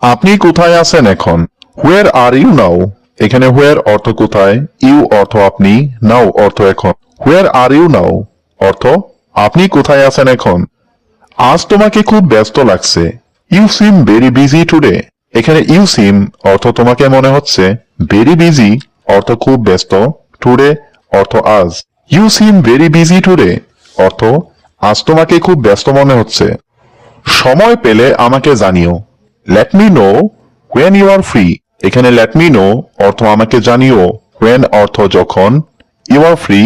আপনি কোথায় আছেন এখন? হোয়ার আর ইউ নাও? এখানে হোয়ার অর্থ কোথায়, ইউ অর্থ আপনি, নাও অর্থ এখন। হোয়ার আর ইউ নাও অর্থ আপনি কোথায় আছেন এখন। আজ তোমাকে খুব ব্যস্ত লাগছে। You seem very busy today. এখানে ইউ সিম অর্থ তোমাকে মনে হচ্ছে, ভেরি বিজি অর্থ খুব ব্যস্ত, টুডে অর্থ আজ। You seem very busy today অর্থ আজ তোমাকে খুব ব্যস্ত মনে হচ্ছে। সময় পেলে আমাকে জানিও। Let me know when you are free. এখানে লেট মি নো অর্থ আমাকে জানিও, হোয়েন অর্থ যখন, ইউ আর ফ্রি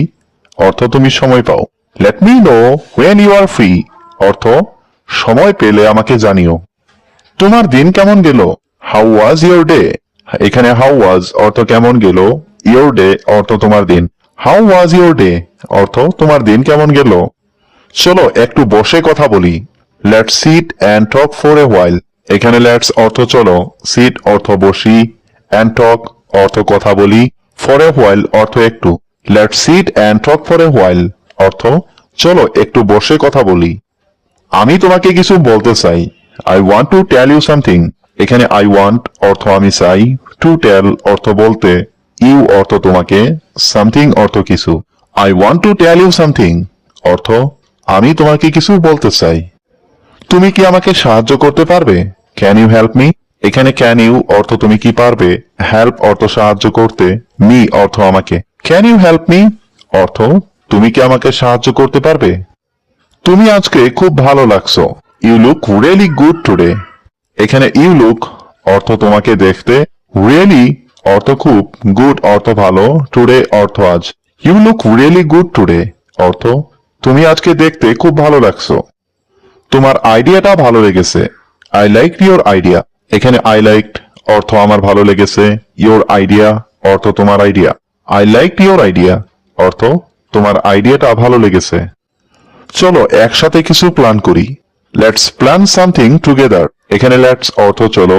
অর্থ তুমি সময় পাও। Let me know when you are free অর্থ সময় পেলে আমাকে জানিও। তোমার দিন কেমন গেল? How was your day? এখানে হাউ ওয়াজ অর্থ কেমন গেল, ইয়োর ডে অর্থ তোমার দিন। হাউ ওয়াজ ইয়োর ডে অর্থ তোমার দিন কেমন গেল। চলো একটু বসে কথা বলি। Let's sit and talk for a while. এখানে লেটস অর্থ চলো, সিট অর্থ বসি, অ্যান্ড টক অর্থ কথা বলি, ফর এ হোয়াইল অর্থ একটু। Let's sit and talk for a while অর্থ চলো একটু বসে কথা বলি। আমি তোমাকে কিছু বলতে চাই। I want to tell you something. এখানে আই ওয়ান্ট অর্থ আমি চাই, টু টেল অর্থ বলতে, ইউ অর্থ তোমাকে, সামথিং অর্থ কিছু। I want to tell you something অর্থ আমি তোমাকে কিছু বলতে চাই। তুমি কি আমাকে সাহায্য করতে পারবে? Can you help me? এখানে ক্যান ইউ অর্থ তুমি কি পারবে, হেল্প অর্থ সাহায্য করতে, মি অর্থ আমাকে। ক্যান ইউ হেল্প মি অর্থ তুমি কি আমাকে সাহায্য করতে পারবে। তুমি আজকে খুব ভালো লাগছো। You look really good today. এখানে ইউ লুক অর্থ তোমাকে দেখতে, রিয়েলি অর্থ খুব, গুড অর্থ ভালো, টুডে অর্থ আজ। You look really good today অর্থ তুমি আজকে দেখতে খুব ভালো লাগছো। তোমার আইডিয়াটা ভালো লেগেছে। I like your idea. এখানে আই লাইকড অর্থ আমার ভালো লেগেছে, ইয়োর আইডিয়া অর্থ তোমার idea. I like your idea অর্থ তোমার আইডিয়াটা ভালো লেগেছে। চলো একসাথে কিছু প্ল্যান করি। Let's plan something together. এখানে লেটস অর্থ চলো,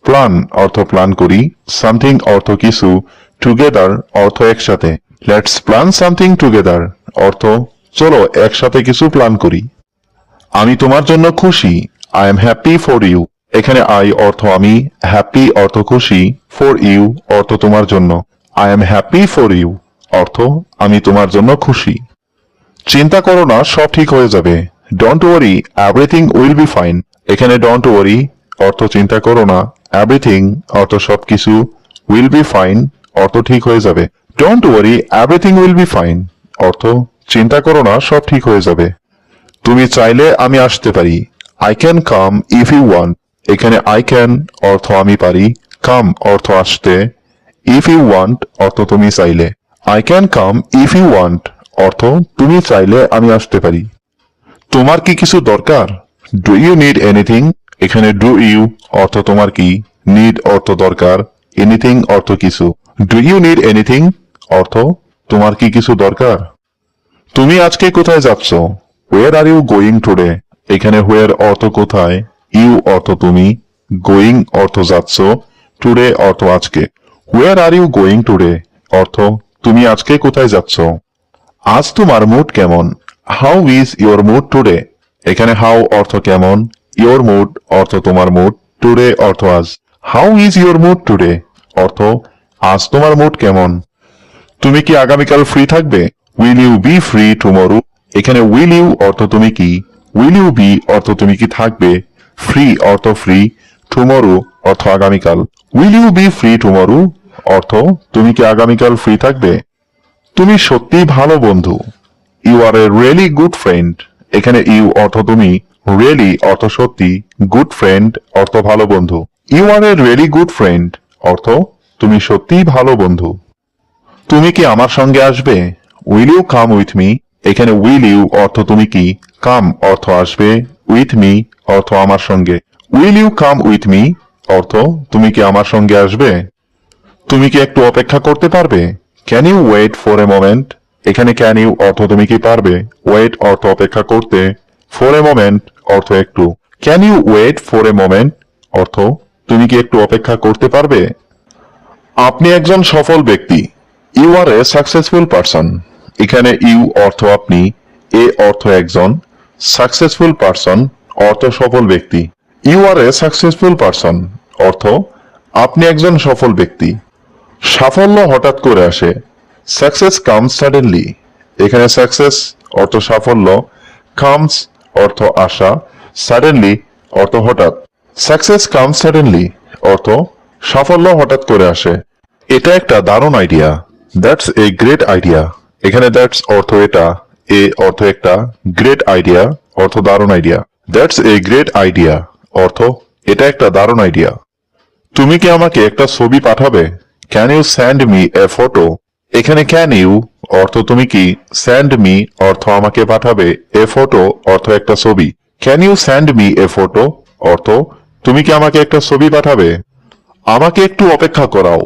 প্ল্যান অর্থ প্ল্যান করি, সামথিং অর্থ কিছু, টুগেদার অর্থ একসাথে। লেটস প্ল্যান সামথিং টুগেদার অর্থ চলো একসাথে কিছু প্ল্যান করি। আমি তোমার জন্য খুশি। I am happy for you. এখানে আই অর্থ আমি, হ্যাপি অর্থ খুশি, ফর ইউ অর্থ তোমার জন্য। I am happy for you অর্থ আমি তোমার জন্য খুশি। চিন্তা করো না, সব ঠিক হয়ে যাবে। Don't worry everything will be fine. এখানে ডোন্ট ওয়ারি অর্থ চিন্তা করো না, এভরিথিং অর্থ সবকিছু, উইল বি ফাইন অর্থ ঠিক হয়ে যাবে। Don't worry everything will be fine অর্থ চিন্তা করো না, সব ঠিক হয়ে যাবে। তুমি চাইলে আমি আসতে পারি। I can come if you want. এখানে আই ক্যান অর্থ আমি পারি, কাম অর্থ আসতে, ইফ ইউ ওয়ান্ট অর্থ তুমি চাইলে। I can come if you want অর্থ তুমি চাইলে আমি আসতে পারি। তোমার কি কিছু দরকার? Do you need anything? এখানে ডু ইউ অর্থ তোমার কি, নিড অর্থ দরকার, এনিথিং অর্থ কিছু। ডু ইউ নিড এনিথিং অর্থ তোমার কি কিছু দরকার। তুমি আজকে কোথায় যাচ্ছ? হোয়ার আর ইউ গোয়িং টুডে? এখানে হোয়ার অর্থ কোথায়, ইউ অর্থ তুমি, গোয়িং অর্থ যাচ্ছ, টুডে অর্থ আজকে। Where are you going today অর্থ তুমি আজকে কোথায় যাচ্ছ। আজ তোমার মুড কেমন? How is your mood today? এখানে হাউ অর্থ কেমন, ইয়োর মুড অর্থ তোমার মুড, টুডে অর্থ আজ। How is your mood today অর্থ আজ তোমার মুড কেমন। তুমি কি আগামীকাল ফ্রি থাকবে? Will you be free tomorrow? এখানে উইল ইউ অর্থ তুমি কি, উইল ইউ বি অর্থ তুমি কি থাকবে, ফ্রি অর্থ ফ্রি, টুমরো অর্থ আগামীকাল। Will you be free tomorrow অর্থ তুমি কি আগামীকাল ফ্রি থাকবে। তুমি সত্যি ভালো বন্ধু। You are a really good friend. এখানে ইউ অর্থ তুমি, রিয়েলি অর্থ সত্যি, গুড ফ্রেন্ড অর্থ ভালো বন্ধু। You are a really good friend অর্থ তুমি সত্যিই ভালো বন্ধু। তুমি কি আমার সঙ্গে আসবে? Will you come with me? এখানে উইল ইউ অর্থ তুমি কি, কাম অর্থ আসবে, উইথ মি অর্থ আমার সঙ্গে। Will you come with me অর্থ তুমি কি আমার সঙ্গে আসবে। তুমি কি একটু অপেক্ষা করতে পারবে? Can you wait for a moment? এখানে ক্যান ইউ অর্থ তুমি কি পারবে, ওয়েট অর্থ অপেক্ষা করতে, ফর এ মোমেন্ট অর্থ একটু। Can you wait for a moment অর্থ তুমি কি একটু অপেক্ষা করতে পারবে। আপনি একজন সফল ব্যক্তি। You are a successful person. এখানে ইউ অর্থ আপনি, এ অর্থ একজন, সাকসেসফুল পারসন অর্থ সফল ব্যক্তি। You are a successful person অর্থ আপনি একজন সফল ব্যক্তি। সাফল্য হঠাৎ করে আসে, সাকসেস কামস সাডেনলি। এখানে সাকসেস অর্থ সাফল্য, কামস অর্থ আসা, সাডেনলি অর্থ হঠাৎ। সাকসেস কামস সাডেনলি অর্থ সাফল্য হঠাৎ করে আসে। এটা একটা দারুণ idea, that's a great idea. এখানে দ্যাটস অর্থ এটা, এ অর্থ একটা, গ্রেট আইডিয়া অর্থ দারুণ idea. That's a great idea অর্থ এটা একটা দারুণ আইডিয়া। তুমি কি আমাকে একটা ছবি পাঠাবে? Can you send me a photo? এখানে ক্যান ইউ অর্থ তুমি কি, সেন্ড মি অর্থ আমাকে পাঠাবে, এ ফটো অর্থ একটা ছবি। Can you send me a photo অর্থ তুমি কি আমাকে একটা ছবি পাঠাবে? আমাকে একটু অপেক্ষা করাও।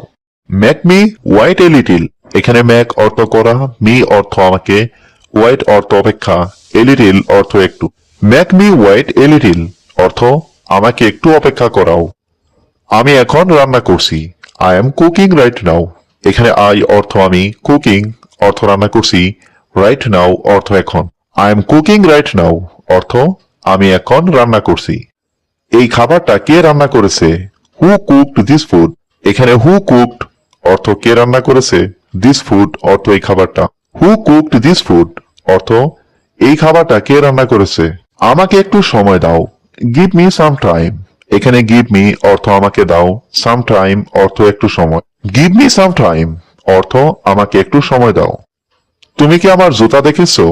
Make me wait a little. এখানে মেক অর্থ করা, মি অর্থ আমাকে, ওয়াইট অর্থ অপেক্ষা, এ লিটিল অর্থ একটু। Make me wait a little অর্থ আমাকে একটু অপেক্ষা করাও। আমি এখন রান্না করছি, I am cooking right now. এখানে আই অর্থ আমি, কুকিং অর্থ রান্না করছি, রাইট নাও অর্থ এখন। I am cooking right now অর্থ আমি এখন রান্না করছি। এই খাবারটা কে রান্না করেছে? হু কুকড দিস ফুড? এখানে হু কুকড অর্থ কে রান্না করেছে, দিস ফুড অর্থ এই খাবারটা। হু কুকড দিস ফুড অর্থ এই খাবারটা কে রান্না করেছে? আমাকে একটু সময় দাও, গিভ মি সাম টাইম। এখানে গিভ মি অর্থ আমাকে দাও, সাম টাইম অর্থ একটু সময়। গিভ মি সাম টাইম অর্থ আমাকে একটু সময় দাও। তুমি কি আমার জুতা দেখেছো?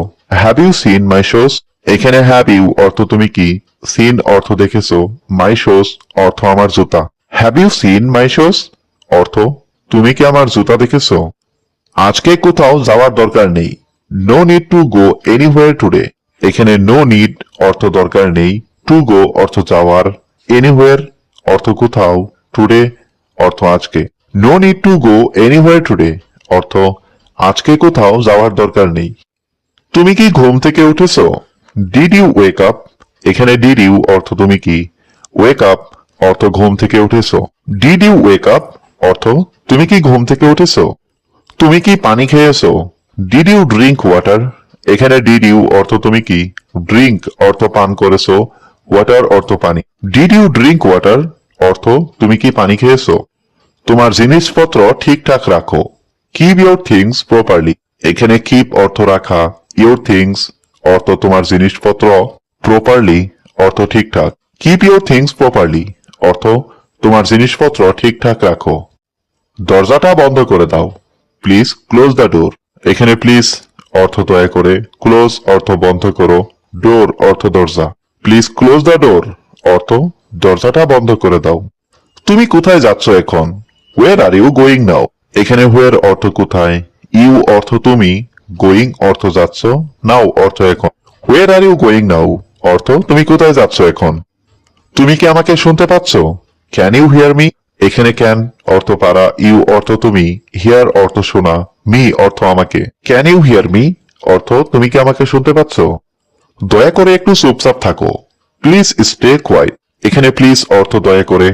Have you seen my shoes? এখানে হ্যাভ ইউ অর্থ তুমি কি, সিন অর্থ দেখেছো, মাই শোজ অর্থ আমার জুতা। Have you seen my shoes অর্থ তুমি কি আমার জুতা দেখেছো? আজকে কোথাও যাওয়ার দরকার নেই, no need to go anywhere today. এখানে নো নিড অর্থ দরকার নেই, টু গো অর্থ যাওয়ার, এনিওয়্যার অর্থ কোথাও, টুডে অর্থ আজকে। No need to go anywhere today অর্থ আজকে কোথাও যাওয়ার দরকার নেই। তুমি কি ঘুম থেকে উঠেছো? Did you wake up? এখানে ডিড ইউ অর্থ তুমি কি, ওয়েক আপ অর্থ ঘুম থেকে উঠেছো। ডিড ইউ ওয়েক আপ অর্থ তুমি কি ঘুম থেকে উঠেছো? তুমি কি পানি খেয়েছো? Did you drink water? এখানে ডিড ইউ অর্থ তুমি কি, ড্রিঙ্ক অর্থ পান করেছো, ওয়াটার অর্থ পানি। ডিড ইউ ড্রিঙ্ক ওয়াটার অর্থ তুমি কি পানি খেয়েছো? তোমার জিনিসপত্র ঠিকঠাক রাখো, কিপ ইউর থিংস প্রপারলি। এখানে কিপ অর্থ রাখা, ইউর থিংস অর্থ তোমার জিনিসপত্র, প্রপারলি অর্থ ঠিকঠাক। কিপ ইউর থিংস প্রপারলি অর্থ তোমার জিনিসপত্র ঠিকঠাক রাখো। দরজাটা বন্ধ করে দাও, প্লিজ ক্লোজ দ্য ডোর। এখানে প্লিজ অর্থ দয়া করে, ক্লোজ অর্থ বন্ধ করো, ডোর অর্থ দরজা। প্লিজ ক্লোজ দ্য ডোর অর্থ দরজাটা বন্ধ করে দাও। তুমি কোথায় যাচ্ছ এখন? হোয়ার আর ইউ গোয়িং নাও? এখানে হোয়ার অর্থ কোথায়, ইউ অর্থ তুমি, গোয়িং অর্থ যাচ্ছ, নাও অর্থ এখন। হোয়ার আর ইউ গোয়িং নাও অর্থ তুমি কোথায় যাচ্ছ এখন। তুমি কি আমাকে শুনতে পাচ্ছ? Can you hear me? এখানে ক্যান অর্থ পারা, ইউ অর্থ তুমি, হিয়ার অর্থ শোনা, মি অর্থ আমাকে। ক্যান ইউ হিয়ার মি অর্থ তুমি কি আমাকে শুনতে পাচ্ছ? দয়া করে একটু চুপচাপ থাকো, প্লিজ স্টে কোয়াইট। এখানে প্লিজ অর্থ দয়া করে,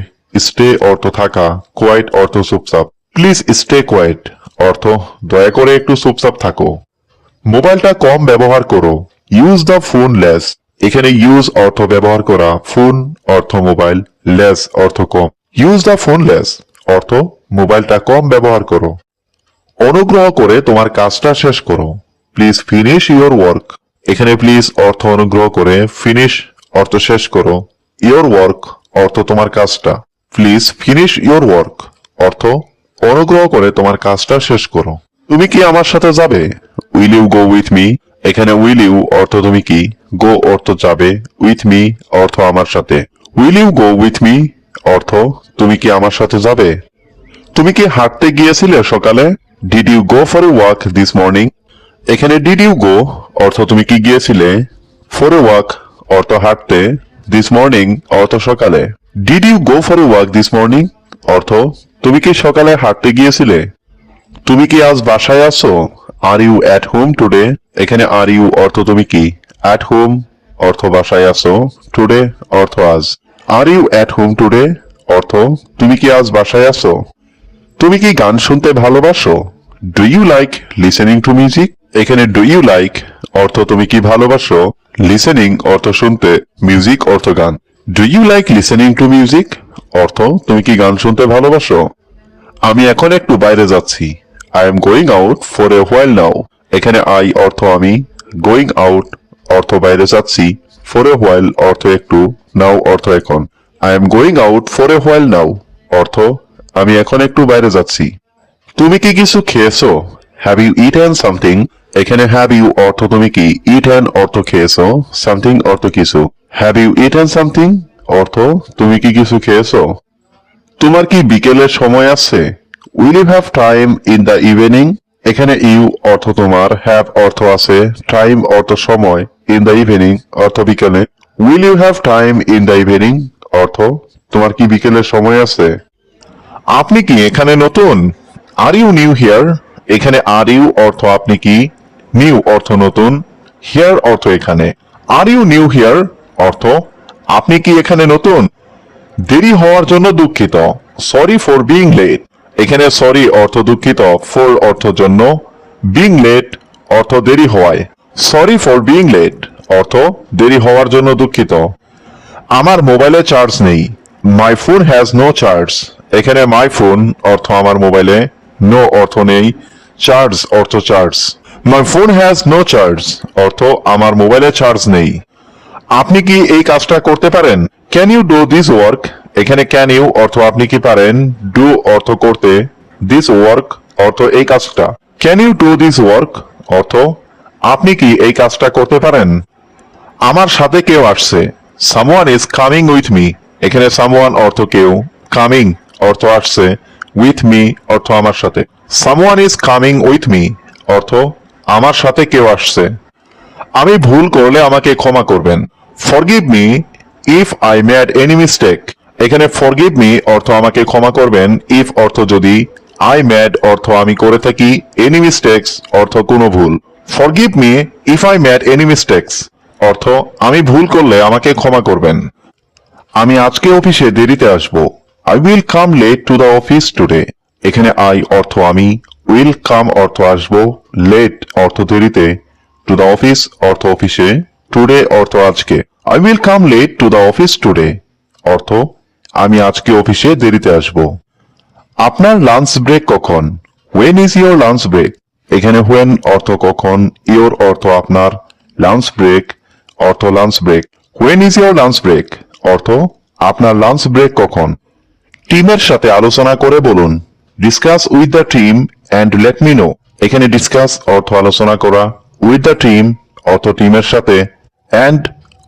স্টে অর্থ থাকা, কোয়াইট অর্থ চুপচাপ। প্লিজ স্টে কোয়াইট অর্থ দয়া করে একটু চুপচাপ থাকো। মোবাইলটা কম ব্যবহার করো, ইউজ দ্য ফোন লেস। এখানে ইউজ অর্থ ব্যবহার করা, ফোন অর্থ মোবাইল, লেস অর্থ কম। ইউজ দ্য ফোন লেস অর্থ মোবাইলটা কম ব্যবহার করো। অনুগ্রহ করে তোমার কাজটা শেষ করো, প্লিজ ফিনিশ ইউর ওয়ার্ক। এখানে প্লিজ অর্থ অনুগ্রহ করে, ফিনিশ অর্থ শেষ করো, ইউর ওয়ার্ক অর্থ তোমার কাজটা। প্লিজ ফিনিশ ইউর ওয়ার্ক অর্থ অনুগ্রহ করে তোমার কাজটা শেষ করো। তুমি কি আমার সাথে যাবে? Will you go with me? এখানে উইল ইউ অর্থ তুমি কি, গো অর্থ যাবে, উইথ মি অর্থ আমার সাথে। Will you go with me অর্থ তুমি কি আমার সাথে যাবে? তুমি কি হাঁটতে গিয়েছিলে সকালে? Did you go for a walk this morning? এখানে ডিড ইউ গো অর্থ তুমি কি গিয়েছিলে, ফর এ ওয়াক অর্থ হাঁটতে, দিস মর্নিং অর্থ সকালে। Did you go for a walk this morning অর্থ তুমি কি সকালে হাঁটতে গিয়েছিলে? তুমি কি আজ বাসায় আছো? Are you at home today? এখানে আর ইউ অর্থ তুমি কি, অ্যাট হোম অর্থ বাসায় আছো, টুডে অর্থ আজ। Are you at home today অর্থ তুমি কি আজ বাসায় আছো? তুমি কি গান শুনতে ভালোবাসো? Do you like listening to music? এখানে ডু ইউ লাইক অর্থ তুমি কি ভালোবাসো, লিসেনিং অর্থ শুনতে, মিউজিক অর্থ গান। Do you like listening to music? অর্থ তুমি কি গান শুনতে ভালোবাসো? আমি এখন একটু বাইরে যাচ্ছি। I am going out for a while now. এখানে আই অর্থ আমি, গোয়িং আউট অর্থ বাইরে যাচ্ছি, ফর এ হোয়াইল অর্থ একটু, নাও অর্থ এখন। I am going out for a while now অর্থ আমি এখন একটু বাইরে যাচ্ছি। তুমি কি কিছু খেয়েছো? Have you eaten something? এখানে হ্যাভ ইউ অর্থ তুমি কি, ইটেন অর্থ খেয়েছো, সামথিং অর্থ কিছু। হ্যাভ ইউ ইটেন সামথিং অর্থ তুমি কি কিছু খেয়েছো? তোমার কি বিকেলের সময় আছে? Will you have time in the evening? এখানে ইউ অর্থ তোমার, হ্যাভ অর্থ আছে, টাইম অর্থ সময়, ইন দ্য ইভিনিং অর্থ বিকেলে। Will you have time in the evening অর্থ তোমার কি বিকেলের সময় আছে? আপনি কি এখানে নতুন? Are you new here? এখানে আর ইউ অর্থ আপনি কি, নিউ অর্থ নতুন, হিয়ার অর্থ এখানে। আর ইউ নিউ হিয়ার অর্থ আপনি কি এখানে নতুন? দেরি হওয়ার জন্য দুঃখিত, সরি ফর বিং লেট। এখানে সরি অর্থ দুঃখিত, ফর অর্থ জন্য, বিং লেট অর্থ দেরি হওয়ায়। সরি ফর বিং লেট অর্থ দেরি হওয়ার জন্য দুঃখিত। আমার মোবাইলে চার্জ নেই, my phone has no charge. এখানে মাই ফোন অর্থ আমার মোবাইলে, নো অর্থ নেই, চার্জ অর্থ charge. My phone has no charge অর্থ আমার মোবাইলে চার্জ নেই। আপনি কি এই কাজটা করতে পারেন? Can you do this work? এখানে ক্যান ইউ অর্থ আপনি কি পারেন, ডু অর্থ করতে, দিস ওয়ার্ক অর্থ এই কাজটা। Can you do this work অর্থ আপনি কি এই কাজটা করতে পারেন? আমার সাথে কেউ আসছে, someone is coming with me. এখানে সামওয়ান অর্থ কেউ, কামিং অর্থ আসছে, উইথ মি অর্থ আমার সাথে। Someone is coming with me অর্থ আমার সাথে কেউ আসছে। আমি ভুল করলে আমাকে ক্ষমা করবেন, forgive me if I made any mistake. এখানে ফরগিভ মি অর্থ আমাকে ক্ষমা করবেন, ইফ অর্থ যদি, আই মেড অর্থ আমি করে থাকি, এনি মিস্টেক্স অর্থ কোনো ভুল। Forgive me if I made any mistakes অর্থ আমি ভুল করলে আমাকে ক্ষমা করবেন। আমি আজকে অফিসে দেরিতে আসব, I will come late to the office today. এখানে আই অর্থ আমি, উইল কাম অর্থ আসব, লেট অর্থ দেরিতে, টু দ্য অফিস অর্থ অফিসে, টুডে অর্থ আজকে। I will come late to the office today অর্থ আমি আজকে অফিসে দেরিতে আসব। আপনার লাঞ্চ ব্রেক কখন? When is your lunch break? এখানে হোয়েন অর্থ কখন, ইয়োর অর্থ আপনার, লাঞ্চ ব্রেক অর্থ lunch break. When is your lunch break অর্থ আপনার লাঞ্চ ব্রেক কখন? টিমের সাথে আলোচনা করে বলুন, discuss with the team and let me no. এখানে ডিসকাস অর্থ আলোচনা করা, উইথ দ্য টিম অর্থ টিমের সাথে, অ্যান্ড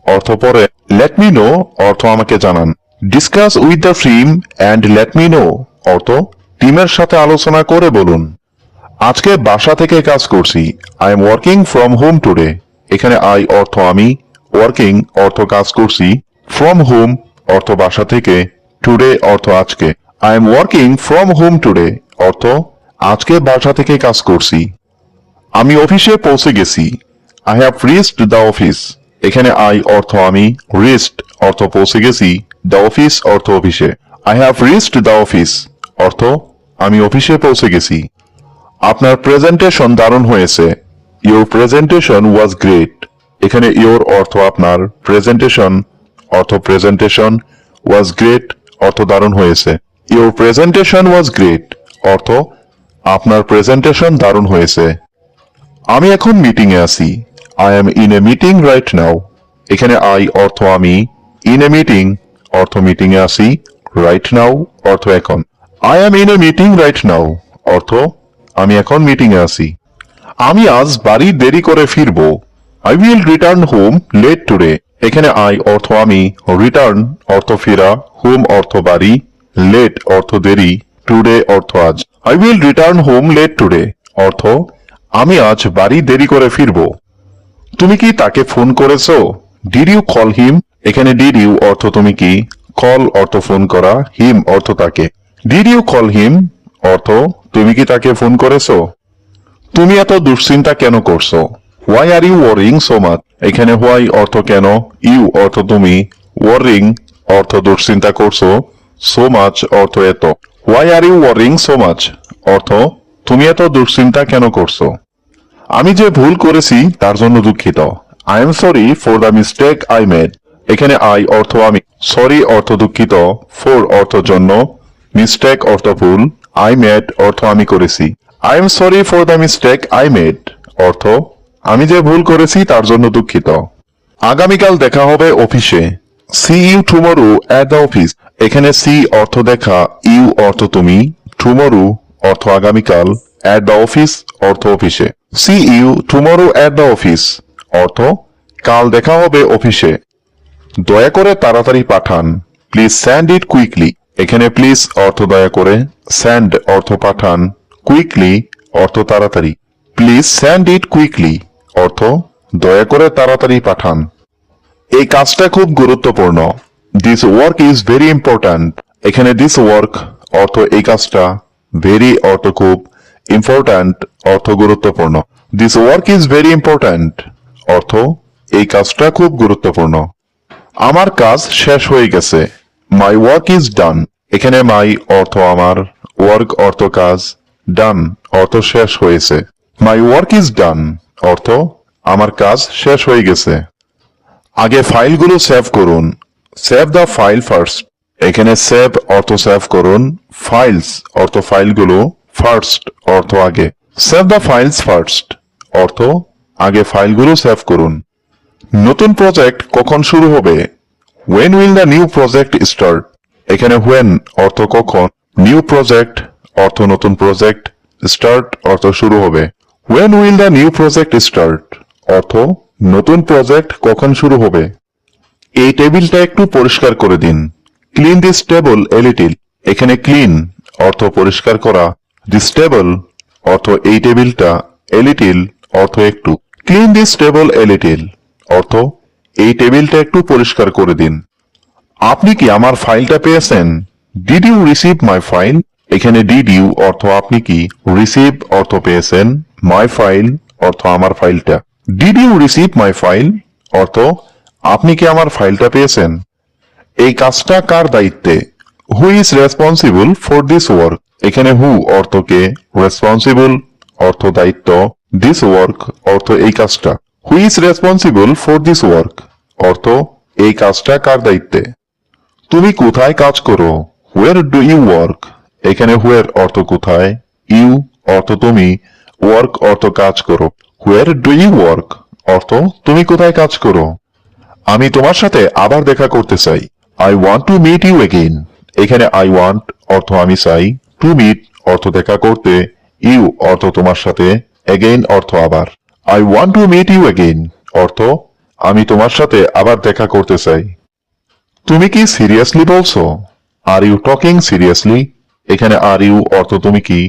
অর্থ পরে, লেট মি নো অর্থ আমাকে জানান। Discuss with the team and let me know অর্থ টিমের সাথে আলোচনা করে বলুন। আজকে বাসা থেকে কাজ করছি, I am working from home today. এখানে আই অর্থ আমি, ওয়ার্কিং অর্থ কাজ করছি, ফ্রম হোম অর্থ বাসা থেকে, টুডে অর্থ আজকে। I am working from home today অর্থ আজকে বাসা থেকে কাজ করছি। আমি অফিসে পৌঁছে গেছি, I have reached the office. এখানে আই অর্থ আমি, রিচড অর্থ পৌঁছে গেছি, দ্য অফিস অর্থ অফিসে। I have reached the office অর্থ আমি অফিসে পৌঁছে গেছি। আপনার প্রেজেন্টেশন দারুণ হয়েছে, ইউর প্রেজেন্টেশন ওয়াজ গ্রেট। এখানে ইউর অর্থ আপনার, প্রেজেন্টেশন অর্থ প্রেজেন্টেশন, ওয়াজ গ্রেট অর্থ দারুণ হয়েছে। ইউর প্রেজেন্টেশন ওয়াজ গ্রেট অর্থ আপনার প্রেজেন্টেশন দারুণ হয়েছে। আমি এখন মিটিং এ আছি, I M in a meeting right now. এখানে আই অর্থ আমি, ইন এ মিটিং অর্থ মিটিং এ আছি, রাইট নাও অর্থ এখন। I M in a meeting right now অর্থ আমি এখন মিটিং এ আছি। আমি আজ বাড়ি দেরি করে ফিরবো, I will return home late today. এখানে আই অর্থ আমি, রিটার্ন অর্থ ফেরা, হোম অর্থ বাড়ি, লেট অর্থ দেরি, টুডে অর্থ আজ। I will return home late today অর্থ আমি আজ বাড়ি দেরি করে ফিরবো। তুমি কি তাকে ফোন করেছো? Did you call him? এখানে ডিড ইউ অর্থ তুমি কি, কল অর্থ ফোন করা, হিম অর্থ তাকে। ডিড ইউ কল হিম অর্থ তুমি কি তাকে ফোন করেছো? তুমি এত দুশ্চিন্তা কেন করছো? Why are you worrying so much? এখানে হোয়াই অর্থ কেন, ইউ অর্থ তুমি, ওয়ারিং অর্থ দুশ্চিন্তা করছো, সো মাচ অর্থ এত। Why are you worrying so much অর্থ তুমি এত দুশ্চিন্তা কেন করছো? আমি যে ভুল করেছি তার জন্য দুঃখিত, I am sorry for the mistake I made. এখানে আই অর্থ আমি, সরি অর্থ দুঃখিত, ফর অর্থ জন্য, মিস্টেক অর্থ ভুল, আই মেড অর্থ আমি করেছি। I am sorry for the mistake I made অর্থ আমি যে ভুল করেছি তার জন্য দুঃখিত। আগামীকাল দেখা হবে অফিসে। See you tomorrow at the office. এখানে সি অর্থ দেখা, ইউ অর্থ তুমি, টুমরো অর্থ আগামীকাল, অ্যাট দ্য অফিস অর্থ অফিসে। See you tomorrow at the office অর্থ কাল দেখা হবে অফিসে। দয়া করে তাড়াতাড়ি পাঠান। Please send it quickly. এখানে প্লিজ অর্থ দয়া করে, স্যান্ড অর্থ পাঠান, কুইকলি অর্থ তাড়াতাড়ি। প্লিজ স্যান্ড ইট কুইকলি অর্থ দয়া করে তাড়াতাড়ি পাঠান। এই কাজটা খুব গুরুত্বপূর্ণ। This work is very important. এখানে দিস ওয়ার্ক অর্থ এই কাজটা, ভেরি অর্থ খুব, ইম্পর্ট্যান্ট অর্থ গুরুত্বপূর্ণ। This work is very important অর্থ এই কাজটা খুব গুরুত্বপূর্ণ। আমার কাজ শেষ হয়ে গেছে। My work is done. এখানে মাই অর্থ আমার, ওয়ার্ক অর্থ কাজ, ডান অর্থ শেষ হয়েছে। মাই ওয়ার্ক ইজ ডান অর্থ আমার কাজ শেষ হয়ে গেছে। আগে ফাইলগুলো সেভ করুন। Save the file first. এখানে সেভ অর্থ সেভ করুন, ফাইলস অর্থ ফাইলগুলো, ফার্স্ট অর্থ আগে। সেভ দ্য ফাইলস ফার্স্ট অর্থ আগে ফাইলগুলো সেভ করুন। নতুন প্রজেক্ট কখন শুরু হবে? When will the new project start? এখানে when অর্থ কখন, নিউ প্রজেক্ট অর্থ নতুন প্রজেক্ট, স্টার্ট অর্থ শুরু হবে। When will the new project start? অর্থ নতুন প্রজেক্ট কখন শুরু হবে। এই টেবিলটা একটু পরিষ্কার করে দিন। Clean this table a little. এখানে ক্লিন অর্থ পরিষ্কার করা, দিস টেবল অর্থ এই টেবিলটা, এ লিটল অর্থ একটু। Clean this table a little অর্থ এই টেবিলটা একটু পরিষ্কার করে দিন। আপনি কি আমার ফাইলটা পেয়েছেন? Did you receive my file? এখানে ডিড ইউ অর্থ আপনি কি, রিসিভ অর্থ পেয়েছেন, মাই ফাইল অর্থ আমার ফাইলটা। Did you receive my file অর্থ আপনি কি আমার ফাইলটা পেয়েছেন। এই কাজটা কার দায়িত্বে? হু is responsible for this work? এখানে হু অর্থ কে, রেসপন্সিবল অর্থ দায়িত্ব, দিস ওয়ার্ক অর্থ এই কাজটা। Who is responsible for this work অর্থ এই কাজটা কার দায়িত্বে। তুমি কোথায় কাজ করো? Where do you work? এখানে হোয়ার অর্থ কোথায়, ইউ অর্থ তুমি, ওয়ার্ক অর্থ কাজ করো। হোয়ার ডু ইউ ওয়ার্ক অর্থ তুমি কোথায় কাজ করো। আমি তোমার সাথে আবার দেখা করতে চাই। I want to meet you again. এখানে আই ওয়ান্ট অর্থ আমি চাই, টু মিট অর্থ দেখা করতে, ইউ অর্থ তোমার সাথে, এগেইন অর্থ আবার। I want to meet you again অর্থ আমি তোমার সাথে আবার দেখা করতে চাই। তুমি কি সিরিয়াসলি বলছো? Are you talking seriously? এখানে আর ইউ অর্থ তুমি কি,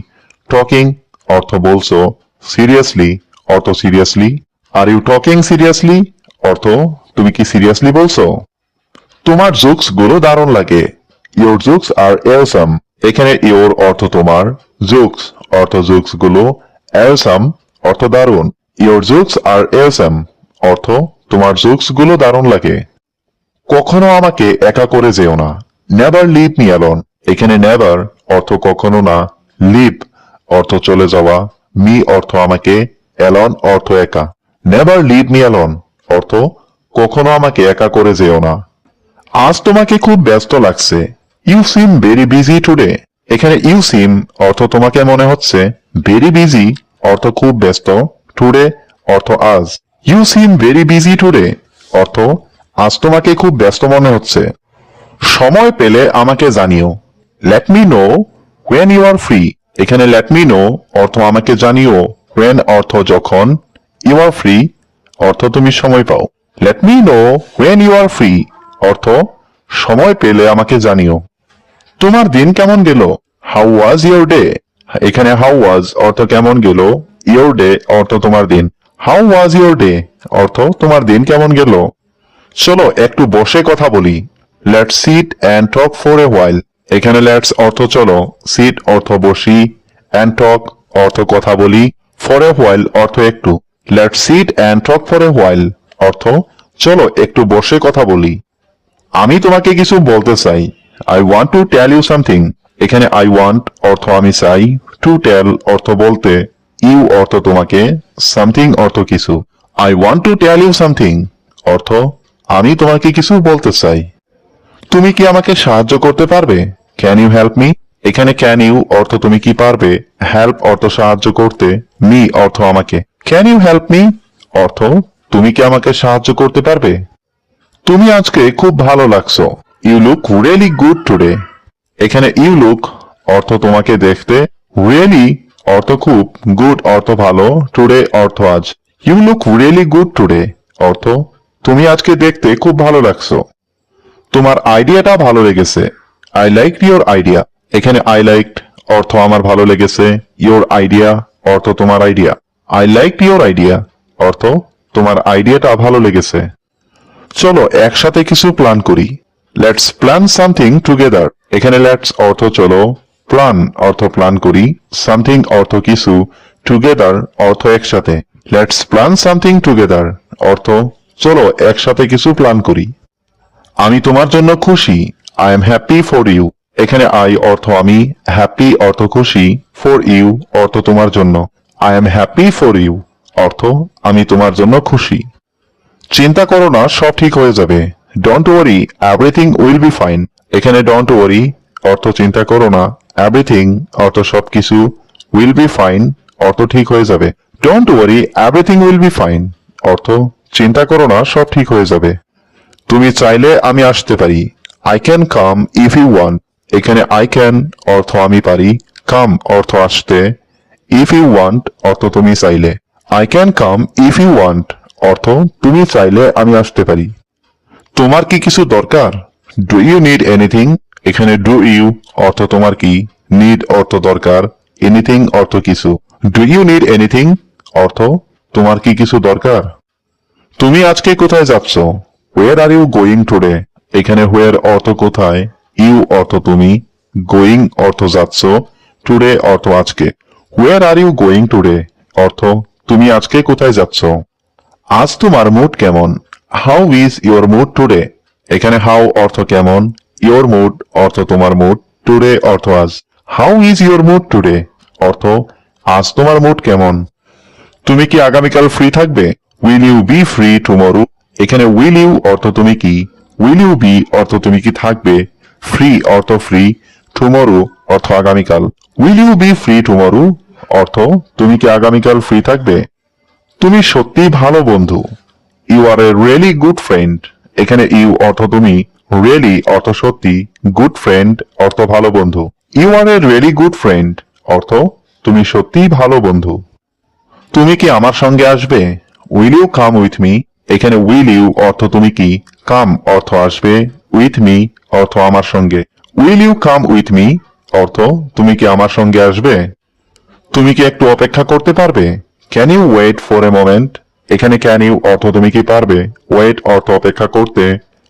টকিং অর্থ বলছো, সিরিয়াসলি অর্থ seriously. Are you talking seriously অর্থ তুমি কি সিরিয়াসলি বলছো। তোমার জোকস গুলো দারুণ লাগে। Your jokes are awesome. এখানে ইয়োর অর্থ তোমার, জোকস অর্থ জোকস গুলো, অসাম অর্থ দারুণ। ইয়োর জোকস আর অসাম অর্থ তোমার জোকস গুলো দারুণ লাগে। কখনো আমাকে একা করে যেও না। Never leave me alone. এখানে নেভার অর্থ কখনো না, লিভ অর্থ চলে যাওয়া, মি অর্থ আমাকে, অ্যালোন অর্থ একা। নেভার লিভ মি অ্যালোন অর্থ কখনো আমাকে একা করে যেও না। আজ তোমাকে খুব ব্যস্ত লাগছে। You seem very busy today. এখানে ইউ সিম অর্থ তোমাকে মনে হচ্ছে, ভেরি বিজি অর্থ খুব ব্যস্ত, টুডে অর্থ আজ। You seem very busy today অর্থ আজ তোমাকে খুব ব্যস্ত মনে হচ্ছে। সময় পেলে আমাকে জানিও। Let me know when you are free. এখানে লেট মি নো অর্থ আমাকে জানিও, হোয়েন অর্থ যখন, ইউ আর ফ্রি অর্থ তুমি সময় পাও। Let me know when you are free অর্থ সময় পেলে আমাকে জানিও। তোমার দিন কেমন গেল? How was your day? এখানে হাউ ওয়াজ অর্থ কেমন গেল, ইয়োর ডে অর্থ তোমার দিন। হাউ ওয়াজ ইয়োর ডে অর্থ তোমার দিন কেমন গেল। চলো একটু বসে কথা বলি। Let's sit and talk for a while. এখানে লেটস অর্থ চলো, সিট অর্থ বসি, অ্যান্ড টক অর্থ কথা বলি, ফর এ হোয়াইল অর্থ একটু। Let's sit and talk for a while অর্থ চলো একটু বসে কথা বলি। আমি তোমাকে কিছু বলতে চাই। I want to tell you something. এখানে আই ওয়ান্ট অর্থ আমি চাই, টু টেল অর্থ বলতে, ইউ অর্থ তোমাকে, সামথিং অর্থ কিছু। I want to tell you something অর্থ আমি তোমাকে কিছু বলতে চাই। তুমি কি আমাকে সাহায্য করতে পারবে? Can you help me? এখানে ক্যান ইউ অর্থ তুমি কি পারবে, হেল্প অর্থ সাহায্য করতে, মি অর্থ আমাকে। ক্যান ইউ হেল্প মি অর্থ তুমি কি আমাকে সাহায্য করতে পারবে? তুমি আজকে খুব ভালো লাগছো। You look really good today. এখানে ইউ লুক অর্থ তোমাকে দেখতে, রিয়েলি অর্থ খুব, গুড অর্থ ভালো, টুডে অর্থ আজ। You look really good today অর্থ তুমি আজকে দেখতে খুব ভালো লাগছো। তোমার আইডিয়াটা ভালো লেগেছে। I like your idea. এখানে আই লাইকড অর্থ আমার ভালো লেগেছে, ইয়োর আইডিয়া অর্থ তোমার idea. I like your idea অর্থ তোমার আইডিয়াটা ভালো লেগেছে। চলো একসাথে কিছু প্ল্যান করি। Let's plan something together. এখানে লেটস অর্থ চলো, প্ল্যান অর্থ প্ল্যান করি, সামথিং অর্থ কিছু, টুগেদার অর্থ একসাথে। লেটস প্ল্যান সামথিং টুগেদার অর্থ চলো একসাথে কিছু প্ল্যান করি। আমি তোমার জন্য খুশি। I am happy for you. এখানে আই অর্থ আমি, হ্যাপি অর্থ খুশি, ফর ইউ অর্থ তোমার জন্য। I am happy for you অর্থ আমি তোমার জন্য খুশি। চিন্তা করো না, সব ঠিক হয়ে যাবে। Don't worry, everything will be fine. এখানে ডোন্ট ওয়ারি অর্থ চিন্তা করো না, এভরিথিং অর্থ সবকিছু, উইল বি ফাইন অর্থ ঠিক হয়ে যাবে। Don't worry, everything will be fine অর্থ চিন্তা করো না, সব ঠিক হয়ে যাবে। তুমি চাইলে আমি আসতে পারি। I can come if you want. এখানে আই ক্যান অর্থ আমি পারি, কাম অর্থ আসতে, ইফ ইউ ওয়ান্ট অর্থ তুমি চাইলে। I can come if you want অর্থ তুমি চাইলে আমি আসতে পারি। তোমার কি কিছু দরকার? Do you need anything? এখানে ডু ইউ অর্থ তোমার কি, নিড অর্থ দরকার, এনিথিং অর্থ কিছু। ডু ইউ নিড এনিথিং অর্থ তোমার কি কিছু দরকার? তুমি আজকে কোথায় যাচ্ছ? হোয়ার আর ইউ গোয়িং টুডে? এখানে হোয়ার অর্থ কোথায়, ইউ অর্থ তুমি, গোয়িং অর্থ যাচ্ছ, টুডে অর্থ আজকে। Where are you going today অর্থ তুমি আজকে কোথায় যাচ্ছ? আজ তোমার মুড কেমন? How is your mood today? এখানে হাউ অর্থ কেমন, ইয়োর মুড অর্থ তোমার মুড, টুডে অর্থ আজ। How is your mood today অর্থ আজ তোমার মুড কেমন? তুমি কি আগামীকাল ফ্রি থাকবে? Will you be free tomorrow? এখানে উইল ইউ অর্থ তুমি কি, উইল ইউ বি অর্থ তুমি কি থাকবে, ফ্রি অর্থ ফ্রি, টুমরো অর্থ আগামীকাল। Will you be free tomorrow অর্থ তুমি কি আগামীকাল ফ্রি থাকবে? তুমি সত্যিই ভালো বন্ধু। You are a really good friend. এখানে ইউ অর্থ তুমি, রিয়েলি অর্থ সত্যি, গুড ফ্রেন্ড অর্থ ভালো বন্ধু। You are a really good friend অর্থ তুমি সত্যিই ভালো বন্ধু। তুমি কি আমার সঙ্গে আসবে? Will you come with me? এখানে উইল ইউ অর্থ তুমি কি, কাম অর্থ আসবে, উইথ মি অর্থ আমার সঙ্গে। Will you come with me অর্থ তুমি কি আমার সঙ্গে আসবে? তুমি কি একটু অপেক্ষা করতে পারবে? Can you wait for a moment? এখানে ক্যান ইউ অর্থ তুমি কি পারবে, ওয়েট অর্থ অপেক্ষা করতে,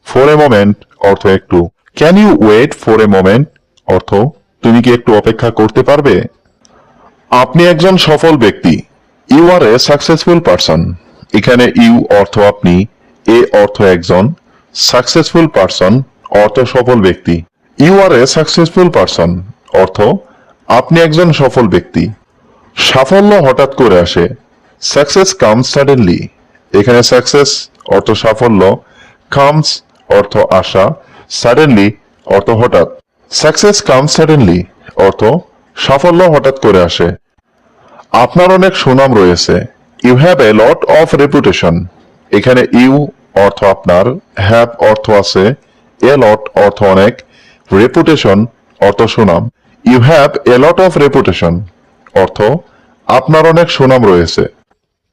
ফর এ মোমেন্ট অর্থ একটু। Can you wait for a moment অর্থ তুমি কি একটু অপেক্ষা করতে পারবে? আপনি একজন সফল ব্যক্তি। You are a successful person. এখানে ইউ অর্থ আপনি, এ অর্থ একজন, সাকসেসফুল পারসন অর্থ সফল ব্যক্তি। You are a successful person অর্থ আপনি একজন সফল ব্যক্তি। সাফল্য হঠাৎ করে আসে। Success comes suddenly. এখানে সাকসেস অর্থ সাফল্য, কামস অর্থ আসা, সাডেনলি অর্থ হঠাৎ। সাকসেস কামস সাডেনলি অর্থ সাফল্য হঠাৎ করে আসে। আপনার অনেক সুনাম রয়েছে। You have a lot of reputation. এখানে ইউ অর্থ আপনার, হ্যাভ অর্থ আছে, এ লট অর্থ অনেক, রেপুটেশন অর্থ সুনাম। You have a lot of reputation অর্থ আপনার অনেক সুনাম রয়েছে।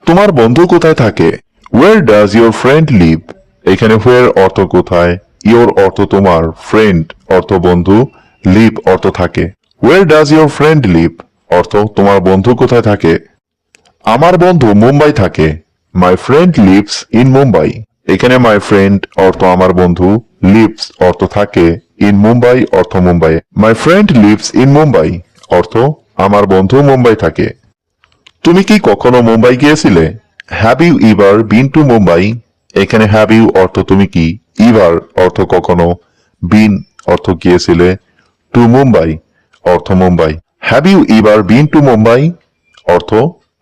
তোমার বন্ধু কোথায় থাকে? Where does your friend live? এখানে ওয়ের অর্থ কোথায়, ইয়োর অর্থ তোমার, ফ্রেন্ড অর্থ বন্ধু, লিভ অর্থ থাকে। Where does your friend leave অর্থ তোমার বন্ধু কোথায় থাকে? আমার বন্ধু মুম্বাই থাকে। My friend lives in Mumbai. এখানে মাই ফ্রেন্ড অর্থ আমার বন্ধু, লিভস অর্থ থাকে, ইন মুম্বাই অর্থ Mumbai. My friend lives in Mumbai অর্থ আমার বন্ধু মুম্বাই থাকে। তুমি কি কখনো মুম্বাই গিয়েছিলে? Have you ever been to Mumbai? এখানে হ্যাভ ইউ অর্থ তুমি কি, ইভার অর্থ কখনো, বিন অর্থ গিয়েছিলে, টু মুম্বাই অর্থ Mumbai. Have you ever been to Mumbai অর্থ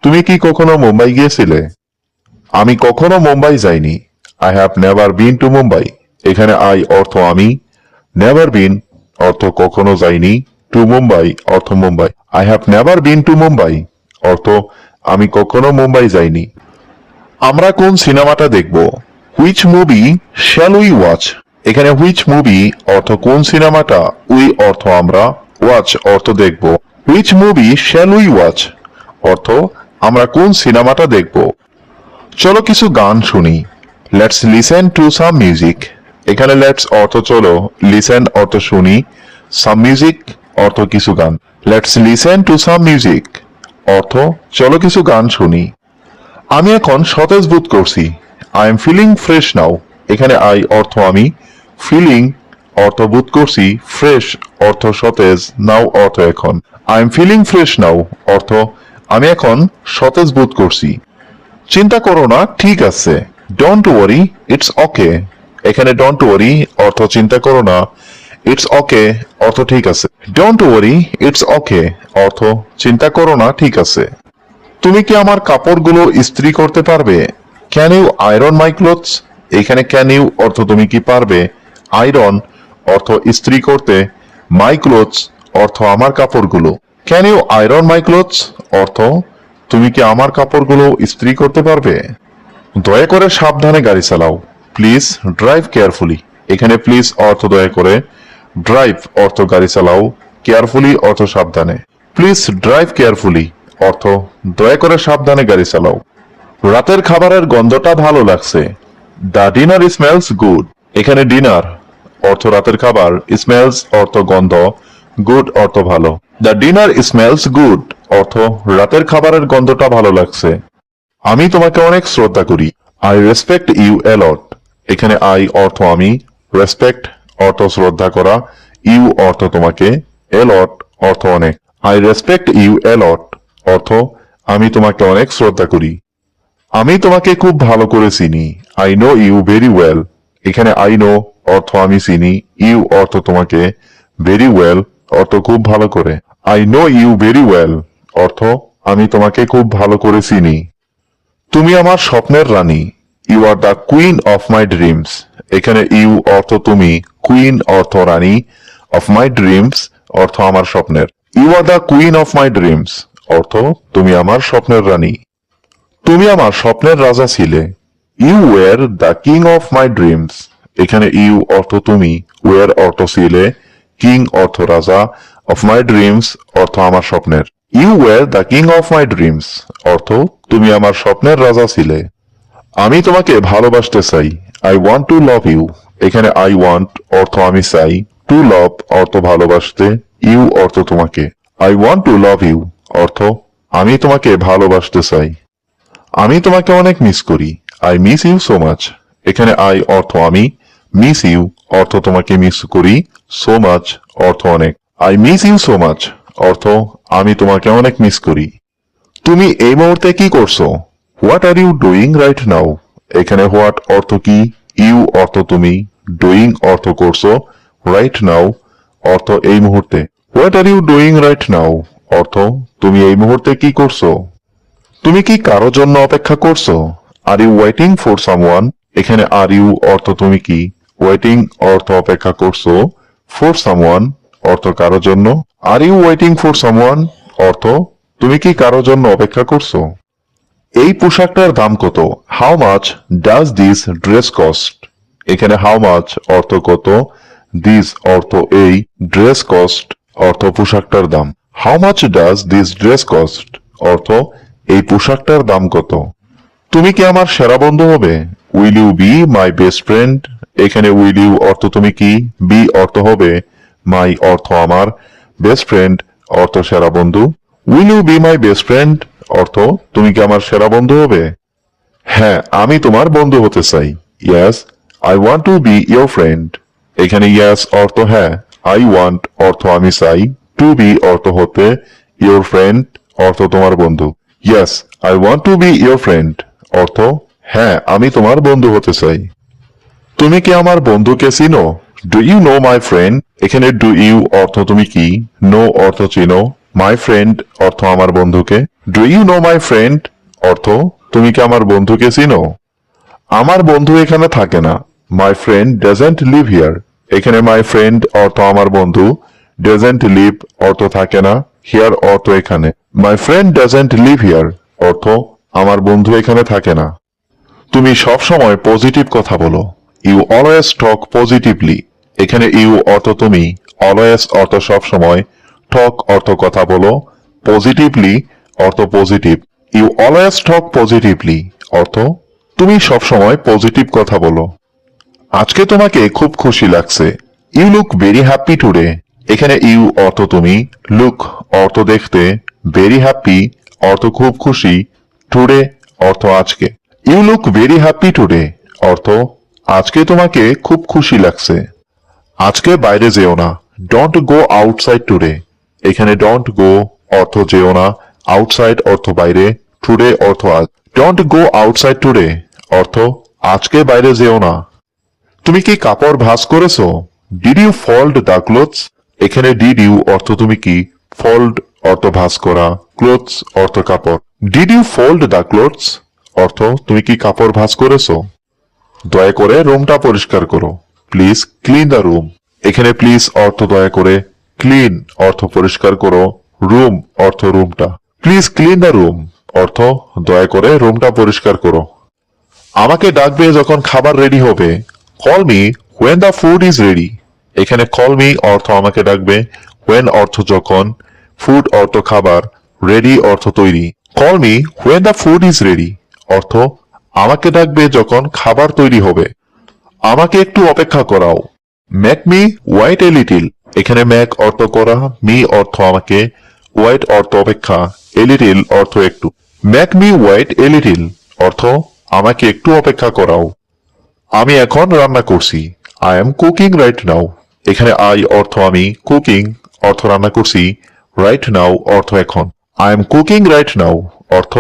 তুমি কি কখনো মুম্বাই গিয়েছিলে? আমি কখনো মুম্বাই যাইনি। I have never been to Mumbai. এখানে I অর্থ আমি, never been অর্থ কখনো যাইনি, to Mumbai অর্থ Mumbai. I have never been to Mumbai অর্থ আমি কখনো মুম্বাই যাইনি। আমরা কোন সিনেমাটা দেখব? Which movie shall we watch? এখানে which movie অর্থ কোন সিনেমাটা, we অর্থ আমরা, watch অর্থ দেখব। Which movie shall we watch? অর্থ আমরা কোন সিনেমাটা দেখব। চলো কিছু গান শুনি। Let's listen to some music. এখানে let's অর্থ চলো, listen অর্থ শুনি, some music অর্থ কিছু গান। Let's listen to some music অর্থ চলো কিছু গান শুনি। আমি এখন সতেজ বোধ করছি। I am feeling fresh now. এখানে I অর্থ আমি, feeling অর্থ বোধ করছি, fresh অর্থ সতেজ, now অর্থ এখন। I am feeling fresh now অর্থ আমি এখন সতেজ বোধ করছি। চিন্তা করো না, ঠিক আছে। Don't worry, it's okay. এখানে don't worry অর্থ চিন্তা করো না, it's okay অর্থ ঠিক আছে। Don't worry, it's okay অর্থ চিন্তা করো না, ঠিক আছে। তুমি কি আমার কাপড়গুলো ইস্ত্রি করতে পারবে? Can you iron my clothes? এখানে can you অর্থ তুমি কি পারবে, iron অর্থ ইস্ত্রি করতে, my clothes অর্থ আমার কাপড়গুলো। Can you iron my clothes অর্থ তুমি কি আমার কাপড়গুলো ইস্ত্রি করতে পারবে? দয়া করে সাবধানে গাড়ি চালাও। Please drive carefully. এখানে প্লিজ অর্থ দয়া করে, ড্রাইভ অর্থ গাড়ি চালাও, কেয়ারফুলি অর্থ সাবধানে। প্লিজ ড্রাইভ কেয়ারফুলি অর্থ দয়া করে সাবধানে গাড়ি চালাও। রাতের খাবারের গন্ধটা ভালো লাগছে। The dinner smells good. এখানে ডিনার অর্থ রাতের খাবার, স্মেলস অর্থ গন্ধ, গুড অর্থ ভালো। দ্য ডিনার স্মেলস গুড অর্থ রাতের খাবারের গন্ধটা ভালো লাগছে। আমি তোমাকে অনেক শ্রদ্ধা করি। আই রেসপেক্ট ইউ এ লট। এখানে আই অর্থ আমি, রেসপেক্ট অর্থ শ্রদ্ধা করা, ইউ অর্থ তোমাকে, এ লট অর্থ অনেক। আই রেসপেক্ট ইউ এ লট অর্থ আমি তোমাকে অনেক শ্রদ্ধা করি। আমি তোমাকে খুব ভালো করে চিনি। I know you very well. এখানে আই নো অর্থ আমি চিনি, ইউ অর্থ তোমাকে, ভেরি ওয়েল অর্থ খুব ভালো করে। I know you very well অর্থ আমি তোমাকে খুব ভালো করে চিনি। তুমি আমার স্বপ্নের রানী। You are the queen of my dreams. এখানে ইউ অর্থ তুমি, কুইন অর্থ রানী, অফ মাই ড্রিমস অর্থ আমার স্বপ্নের। You are the queen of my dreams অর্থ তুমি আমার স্বপ্নের রানী। তুমি আমার স্বপ্নের রাজা ছিলে। You were the king of my dreams. এখানে ইউ অর্থ তুমি, ওয়ার অর্থ ছিলে, কিং অর্থ রাজা, অফ মাই ড্রিমস অর্থ আমার স্বপ্নের। You were the king of my dreams অর্থ তুমি আমার স্বপ্নের রাজা ছিলে। আমি তোমাকে ভালোবাসতে চাই। I want to love you. এখানে আই ওয়ান্ট অর্থ আমি চাই, টু লাভ অর্থ ভালোবাসতে, ইউ অর্থ তোমাকে। I want to love you অর্থ আমি তোমাকে ভালোবাসতে চাই। আমি তোমাকে অনেক মিস করি। I miss you so much. এখানে আই অর্থ আমি, মিস ইউ অর্থ তোমাকে মিস করি, সো মাচ অর্থ অনেক। I miss you so much অর্থ আমি তোমাকে অনেক মিস করি। তুমি এই মুহূর্তে কি করছো? What are you doing right now. এখানে হোয়াট অর্থ কি, ইউ অর্থ তুমি, ডুইং অর্থ করছো, রাইট নাও অর্থ এই মুহূর্তে। What are you doing right now অর্থ তুমি এই মুহূর্তে কি করছো। তুমি কি কারো জন্য অপেক্ষা করছো? Are you waiting for someone. এখানে আর ইউ অর্থ তুমি কি, ওয়েটিং অর্থ অপেক্ষা করছো, ফর সামওয়ান অর্থ কারো জন্য। Are you waiting for someone অর্থ তুমি কি কারো জন্য অপেক্ষা করছো। এই পোশাকটার দাম কত? How much does this dress cost. এখানে হাউ মাচ অর্থ কত, দিস অর্থ এই, ড্রেস কস্ট অর্থ পোশাকটার দাম। How much does this dress cost অর্থ এই পোশাকটার দাম কত। তুমি কি আমার সেরা বন্ধু হবে? Will you be my best friend. এখানে উইল ইউ অর্থ তুমি কি, বি অর্থ হবে, মাই অর্থ আমার, বেস্ট ফ্রেন্ড অর্থ সেরা বন্ধু। Will you be my best friend অর্থ তুমি কি আমার সেরা বন্ধু হবে? হ্যাঁ, আমি তোমার বন্ধু হতে চাই। Yes I want two B your friend. এখানে ইয়েস অর্থ হ্যাঁ, আই ওয়ান্ট অর্থ আমি চাই, টু বি অর্থ হতে, ইয়োর ফ্রেন্ড অর্থ তোমার বন্ধু। Yes I want two B your friend অর্থ হ্যাঁ, আমি তোমার বন্ধু হতে চাই। তুমি কি আমার বন্ধুকে চিনো? Do you know my friend. এখানে ডু ইউ অর্থ তুমি কি, নো অর্থ চিনো, মাই ফ্রেন্ড অর্থ আমার বন্ধুকে। Do you know my friend অর্থ তুমি কি আমার বন্ধুকে চিনো। আমার বন্ধু এখানে থাকে না। My friend doesn't leave here. এখানে মাই ফ্রেন্ড অর্থ আমার বন্ধু, ডাজন্ট লিভ অর্থ থাকে না, হিয়ার অর্থ এখানে। My friend doesn't live here অর্থ আমার বন্ধু এখানে থাকে না। তুমি সব সময় পজিটিভ কথা বলো। You always talk positively. এখানে ইউ অর্থ তুমি, অলওয়েজ অর্থ সব সময়, টক অর্থ কথা বলো, পজিটিভলি অর্থ positive. You always talk positively অর্থ তুমি সব সময় পজিটিভ কথা বলো। আজকে তোমাকে খুব খুশি লাগছে। You look very happy today. এখানে ইউ অর্থ তুমি, লুক অর্থ দেখতে, ভেরি হ্যাপি অর্থ খুব খুশি, টুডে অর্থ আজকে। You look very happy today অর্থ আজকে তোমাকে খুব খুশি লাগছে। আজকে বাইরে যেও না। Don't go outside today. এখানে ডোন্ট গো অর্থ যেও না, আউটসাইড অর্থ বাইরে, টুডে অর্থ আজ। ডোন্ট গো আউটসাইড টুডে অর্থ আজকে বাইরে যেও না। তুমি কি কাপড় ভাঁজ করেছো? Did you fold the clothes? এখানে ডিড ইউ অর্থ তুমি কি, ফোল্ড অর্থ ভাঁজ করা, ক্লোথস অর্থ কাপড়। Did you fold the clothes অর্থ তুমি কি কাপড় ভাঁজ করেছো? দয়া করে রুমটা পরিষ্কার করো। Please clean the room. এখানে প্লিজ অর্থ দয়া করে, ক্লিন অর্থ পরিষ্কার করো, রুম অর্থ রুমটা। প্লিজ ক্লিন দ্য রুম অর্থ দয়া করে রুমটা পরিষ্কার করো। আমাকে ডাকবে যখন খাবার রেডি হবে। Call me when the food is ready. এখানে কল মি অর্থ আমাকে ডাকবে, হোয়েন অর্থ যখন, ফুড অর্থ খাবার, রেডি অর্থ তৈরি। Call me when the food is ready অর্থ আমাকে ডাকবে যখন খাবার তৈরি হবে। আমাকে একটু অপেক্ষা করাও। Make me wait a little. এখানে মেক অর্থ করা, মি অর্থ আমাকে, ওয়াইট অর্থ অপেক্ষা, এ লিটিল অর্থ একটু। Make me wait a little অর্থ আমাকে একটু অপেক্ষা করাও। আমি এখন রান্না করছি। I am cooking right now. এখানে আই অর্থ আমি, কুকিং অর্থ রান্না করছি, রাইট নাও অর্থ এখন। I am cooking right now অর্থ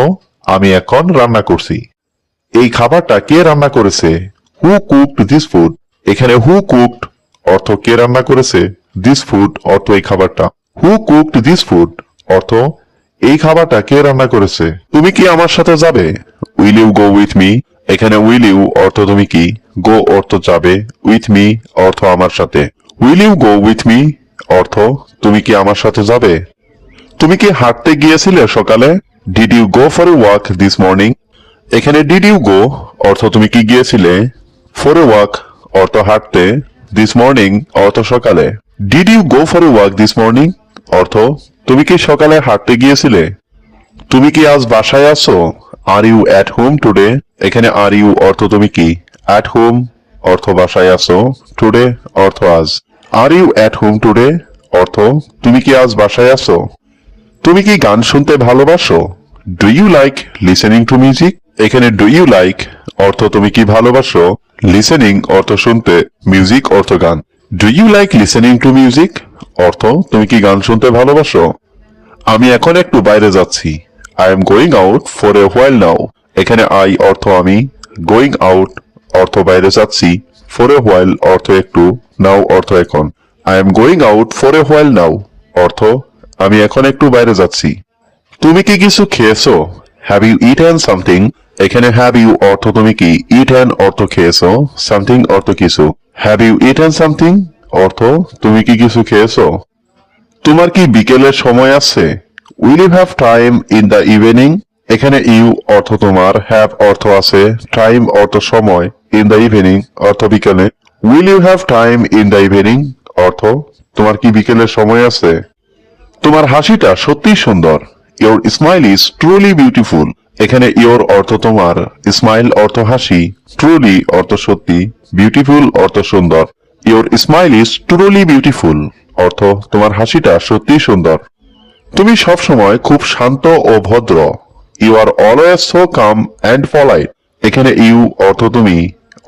আমি এখন রান্না করছি। এই খাবারটা কে রান্না করেছে? হু কুকড দিস ফুড। এখানে হু কুকড অর্থ কে রান্না করেছে, দিস ফুড অর্থ এই খাবারটা। হু কুকড দিস ফুড অর্থ এই খাবারটা কে রান্না করেছে। তুমি কি আমার সাথে যাবে? Will you go with me. এখানে উইল ইউ অর্থ তুমি কি, গো অর্থ যাবে, উইথ মি অর্থ আমার সাথে। Will you go with me অর্থ তুমি কি আমার সাথে যাবে। তুমি কি হাঁটতে গিয়েছিলে সকালে? Did you go for a walk this morning. এখানে ডিড ইউ গো অর্থ তুমি কি গিয়েছিলে, ফর এ ওয়াক অর্থ হাঁটতে, দিস মর্নিং অর্থ সকালে। Did you go for a walk this morning অর্থ তুমি কি সকালে হাঁটতে গিয়েছিলে। তুমি কি আজ বাসায় আছো? Are you at home today. এখানে আর ইউ অর্থ তুমি কি, অ্যাট হোম অর্থ বাসায় আছো, টুডে অর্থ আজ। Are you at home today অর্থ তুমি কি আজ বাসায় আছো। তুমি কি গান শুনতে ভালোবাসো? Do you like listening to music. এখানে ডু ইউ লাইক অর্থ তুমি কি ভালোবাসো, লিসেনিং অর্থ শুনতে, মিউজিক অর্থ গান। Do you like listening to music অর্থ তুমি কি গান শুনতে ভালোবাসো। আমি এখন একটু বাইরে যাচ্ছি। I am going out for a while now. এখানে আই অর্থ আমি, গোয়িং আউট অর্থ বাইরে যাচ্ছি, ফর এ হোয়াইল অর্থ একটু, নাও অর্থ এখন। I am going out for a while now অর্থ আমি এখন একটু বাইরে যাচ্ছি। তুমি কি কিছু খেয়েছো? Have you eaten something. এখানে হ্যাভ ইউ অর্থ তুমি কি, ইটেন অর্থ খেয়েছো, সামথিং অর্থ কিছু। হ্যাভ ইউ ইটেন সামথিং অর্থ তুমি কি কিছু খেয়েছো। তোমার কি বিকেলের সময় আছে? Will you have time in the evening. এখানে ইউ অর্থ তোমার, হ্যাভ অর্থ আছে, টাইম অর্থ সময়, ইন দ্য ইভিনিং অর্থ বিকেলে। Will you have time in the evening অর্থ তোমার কি বিকেলের সময় আছে। তোমার হাসিটা সত্যিই সুন্দর। Your smile is truly beautiful. এখানে ইওর অর্থ তোমার, স্মাইল অর্থ হাসি, ট্রুলি অর্থ সত্যি, বিউটিফুল অর্থ সুন্দর। Your smile is truly beautiful অর্থ তোমার হাসিটা সত্যিই সুন্দর। তুমি সবসময় খুব শান্ত ও ভদ্র। You are always so calm and polite. এখানে ইউ অর্থ তুমি,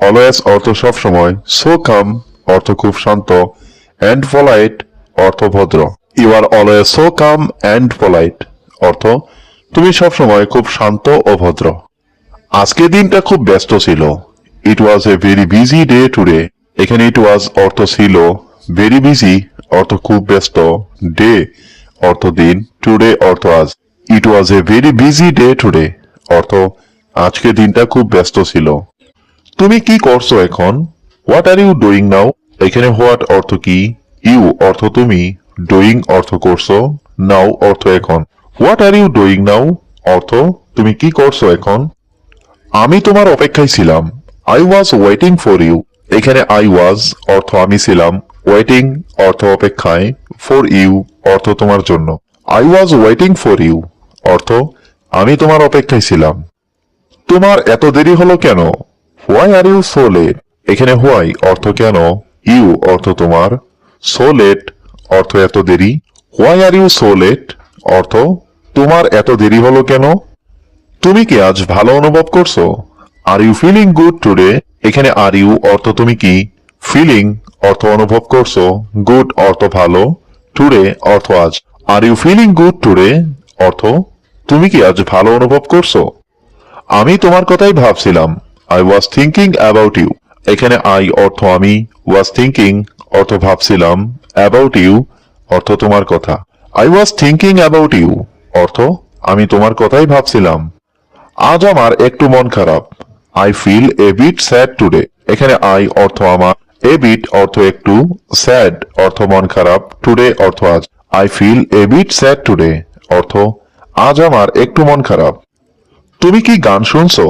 অলওয়েজ অর্থ সবসময়, সো কাম অর্থ খুব শান্ত, অ্যান্ড পলাইট অর্থ ভদ্র। You are always so calm and polite অর্থ তুমি সবসময় খুব শান্ত ও ভদ্র। আজকের দিনটা খুব ব্যস্ত ছিল। It was a very busy day today. এখানে ইট ওয়াজ অর্থ ছিল, ভেরি বিজি অর্থ খুব ব্যস্ত, ডে অর্থ দিন, টুডে অর্থ আজ। It was a very busy day today অর্থ আজকের দিনটা খুব ব্যস্ত ছিল। তুমি কি করছো এখন? What are you doing now? এখানে হোয়াট অর্থ কি, ইউ অর্থ তুমি, ডুইং অর্থ করছো, নাও অর্থ এখন। What are you doing now অর্থ তুমি কি করছো এখন? আমি তোমার অপেক্ষায় ছিলাম। I was waiting for you. এখানে আই ওয়াজ অর্থ আমি ছিলাম, ওয়েটিং অর্থ অপেক্ষায়, ফর ইউ অর্থ তোমার জন্য। I was waiting for you অর্থ আমি তোমার অপেক্ষায় ছিলাম। তোমার এত দেরি হলো কেন? Why are you so late? এখানে হোয়াই অর্থ কেন, ইউ অর্থ তোমার, সো লেট অর্থ এত দেরি। Why are you so late অর্থ তোমার এত দেরি হলো কেন? তুমি কি আজ ভালো অনুভব করছো? Are you feeling good today? এখানে আর ইউ অর্থ তুমি কি, ফিলিং অর্থ অনুভব করছো, গুড অর্থ ভালো, টুডে অর্থ আজ। Are you feeling good today অর্থ তুমি কি আজ ভালো অনুভব করছো? আমি তোমার কথাই ভাবছিলাম। I was thinking about you. এখানে আই অর্থ আমি, ওয়াজ থিঙ্কিং অর্থ ভাবছিলাম, অ্যাবাউট ইউ অর্থ তোমার কথা। I was thinking about you অর্থ আমি তোমার কথাই ভাবছিলাম। আজ আমার একটু মন খারাপ। I feel a bit sad today. এখানে আই অর্থ আমার, এ বিট অর্থ একটু, স্যাড অর্থ মন খারাপ, টুডে অর্থ আজ। I feel a bit sad today অর্থ আজ আমার একটু মন খারাপ। তুমি কি গান শুনছো?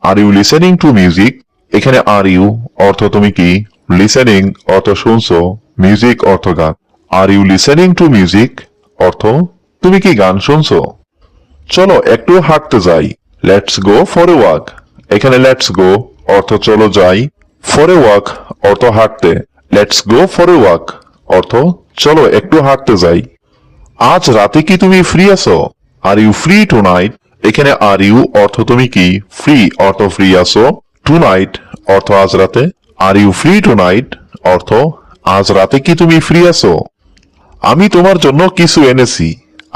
Are you listening to music? এখানে আর ইউ অর্থ তুমি কি, লিসেনিং অর্থ শুনছো, মিউজিক অর্থ গান। Are you listening to music অর্থ তুমি কি গান শুনছো? চলো একটু হাঁটতে যাই। Let's go for a walk. এখানে লেটস গো অর্থ চলো যাই, ফর এ ওয়াক অর্থ হাঁটতে। Let's go for a walk অর্থ চলো একটু হাঁটতে যাই। আজ রাতে কি তুমি ফ্রি আছো? Are you free tonight? এখানে আর ইউ অর্থ তুমি কি, ফ্রি অর্থ ফ্রি আছো, টু নাইট অর্থ আজ রাতে। Are you free tonight অর্থ আজ রাতে কি তুমি ফ্রি আছো? আমি তোমার জন্য কিছু এনেছি।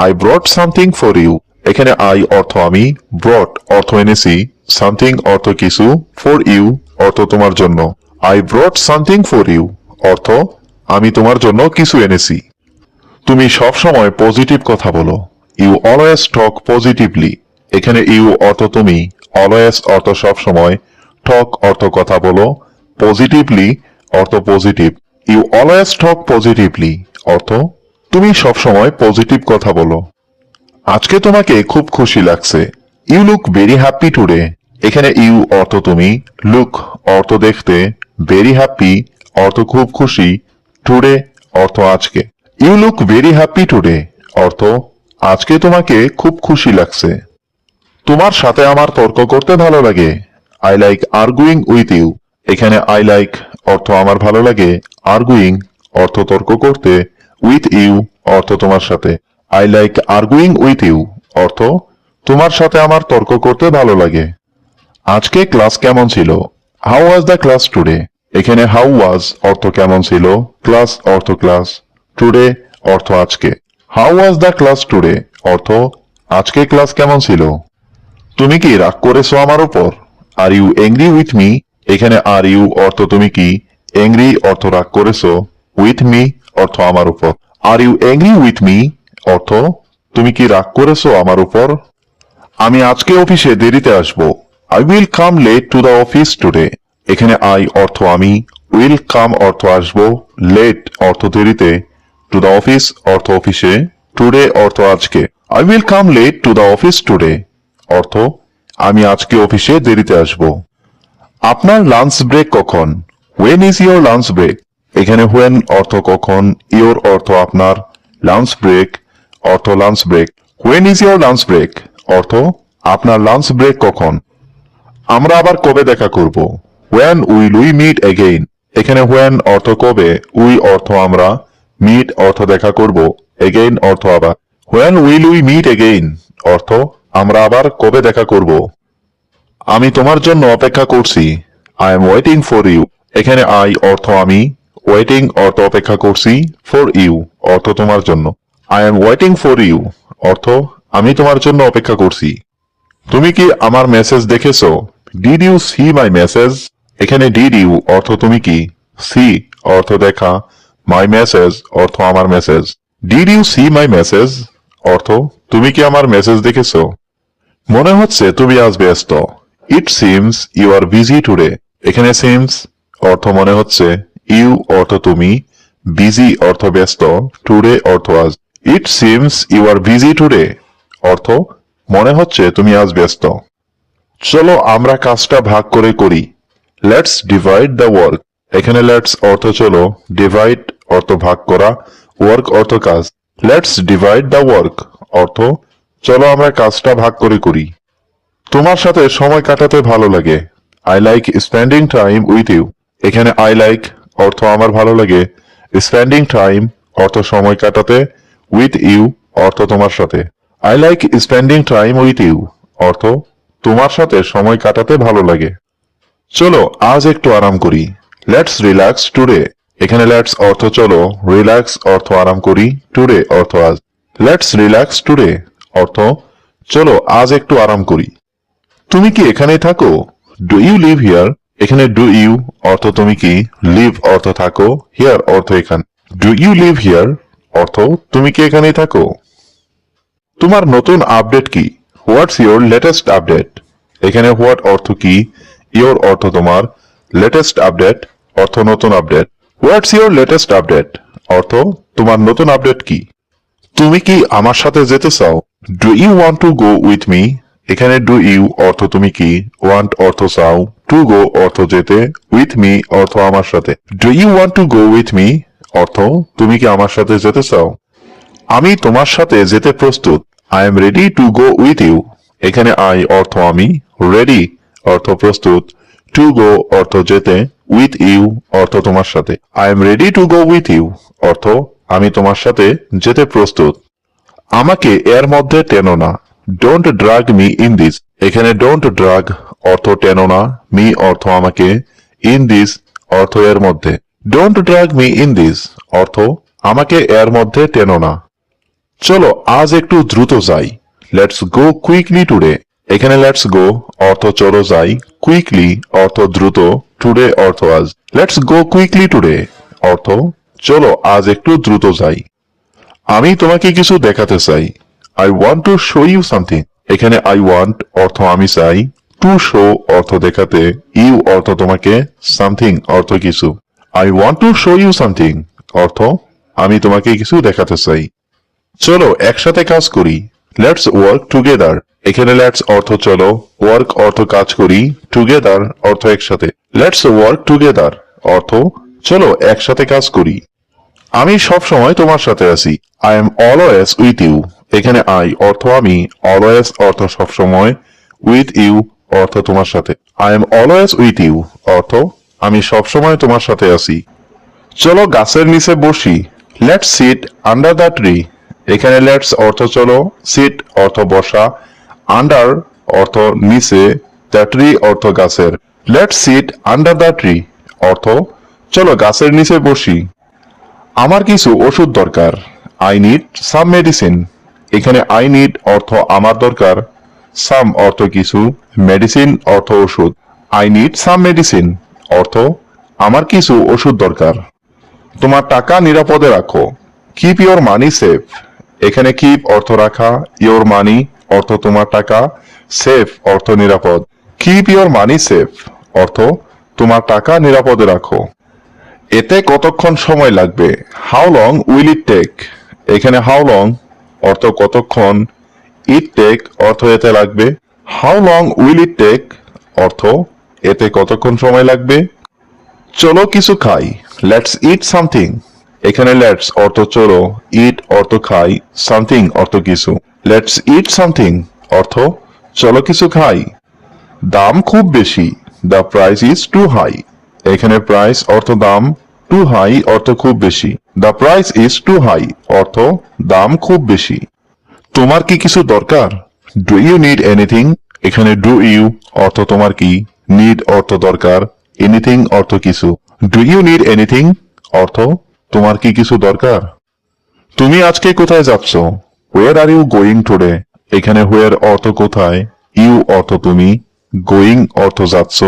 I brought something for you. এখানে আই অর্থ আমি, ব্রট অর্থ এনেছি, সামথিং অর্থ কিছু, ফর ইউ অর্থ তোমার জন্য। I brought something for you অর্থ আমি তোমার জন্য কিছু এনেছি। তুমি সব সময় পজিটিভ কথা বলো। You always talk positively. এখানে ইউ অর্থ তুমি, অলওয়েজ অর্থ সব সময়, টক অর্থ কথা বলো, পজিটিভলি অর্থ positive. You always talk positively অর্থ তুমি সব সময় পজিটিভ কথা বলো। আজকে তোমাকে খুব খুশি লাগছে। You look very happy today. এখানে ইউ অর্থ তুমি, লুক অর্থ দেখতে, ভেরি হ্যাপি অর্থ খুব খুশি, টুডে অর্থ আজকে। You look very happy today অর্থ আজকে তোমাকে খুব খুশি লাগছে। তোমার সাথে আমার তর্ক করতে ভালো লাগে। I like arguing with you. এখানে আই লাইক অর্থ আমার ভালো লাগে, আর্গুইং অর্থ তর্ক করতে, উইথ ইউ অর্থ তোমার সাথে। I like arguing with you অর্থ তোমার সাথে আমার তর্ক করতে ভালো লাগে। আজকে ক্লাস কেমন ছিল? How was the class today? এখানে হাউ ওয়াজ অর্থ কেমন ছিল, ক্লাস অর্থ ক্লাস, টুডে অর্থ আজকে। How was the class today অর্থ আজকে ক্লাস কেমন ছিল? তুমি কি রাগ করেছো আমার উপর? Are you angry with me? এখানে আর ইউ অর্থ তুমি কি, এংরি অর্থ রাগ করেছো, উইথ মি অর্থ আমার উপর। Are you angry with me অর্থ তুমি কি রাগ করেছো আমার উপর? আমি আজকে অফিসে দেরিতে আসবো। I will come late to the office today. এখানে আই অর্থ আমি, উইল কাম অর্থ আসবো, লেট অর্থ দেরিতে, টু দ্য অফিস অর্থ অফিসে, টুডে অর্থ আজকে। I will come late to the office today অর্থ আমি আজকে অফিসে দেরিতে আসবো। আপনার লাঞ্চ ব্রেক কখন? When is your lunch break? এখানে হোয়েন অর্থ কখন, ইয়োর অর্থ আপনার, লাঞ্চ ব্রেক অর্থ lunch break. When is your lunch break অর্থ আপনার লাঞ্চ ব্রেক কখন? আমরা আবার কবে দেখা করব? When will we meet again? এখানে হোয়েন অর্থ কবে, উই অর্থ আমরা, মিট অর্থ দেখা করব, এগেইন অর্থ আবার। When will we meet again অর্থ আমরা আবার কবে দেখা করব? আমি তোমার জন্য অপেক্ষা করছি। I am waiting for you. এখানে আই অর্থ আমি, ওয়েটিং অর্থ অপেক্ষা করছি, ফর ইউ অর্থ তোমার জন্য। I am waiting for you অর্থ আমি তোমার জন্য অপেক্ষা করছি। তুমি কি আমার মেসেজ দেখেছো? Did you see my message? এখানে ডিড ইউ অর্থ তুমি কি, সি অর্থ দেখা, মাই মেসেজ অর্থ আমার মেসেজ। Did you see my message অর্থ তুমি কি আমার মেসেজ দেখেছো? মনে হচ্ছে তুমি আজ ব্যস্ত। It seems you are busy today. এখানে সিমস অর্থ মনে হচ্ছে, ইউ অর্থ তুমি, বিজি অর্থ ব্যস্ত, টুডে অর্থ আজ। It seems you are busy today অর্থ মনে হচ্ছে তুমি আজ ব্যস্ত। চলো আমরা কাজটা ভাগ করে করি। Let's divide the work. এখানে লেটস অর্থ চলো, ডিভাইড অর্থ ভাগ করা, ওয়ার্ক অর্থ কাজ। লেটস ডিভাইড দ্য ওয়ার্ক অর্থ চলো আমরা কাজটা ভাগ করে করি। তোমার সাথে সময় কাটাতে ভালো লাগে। I like spending time with you. এখানে আই লাইক অর্থ আমার ভালো লাগে, স্পেন্ডিং টাইম অর্থ সময় কাটাতে, উইথ ইউ অর্থ তোমার সাথে। I like spending time with you অর্থ তোমার সাথে সময় কাটাতে ভালো লাগে। চলো আজ একটু আরাম করি। Let's relax today. এখানে লেটস অর্থ চলো, রিল্যাক্স অর্থ আরাম করি, টুডে অর্থ আজ। লেটস রিল্যাক্স টুডে অর্থ চলো আজ একটু আরাম করি। তুমি কি এখানেই থাকো? Do you live here. এখানে ডু ইউ অর্থ তুমি কি, লিভ অর্থ থাকো, হিয়ার অর্থ এখানে। ডু ইউ লিভ হিয়ার অর্থ তুমি কি এখানেই থাকো। তোমার নতুন আপডেট কি? What's your latest update. এখানে হোয়াট অর্থ কি, ইয়োর অর্থ তোমার, লেটেস্ট আপডেট অর্থ নতুন update. What's your latest update অর্থ তোমার নতুন আপডেট কি। তুমি কি আমার সাথে যেতে চাও? Do you want to go with me. এখানে ডু ইউ অর্থ তুমি কি, ওয়ান্ট অর্থ চাও, টু গো অর্থ যেতে, উইথ মি অর্থ আমার সাথে। Do you want to go with me অর্থ তুমি কি আমার সাথে যেতে চাও। আমি তোমার সাথে যেতে প্রস্তুত। I am ready to go with you. এখানে আই অর্থ আমি, রেডি অর্থ প্রস্তুত, টু গো অর্থ যেতে, উইথ ইউ অর্থ তোমার সাথে। I am ready to go with you অর্থ আমি তোমার সাথে যেতে প্রস্তুত। আমাকে এর মধ্যে টেনো না। Don't drug me in this. এখানে ডোন্ট ড্রাগ অর্থ টেনো না, মি অর্থ আমাকে, ইন দিস অর্থ এর মধ্যে। Don't drug me in this অর্থ আমাকে এর মধ্যে টেনো না। চলো আজ একটু দ্রুত যাই। Let's go quickly today. এখানে লেটস গো অর্থ চলো যাই, কুইকলি অর্থ দ্রুত, টুডে অর্থ আজ। লেটস গো কুইকলি টুডে অর্থ চলো আজ একটু দ্রুত যাই। আমি তোমাকে কিছু দেখাতে চাই। I want to show you something. এখানে আই ওয়ান্ট অর্থ আমি চাই, টু শো অর্থ দেখাতে, ইউ অর্থ তোমাকে, সামথিং অর্থ কিছু। I want to show you something অর্থ আমি তোমাকে কিছু দেখাতে চাই। চলো একসাথে কাজ করি। Let's work together. এখানে লেটস অর্থ চলো, ওয়ার্ক অর্থ কাজ করি, টুগেদার অর্থ একসাথে। লেটস ওয়ার্ক টুগেদার অর্থ চলো একসাথে কাজ করি। আমি সব সময় তোমার সাথে আছি। I am always with you. এখানে আই অর্থ আমি, অলওয়েজ অর্থ সব সময়, উইথ ইউ অর্থ তোমার সাথে। I am always with you অর্থ আমি সব সময় তোমার সাথে আছি। চলো গাছের নিচে বসি। Let's sit under the tree. এখানে লেটস অর্থ চলো, সিট অর্থ বসা, আন্ডার অর্থ নিচে, দ্য ট্রি অর্থ গাছের। Let's sit under the tree অর্থ চলো গাছের নিচে বসি। আমার কিছু ওষুধ দরকার। I need some medicine. এখানে আই নিড অর্থ আমার দরকার, সাম অর্থ কিছু, মেডিসিন অর্থ ওষুধ। আই নিড সাম মেডিসিন অর্থ আমার কিছু ওষুধ দরকার। তোমার টাকা নিরাপদে রাখো। Keep your money safe. এখানে কিপ অর্থ রাখা, ইওর মানি অর্থ তোমার টাকা, সেফ অর্থ নিরাপদ। কিপ ইওর মানি সেফ অর্থ তোমার টাকা নিরাপদে রাখো। এতে কতক্ষণ সময় লাগবে? How long will it take. এখানে হাউ লং অর্থ কতক্ষণ, ইট টেক অর্থ এতে লাগবে। How long will it take অর্থ এতে কতক্ষণ সময় লাগবে। চলো কিছু খাই। Let's eat something. এখানে লেটস অর্থ চলো, ইট অর্থ খাই, সামথিং অর্থ কিছু। লেটস ইট সামথিং অর্থ চলো কিছু খাই। দাম খুব বেশি। The price is too high. এখানে প্রাইস অর্থ দাম, টু হাই অর্থ খুব বেশি। The price is too high অর্থ দাম খুব বেশি। তোমার কি কিছু দরকার? Do you need anything. এখানে ডু ইউ অর্থ তোমার কি, নিড অর্থ দরকার, এনিথিং অর্থ কিছু। ডু ইউ নিড এনিথিং অর্থ তোমার কি কিছু দরকার। তুমি আজকে কোথায় যাচ্ছ? হোয়ার আর ইউ গোয়িং টুডে। এখানে হোয়ার অর্থ কোথায়, ইউ অর্থ তুমি, গোয়িং অর্থ যাচ্ছ,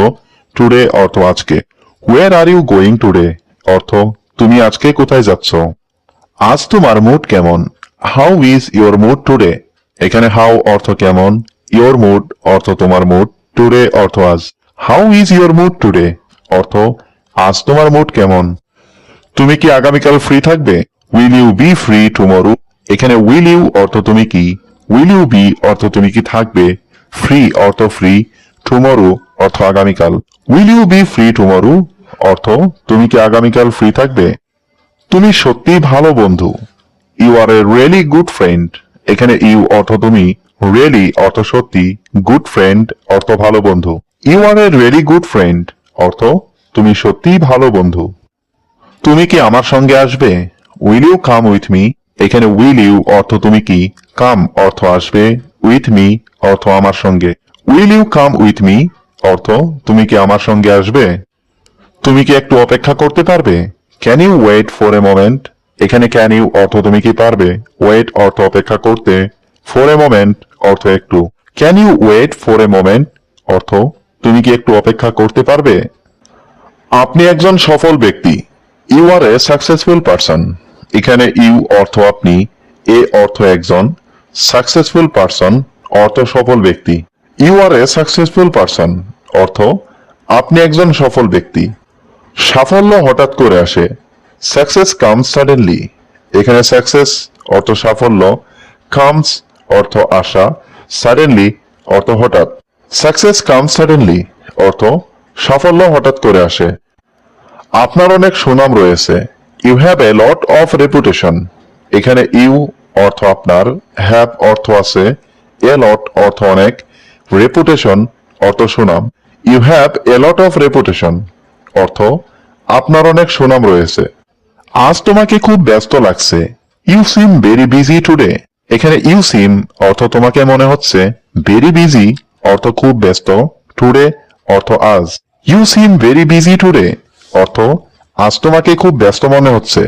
টুডে অর্থ আজকে। Where are you going today অর্থ তুমি আজকে কোথায় যাচ্ছ। আজ তোমার মুড কেমন? How is your mood today. এখানে হাউ অর্থ কেমন, ইওর মুড অর্থ তোমার মুড, টুডে অর্থ আজ। How is your mood today অর্থ আজ তোমার মুড কেমন? তুমি কি আগামীকাল ফ্রি থাকবে? Will you be free tomorrow? এখানে উইল ইউ অর্থ তুমি কি, উইল ইউ বি অর্থ তুমি কি থাকবে, ফ্রি অর্থ ফ্রি, টুমরো অর্থ আগামীকাল। Will you be free tomorrow অর্থ তুমি কি আগামীকাল ফ্রি থাকবে? তুমি সত্যিই ভালো বন্ধু। You are a really good friend. এখানে ইউ অর্থ তুমি, রিয়েলি অর্থ সত্যি, গুড ফ্রেন্ড অর্থ ভালো বন্ধু। You are a really good friend অর্থ তুমি সত্যিই ভালো বন্ধু। তুমি কি আমার সঙ্গে আসবে? Will you come with me? এখানে উইল ইউ অর্থ তুমি কি, কাম অর্থ আসবে, উইথ মি অর্থ আমার সঙ্গে। Will you come with me অর্থ তুমি কি আমার সঙ্গে আসবে? তুমি কি একটু অপেক্ষা করতে পারবে? Can you wait for a moment? এখানে ক্যান ইউ অর্থ তুমি কি পারবে, ওয়েট অর্থ অপেক্ষা করতে, ফর এ মোমেন্ট অর্থ একটু। Can you wait for a moment অর্থ তুমি কি একটু অপেক্ষা করতে পারবে? আপনি একজন সফল ব্যক্তি। You are a successful person. এখানে ইউ অর্থ আপনি, এ অর্থ একজন, সাকসেসফুল পারসন অর্থ সফল ব্যক্তি। You are a successful person অর্থ আপনি একজন সফল ব্যক্তি। সাফল্য হঠাৎ করে আসে। Success comes suddenly. এখানে সাকসেস অর্থ সাফল্য, কামস অর্থ আসা, সাডেনলি অর্থ হঠাৎ। সাকসেস কামস সাডেনলি অর্থ সাফল্য হঠাৎ করে আসে। আপনার অনেক সুনাম রয়েছে। You have a lot of reputation. এখানে ইউ অর্থ আপনার, হ্যাভ অর্থ আছে, এ লট অর্থ অনেক, রেপুটেশন অর্থ সুনাম। You have a lot of reputation অর্থ আপনার অনেক সুনাম রয়েছে। আজ তোমাকে খুব ব্যস্ত লাগছে। You seem very busy today. এখানে ইউ সিম অর্থ তোমাকে মনে হচ্ছে, ভেরি বিজি অর্থ খুব ব্যস্ত, টুডে অর্থ আজ। You seem very busy today অর্থ আজ তোমাকে খুব ব্যস্ত মনে হচ্ছে।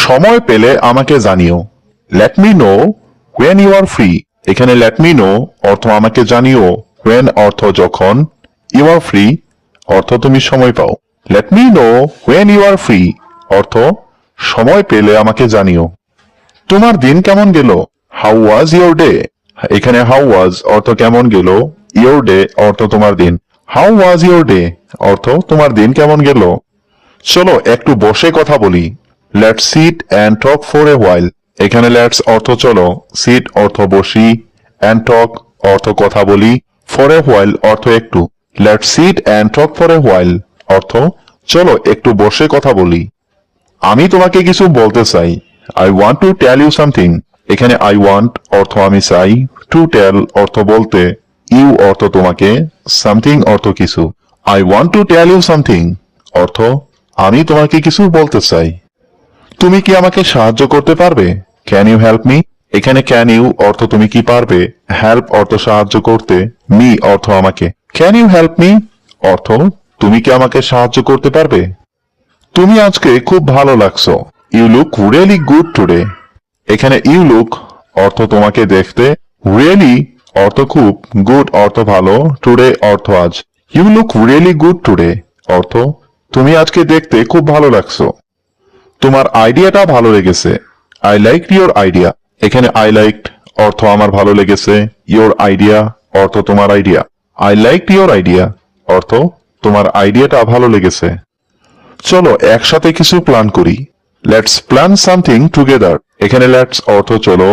সময় পেলে আমাকে জানিও। Let me know when you are free. এখানে লেট মি নো অর্থ আমাকে জানিও, হোয়েন অর্থ যখন, ইউ আর ফ্রি অর্থ তুমি সময় পাও। Let me know when you are free অর্থ সময় পেলে আমাকে জানিও। তোমার দিন কেমন গেল? How was your day? এখানে হাউ ওয়াজ অর্থ কেমন গেল, ইয়োর ডে অর্থ তোমার দিন। হাউ ওয়াজ ইয়োর ডে অর্থ তোমার দিন কেমন গেল? চলো একটু বসে কথা বলি। Let's sit and talk for a while. এখানে লেটস অর্থ চলো, সিট অর্থ বসি, অ্যান্ড টক অর্থ কথা বলি, ফর এ হোয়াইল অর্থ একটু। Let's sit and talk for a while অর্থ চলো একটু বসে কথা বলি। আমি তোমাকে কিছু বলতে চাই। I want to tell you something. এখানে আই ওয়ান্ট অর্থ আমি চাই, টু টেল অর্থ বলতে, ইউ অর্থ তোমাকে, সামথিং অর্থ কিছু। I want to tell you something অর্থ আমি তোমাকে কিছু বলতে চাই। তুমি কি আমাকে সাহায্য করতে পারবে? Can you help me? এখানে ক্যান ইউ অর্থ তুমি কি পারবে, হেল্প অর্থ সাহায্য করতে, মি অর্থ আমাকে। ক্যান ইউ হেল্প মি অর্থ তুমি কি আমাকে সাহায্য করতে পারবে? তুমি আজকে খুব ভালো লাগছো। You look really good today. এখানে ইউ লুক অর্থ তোমাকে দেখতে, রিয়েলি অর্থ খুব, গুড অর্থ ভালো, টুডে অর্থ আজ। You look really good today অর্থ তুমি আজকে দেখতে খুব ভালো লাগছো। তোমার আইডিয়াটা ভালো লেগেছে। I like your idea. এখানে আই লাইকড অর্থ আমার ভালো লেগেছে, ইয়োর আইডিয়া অর্থ তোমার idea. I like your idea অর্থ তোমার আইডিয়াটা ভালো লেগেছে। চলো একসাথে কিছু প্ল্যান করি। Let's plan something together. এখানে লেটস অর্থ চলো,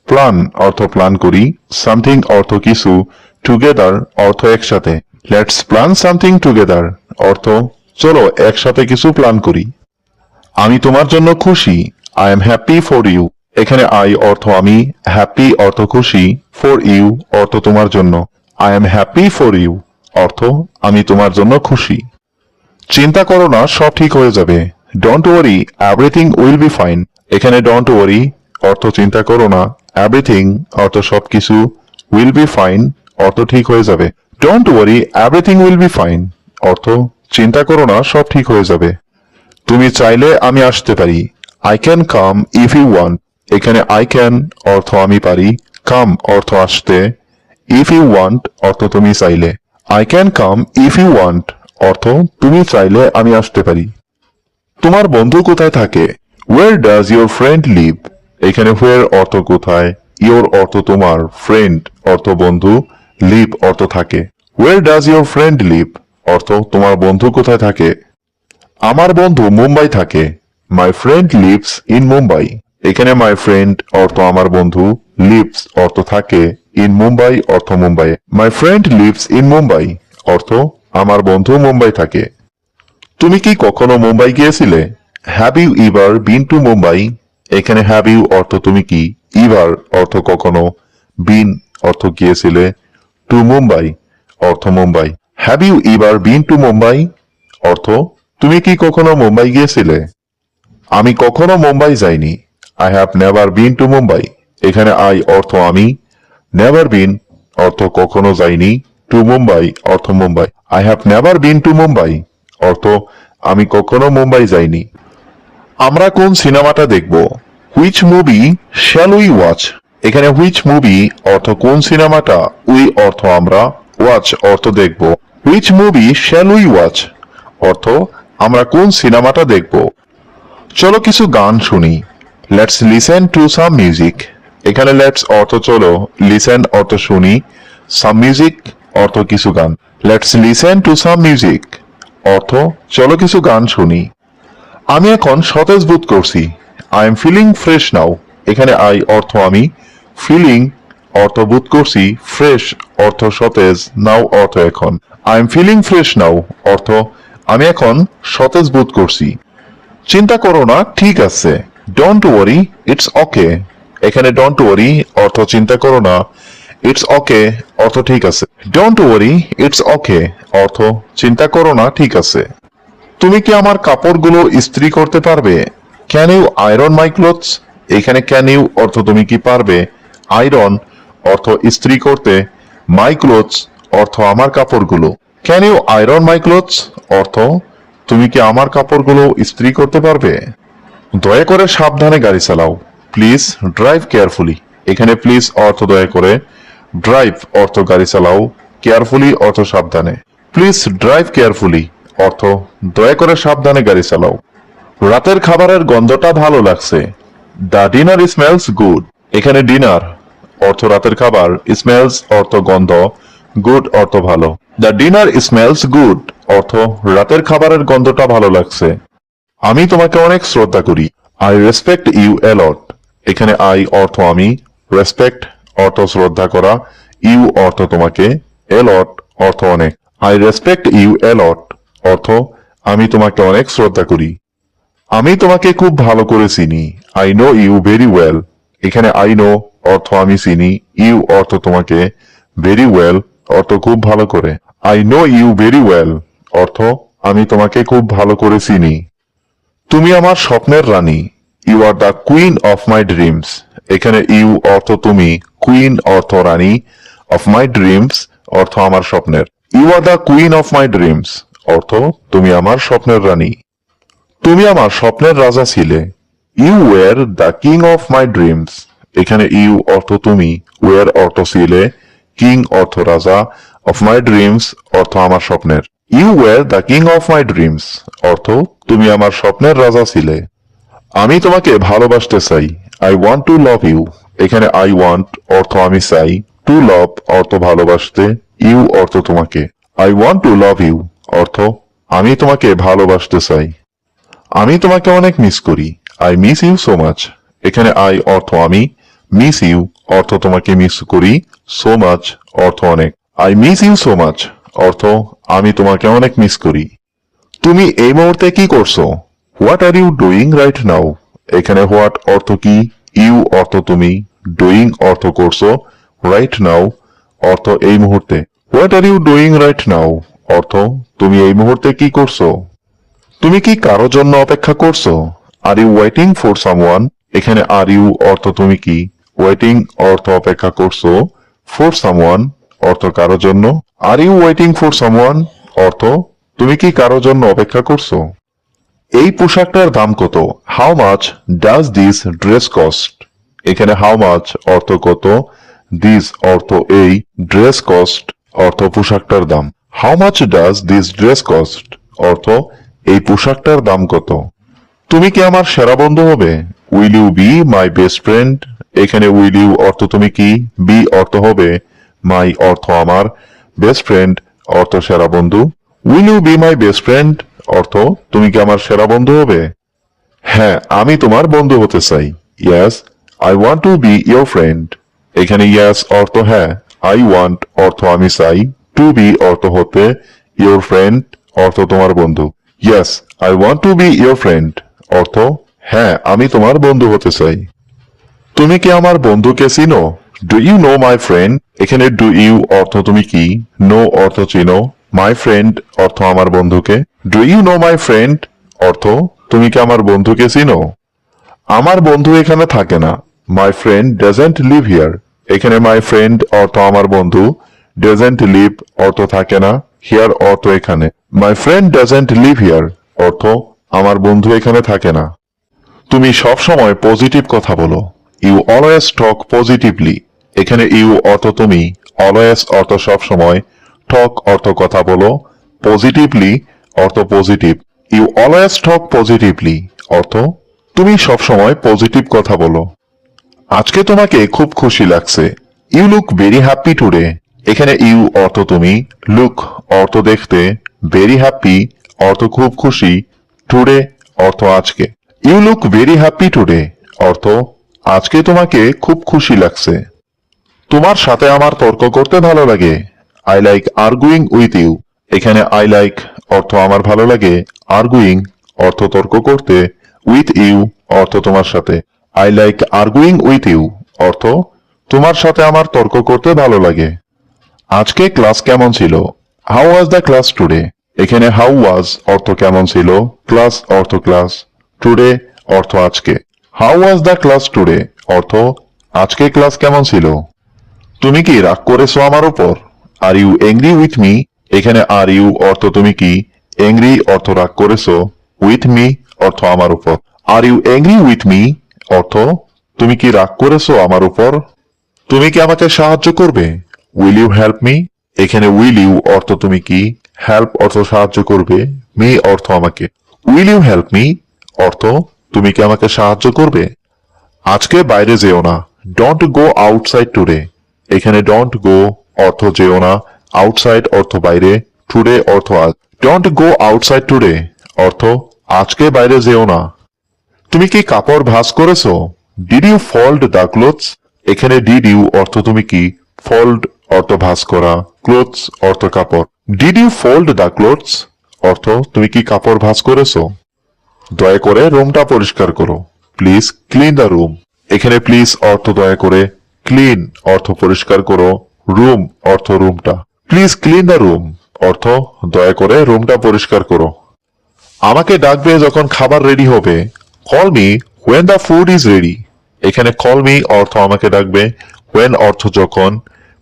প্ল্যান অর্থ প্ল্যান করি, সামথিং অর্থ কিছু, টুগেদার অর্থ একসাথে। লেটস প্ল্যান সামথিং টুগেদার অর্থ চলো একসাথে কিছু প্ল্যান করি। আমি তোমার জন্য খুশি। I am happy for you. এখানে আই অর্থ আমি, হ্যাপি অর্থ খুশি, ফর ইউ অর্থ তোমার জন্য। I am happy for you অর্থ আমি তোমার জন্য খুশি। চিন্তা করো না, সব ঠিক হয়ে যাবে। Don't worry, everything will be fine. এখানে ডোন্ট ওয়ারি অর্থ চিন্তা করো না, এভরিথিং অর্থ সবকিছু, উইল বি ফাইন অর্থ ঠিক হয়ে যাবে। Don't worry, everything will be fine অর্থ চিন্তা করো না, সব ঠিক হয়ে যাবে। তুমি চাইলে আমি আসতে পারি। I can come if you want. এখানে আই ক্যান অর্থ আমি পারি, কাম অর্থ আসতে, ইফ ইউ ওয়ান্ট অর্থ তুমি চাইলে। I can come if you want অর্থ তুমি চাইলে আমি আসতে পারি। তোমার বন্ধু কোথায় থাকে? Where does your friend live? এখানে হোয়ার অর্থ কোথায়, ইয়োর অর্থ তোমার, ফ্রেন্ড অর্থ বন্ধু, লিভ অর্থ থাকে। Where does your friend leave অর্থ তোমার বন্ধু কোথায় থাকে। আমার বন্ধু মুম্বাই থাকে। My friend lives in Mumbai. এখানে মাই ফ্রেন্ড অর্থ আমার বন্ধু, লিভস অর্থ থাকে, ইন মুম্বাই অর্থ Mumbai. My friend lives in Mumbai অর্থ আমার বন্ধু মুম্বাই থাকে। তুমি কি কখনো মুম্বাই গিয়েছিলে? Have you ever been to Mumbai. এখানে হ্যাভ ইউ অর্থ তুমি কি, ইভার অর্থ কখনো, বিন অর্থ গিয়েছিলে, টু মুম্বাই অর্থ Mumbai. Have you ever been to Mumbai অর্থ তুমি কি কখনো মুম্বাই গিয়েছিলে? আমি কখনো মুম্বাই যাইনি। I have never been to Mumbai. এখানে আই অর্থ আমি, নেভার বিন অর্থ কখনো যাইনি, টু মুম্বাই অর্থ Mumbai. I have never been to Mumbai অর্থ আমি কখনো মুম্বাই যাইনি। আমরা কোন সিনেমাটা দেখব? Which movie shall we watch. এখানে হুইচ মুভি অর্থ কোন সিনেমাটা, উই অর্থ আমরা, ওয়াচ অর্থ দেখব। Which movie shall we watch অর্থ আমরা কোন সিনেমাটা দেখব। চলো কিছু গান শুনি। Let's listen to some music. এখানে লেটস অর্থ চলো, লিসেন অর্থ শুনি, সাম মিউজিক অর্থ কিছু গান। Let's listen to some music অর্থ চলো কিছু গান শুনি। আমি এখন সতেজ বোধ করছি। আই এম ফিলিং ফ্রেশ নাও। এখানে আই অর্থ আমি, ফিলিং অর্থ বোধ করছি, ফ্রেশ অর্থ সতেজ, নাও অর্থ এখন। আই এম ফিলিং ফ্রেশ নাও অর্থ আমি এখন সতেজ বোধ করছি। চিন্তা করো না, ঠিক আছে। Don't worry, it's okay. এখানে ডোন্ট ওয়ারি অর্থ চিন্তা করো না, ইটস ওকে অর্থ ঠিক আছে। ডোন্ট ওয়ারি, ইটস ওকে অর্থ চিন্তা করো না, ঠিক আছে। তুমি কি আমার কাপড়গুলো ইস্ত্রি করতে পারবে? Can you iron my clothes. এখানে ক্যান ইউ অর্থ তুমি কি পারবে, আয়রন অর্থ ইস্ত্রি করতে, মাই ক্লোথস অর্থ আমার কাপড়গুলো। Can you iron my clothes অর্থ তুমি কি আমার কাপড়গুলো ইস্ত্রি করতে পারবে। দয়া করে সাবধানে গাড়ি চালাও। Please drive carefully. এখানে প্লিজ অর্থ দয়া করে, ড্রাইভ অর্থ গাড়ি চালাও, কেয়ারফুলি অর্থ সাবধানে। প্লিজ ড্রাইভ কেয়ারফুলি অর্থ দয়া করে সাবধানে গাড়ি চালাও। রাতের খাবারের গন্ধটা ভালো লাগছে। The dinner smells good. এখানে ডিনার অর্থ রাতের খাবার, স্মেলস অর্থ গন্ধ, গুড অর্থ ভালো। দ্য ডিনার স্মেলস গুড অর্থ রাতের খাবারের গন্ধটা ভালো লাগছে। আমি তোমাকে অনেক শ্রদ্ধা করি। আই রেসপেক্ট ইউ এ লট। এখানে আই অর্থ আমি, রেসপেক্ট অর্থ শ্রদ্ধা করা, ইউ অর্থ তোমাকে, এ লট অর্থ অনেক। আই রেসপেক্ট ইউ এ লট অর্থ আমি তোমাকে অনেক শ্রদ্ধা করি। আমি তোমাকে খুব ভালো করে চিনি। I know you very well. এখানে আই নো অর্থ আমি চিনি, ইউ অর্থ তোমাকে, ভেরি ওয়েল অর্থ খুব ভালো করে। I know you very well অর্থ আমি তোমাকে খুব ভালো করে চিনি। তুমি আমার স্বপ্নের রানী। You are the queen of my dreams. এখানে ইউ অর্থ তুমি, কুইন অর্থ রানী, অফ মাই ড্রিমস অর্থ আমার স্বপ্নের। You are the queen of my dreams অর্থ তুমি আমার স্বপ্নের রানী। তুমি আমার স্বপ্নের রাজা ছিলে। You were the king of my dreams. এখানে ইউ অর্থ তুমি, ওয়ার অর্থ ছিলে, কিং অর্থ রাজা, অফ মাই ড্রিমস অর্থ আমার স্বপ্নের। You were the king of my dreams অর্থ তুমি আমার স্বপ্নের রাজা ছিলে। আমি তোমাকে ভালোবাসতে চাই। I want to love you. এখানে আই ওয়ান্ট অর্থ আমি চাই, টু লাভ অর্থ ভালোবাসতে, ইউ অর্থ তোমাকে। I want to love you অর্থ আমি তোমাকে ভালোবাসতে চাই। আমি তোমাকে অনেক মিস করি। I miss you so much. এখানে আই অর্থ আমি, মিস ইউ অর্থ তোমাকে মিস করি, সো মাচ অর্থ অনেক। I miss you so much অর্থ আমি তোমাকে অনেক মিস করি। তুমি এই মুহূর্তে কি করছো? What are you doing right now. এখানে হোয়াট অর্থ কি, ইউ অর্থ তুমি, ডুইং অর্থ করছো, রাইট নাও অর্থ এই মুহূর্তে। What are you doing right now অর্থ তুমি এই মুহূর্তে কি করছো। তুমি কি কারো জন্য অপেক্ষা করছো? Are you waiting for someone. এখানে আর ইউ অর্থ তুমি কি, ওয়েটিং অর্থ অপেক্ষা করছো, ফর সামওয়ান অর্থ কারো জন্য। Are you waiting for someone অর্থ তুমি কি কারো জন্য অপেক্ষা করছো। এই পোশাকটার দাম কত? How much does this dress cost. এখানে হাউ মাচ অর্থ কত, দিস অর্থ এই, ড্রেস কস্ট অর্থ পোশাকটার দাম। How much does this dress cost অর্থ এই পোশাকটার দাম কত। তুমি কি আমার সেরা বন্ধু হবে? Will you be my best friend. এখানে উইল ইউ অর্থ তুমি কি, বি অর্থ হবে, মাই অর্থ আমার, বেস্ট ফ্রেন্ড অর্থ সেরা বন্ধু। Will you be my best friend অর্থ তুমি কি আমার সেরা বন্ধু হবে? হ্যাঁ, আমি তোমার বন্ধু হতে চাই। Yes, I want two B your friend. এখানে ইয়েস অর্থ হ্যাঁ, আই ওয়ান্ট অর্থ আমি চাই, টু বি অর্থ হতে, ইয়োর ফ্রেন্ড অর্থ তোমার বন্ধু। Yes, I want two B your friend অর্থ হ্যাঁ, আমি তোমার বন্ধু হতে চাই। তুমি কি আমার বন্ধুকে চিনো? Do you know my friend? এখানে ডু ইউ অর্থ তুমি কি, নো অর্থ চিনো, মাই ফ্রেন্ড অর্থ আমার বন্ধুকে। Do you know my friend অর্থ তুমি কি আমার বন্ধুকে চিনো? আমার বন্ধু এখানে থাকে না। My friend doesn't leave here. এখানে মাই ফ্রেন্ড অর্থ আমার বন্ধু, ডাজেন্ট লিভ অর্থ থাকে না, হিয়ার অর্থ এখানে। My friend doesn't live here অর্থ আমার বন্ধু এখানে থাকে না। তুমি সব সময় পজিটিভ কথা বলো। You always talk positively. এখানে ইউ অর্থ তুমি, অলওয়েজ অর্থ সব সময়, টক অর্থ কথা বলো, পজিটিভলি অর্থ positive. You always talk positively অর্থ তুমি সব সময় পজিটিভ কথা বলো। আজকে তোমাকে খুব খুশি লাগছে। You look very happy today. এখানে ইউ অর্থ তুমি, লুক অর্থ দেখতে, ভেরি হ্যাপি অর্থ খুব খুশি, টুডে অর্থ আজকে। You look very happy today অর্থ আজকে তোমাকে খুব খুশি লাগছে। তোমার সাথে আমার তর্ক করতে ভালো লাগে। I like arguing with you. এখানে আই লাইক অর্থ আমার ভালো লাগে, আর্গুইং অর্থ তর্ক করতে, উইথ ইউ অর্থ তোমার সাথে। I like arguing with you অর্থ তোমার সাথে আমার তর্ক করতে ভালো লাগে। আজকে ক্লাস কেমন ছিল? How was the class today? এখানে হাউ ওয়াজ অর্থ কেমন ছিল, ক্লাস অর্থ ক্লাস, টুডে অর্থ আজকে। How was the class today অর্থ আজকে ক্লাস কেমন ছিল। তুমি কি রাগ করেছো আমার উপর? Are you angry with me? এখানে আর ইউ অর্থ তুমি কি, এংরি অর্থ রাগ করেছো, উইথ মি অর্থ আমার উপর। Are you angry with me অর্থ তুমি কি রাগ করেছো আমার উপর। তুমি কি আমাকে সাহায্য করবে? Will you help me? এখানে উইল ইউ অর্থ তুমি কি, হেল্প অর্থ সাহায্য করবে, মি অর্থ আমাকে। উইল ইউ হেল্প মি অর্থ তুমি কি আমাকে সাহায্য করবে। আজকে বাইরে যেও না। Don't go outside today. এখানে ডোন্ট গো অর্থ যেও না, আউটসাইড অর্থ বাইরে, টুডে অর্থ আজ। ডোন্ট গো আউটসাইড টুডে অর্থ আজকে বাইরে যেও না। তুমি কি কাপড় ভাঁজ করেছো? Did you fold the clothes? এখানে ডিড ইউ অর্থ তুমি কি, ফোল্ড অর্থ ভাঁজ করা, ক্লোথস অর্থ কাপড়। Did you fold the clothes অর্থ তুমি কি কাপড় ভাঁজ করেছো। দয়া করে রুমটা পরিষ্কার করো। Please clean the room. এখানে প্লিজ অর্থ দয়া করে, ক্লিন অর্থ পরিষ্কার করো, রুম অর্থ রুমটা। প্লিজ ক্লিন দ্য রুম অর্থ দয়া করে রুমটা পরিষ্কার করো। আমাকে ডাকবে যখন খাবার রেডি হবে। Call me when the food is ready. এখানে কল মি অর্থ আমাকে ডাকবে, হোয়েন অর্থ যখন,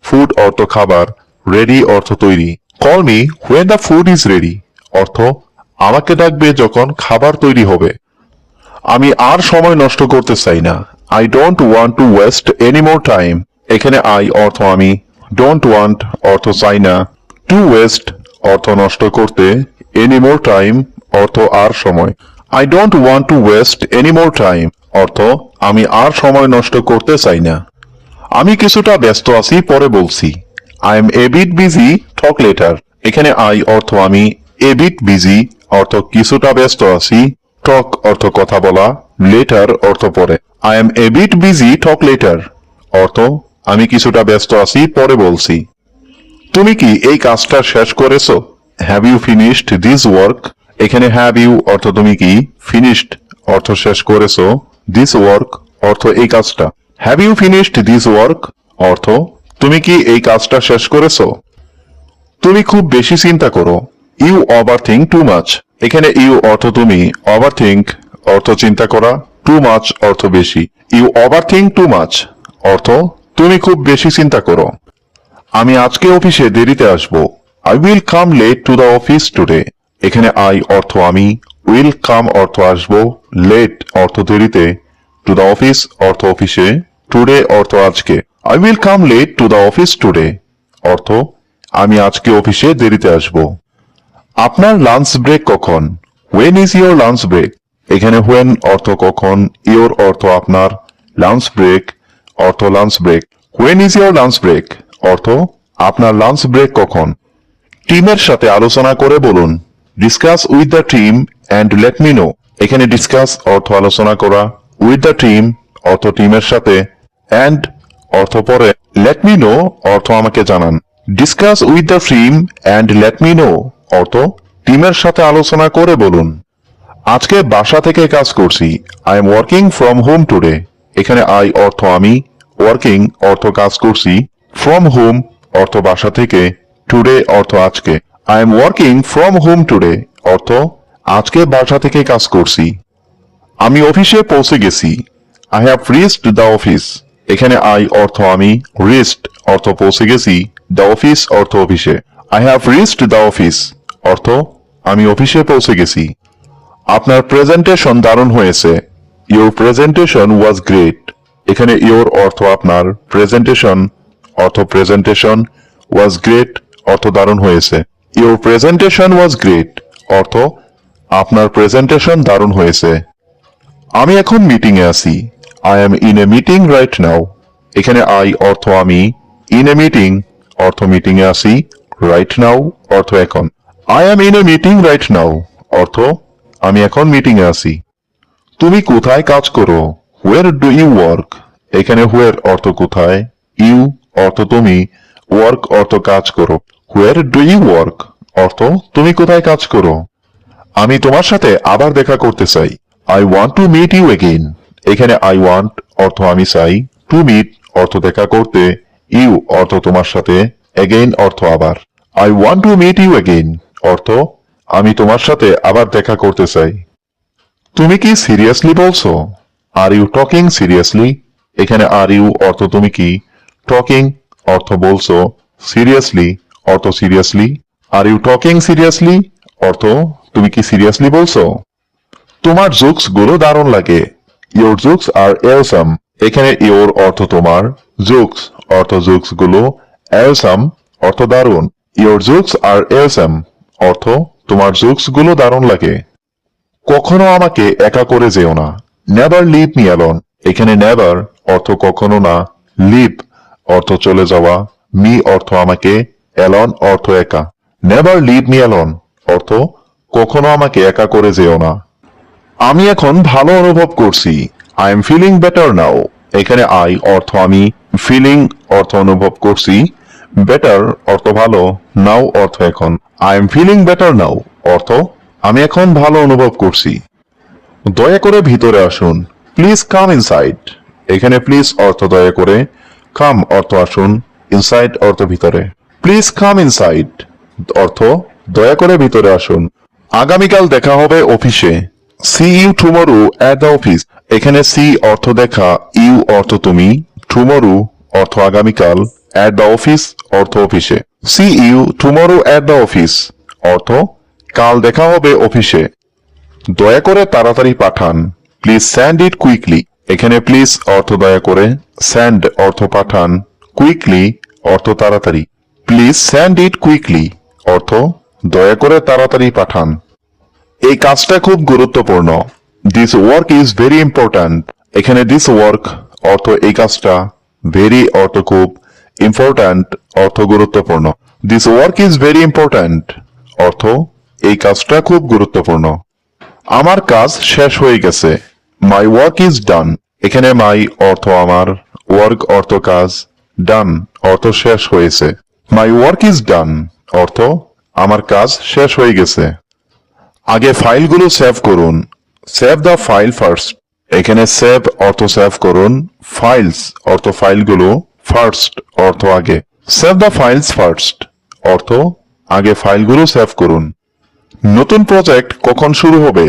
ফুড অর্থ খাবার, রেডি অর্থ তৈরি। Call me when the food is ready অর্থ আমাকে ডাকবে যখন খাবার তৈরি হবে। আমি আর সময় নষ্ট করতে চাই না। I don't want to West any more time. এখানে আই অর্থ আমি, ডোন্ট ওয়ান্ট অর্থ চাই না, টু ওয়েস্ট অর্থ নষ্ট করতে, এনি মোর টাইম অর্থ আর সময়। I don't want to West any more time অর্থ আমি আর সময় নষ্ট করতে চাই না। আমি কিছুটা ব্যস্ত আছি, পরে বলছি। I am a bit busy, talk later. এখানে আই অর্থ আমি, এ বিট বিজি অর্থ কিছুটা ব্যস্ত আছি, টক অর্থ কথা বলা, লেটার অর্থ পরে। I am a bit busy, talk later অর্থ আমি কিছুটা ব্যস্ত আছি, পরে বলছি। তুমি কি এই কাজটা শেষ করেছো? Have you finished this work? এখানে হ্যাভ ইউ অর্থ তুমি কি, ফিনিশড অর্থ শেষ করেছো, দিস ওয়ার্ক অর্থ এই কাজটা। Have you finished this work অর্থ তুমি কি এই কাজটা শেষ করেছো। তুমি খুব বেশি চিন্তা করো। You overthink too much. এখানে ইউ অর্থ তুমি, ওভার থিঙ্ক অর্থ চিন্তা করা, টু মাচ অর্থ বেশি। You overthink too much অর্থ তুমি খুব বেশি চিন্তা করো। আমি আজকে অফিসে দেরিতে আসব। I will come late to the office today. এখানে আই অর্থ আমি, উইল কাম অর্থ আসব, লেট অর্থ দেরিতে, টু দ্য অফিস অর্থ অফিসে, টুডে অর্থ আজকে। I will come late to the office today অর্থ আমি আজকে অফিসে দেরিতে আসব। আপনার লাঞ্চ ব্রেক কখন? When is your lunch break? এখানে হোয়েন অর্থ কখন, ইয়োর অর্থ আপনার, লাঞ্চ ব্রেক অর্থ lunch break. When is your lunch break অর্থ আপনার লাঞ্চ ব্রেক কখন। টিমের সাথে আলোচনা করে বলুন। Discuss with the team and let me no. এখানে ডিসকাস অর্থ আলোচনা করা, উইথ দ্য টিম অর্থ টিমের সাথে, অ্যান্ড অর্থ পরে, লেট মি নো অর্থ আমাকে জানান। Discuss with the team and let me know অর্থ টিমের সাথে আলোচনা করে বলুন। আজকে বাসা থেকে কাজ করছি। I am working from home today. এখানে আই অর্থ আমি, ওয়ার্কিং অর্থ কাজ করছি, ফ্রম হোম অর্থ বাসা থেকে, টুডে অর্থ আজকে। I am working from home today অর্থ আজকে বাসা থেকে কাজ করছি। আমি অফিসে পৌঁছে গেছি। I have reached the office. এখানে আই অর্থ আমি, রিচড অর্থ পৌঁছে গেছি, দ্য অফিস অর্থ অফিসে। I have reached the office অর্থ আমি অফিসে পৌঁছে গেছি। আপনার প্রেজেন্টেশন দারুণ হয়েছে। Your presentation was great. এখানে ইউর অর্থ আপনার, প্রেজেন্টেশন অর্থ প্রেজেন্টেশন, ওয়াজ গ্রেট অর্থ দারুণ হয়েছে। ইউর প্রেজেন্টেশন ওয়াজ গ্রেট অর্থ আপনার প্রেজেন্টেশন দারুণ হয়েছে। আমি এখন মিটিং এ আছি। I M in a meeting right now. এখানে আই অর্থ আমি, ইন এ মিটিং অর্থ মিটিং এ আছি, রাইট নাও অর্থ এখন। I M in a meeting right now অর্থ আমি এখন মিটিং এ আছি। তুমি কোথায় কাজ করো? Where do you work? এখানে হোয়ার অর্থ কোথায়, ইউ অর্থ তুমি, ওয়ার্ক অর্থ কাজ করো। হোয়ার ডু ইউ ওয়ার্ক অর্থ তুমি কোথায় কাজ করো। আমি তোমার সাথে আবার দেখা করতে চাই। I want to meet you again. এখানে আই ওয়ান্ট অর্থ আমি চাই, টু মিট অর্থ দেখা করতে, ইউ অর্থ তোমার সাথে, এগেইন অর্থ আবার। I want to meet you again অর্থ আমি তোমার সাথে আবার দেখা করতে চাই। তুমি কি সিরিয়াসলি বলছো? Are you talking seriously? এখানে আর ইউ অর্থ তুমি কি, টকিং অর্থ বলছো, সিরিয়াসলি অর্থ seriously. Are you talking seriously অর্থ তুমি কি সিরিয়াসলি বলছো? তোমার জোকস গুলো দারুণ লাগে। ইউর জোকস আর এলসাম। এখানে ইউর অর্থ তোমার, জোকস অর্থ জোকস গুলো, এলসাম অর্থ দারুণ। ইউর জোকস আর এলসাম অর্থ তোমার জোকস গুলো দারুণ লাগে। কখনো আমাকে একা করে যেও না। Never leave me alone. এখানে নেভার অর্থ কখনো না, লিভ অর্থ চলে যাওয়া, মি অর্থ আমাকে, অ্যালন অর্থ একা। নেভার লিভ মি অ্যালোন অর্থ কখনো আমাকে একা করে যেও না। আমি এখন ভালো অনুভব করছি। I am feeling better now. এখানে আই অর্থ আমি, ফিলিং অর্থ অনুভব করছি, বেটার অর্থ ভালো, নাও অর্থ এখন। I am feeling better now অর্থ আমি এখন ভালো অনুভব করছি। দয়া করে ভিতরে আসুন। Please come inside. এখানে প্লিজ অর্থ দয়া করে, কাম অর্থ আসুন, ইনসাইড অর্থ ভিতরে। প্লিজ কাম ইনসাইড অর্থ দয়া করে ভিতরে আসুন। আগামীকাল দেখা হবে অফিসে। See you tomorrow at the office. এখানে সি অর্থ দেখা, ইউ অর্থ তুমি, টুমরো অর্থ আগামীকাল, অ্যাট দ্য অফিস অর্থ অফিসে। See you tomorrow at the office অর্থ কাল দেখা হবে অফিসে। দয়া করে তাড়াতাড়ি পাঠান। Please send it quickly. এখানে প্লিজ অর্থ দয়া করে, স্যান্ড অর্থ পাঠান, কুইকলি অর্থ তাড়াতাড়ি। প্লিজ স্যান্ড ইট কুইকলি অর্থ দয়া করে তাড়াতাড়ি পাঠান। এই কাজটা খুব গুরুত্বপূর্ণ। This work is very important. এখানে দিস ওয়ার্ক অর্থ এই কাজটা, ভেরি অর্থ খুব, ইম্পর্ট্যান্ট অর্থ গুরুত্বপূর্ণ। This work is very important অর্থ এই কাজটা খুব গুরুত্বপূর্ণ। আমার কাজ শেষ হয়ে গেছে। My work is done. এখানে মাই অর্থ আমার, ওয়ার্ক অর্থ কাজ, ডান অর্থ শেষ হয়েছে। মাই ওয়ার্ক ইজ ডান অর্থ আমার কাজ শেষ হয়ে গেছে। আগে ফাইলগুলো সেভ করুন। Save the file first. এখানে সেভ অর্থ সেভ করুন, ফাইলস অর্থ ফাইলগুলো, ফার্স্ট অর্থ আগে। সেভ দ্য ফাইলস ফার্স্ট অর্থ আগে ফাইলগুলো সেভ করুন। নতুন প্রজেক্ট কখন শুরু হবে?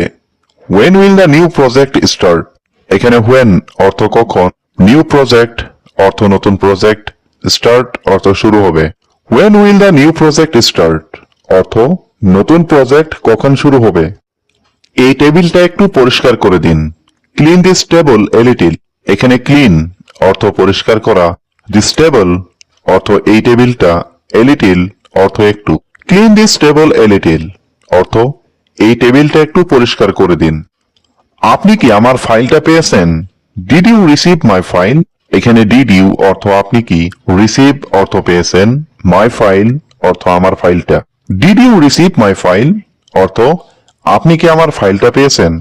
When will the new project start? এখানে when অর্থ কখন, নিউ প্রজেক্ট অর্থ নতুন প্রজেক্ট, স্টার্ট অর্থ শুরু হবে। When will the new project start? অর্থ নতুন প্রজেক্ট কখন শুরু হবে। এই টেবিলটা একটু পরিষ্কার করে দিন। Clean this table a little. এখানে ক্লিন অর্থ পরিষ্কার করা, দিস টেবল অর্থ এই টেবিলটা, এ লিটল অর্থ একটু। Clean this table a little অর্থ এই টেবিলটা একটু পরিষ্কার করে দিন। আপনি কি আমার ফাইলটা পেয়েছেন? Did you receive my file? এখানে ডিড ইউ অর্থ আপনি কি, রিসিভ অর্থ পেয়েছেন, মাই ফাইল অর্থ আমার ফাইলটা। Did you receive my file অর্থ আপনি কি আমার ফাইলটা পেয়েছেন?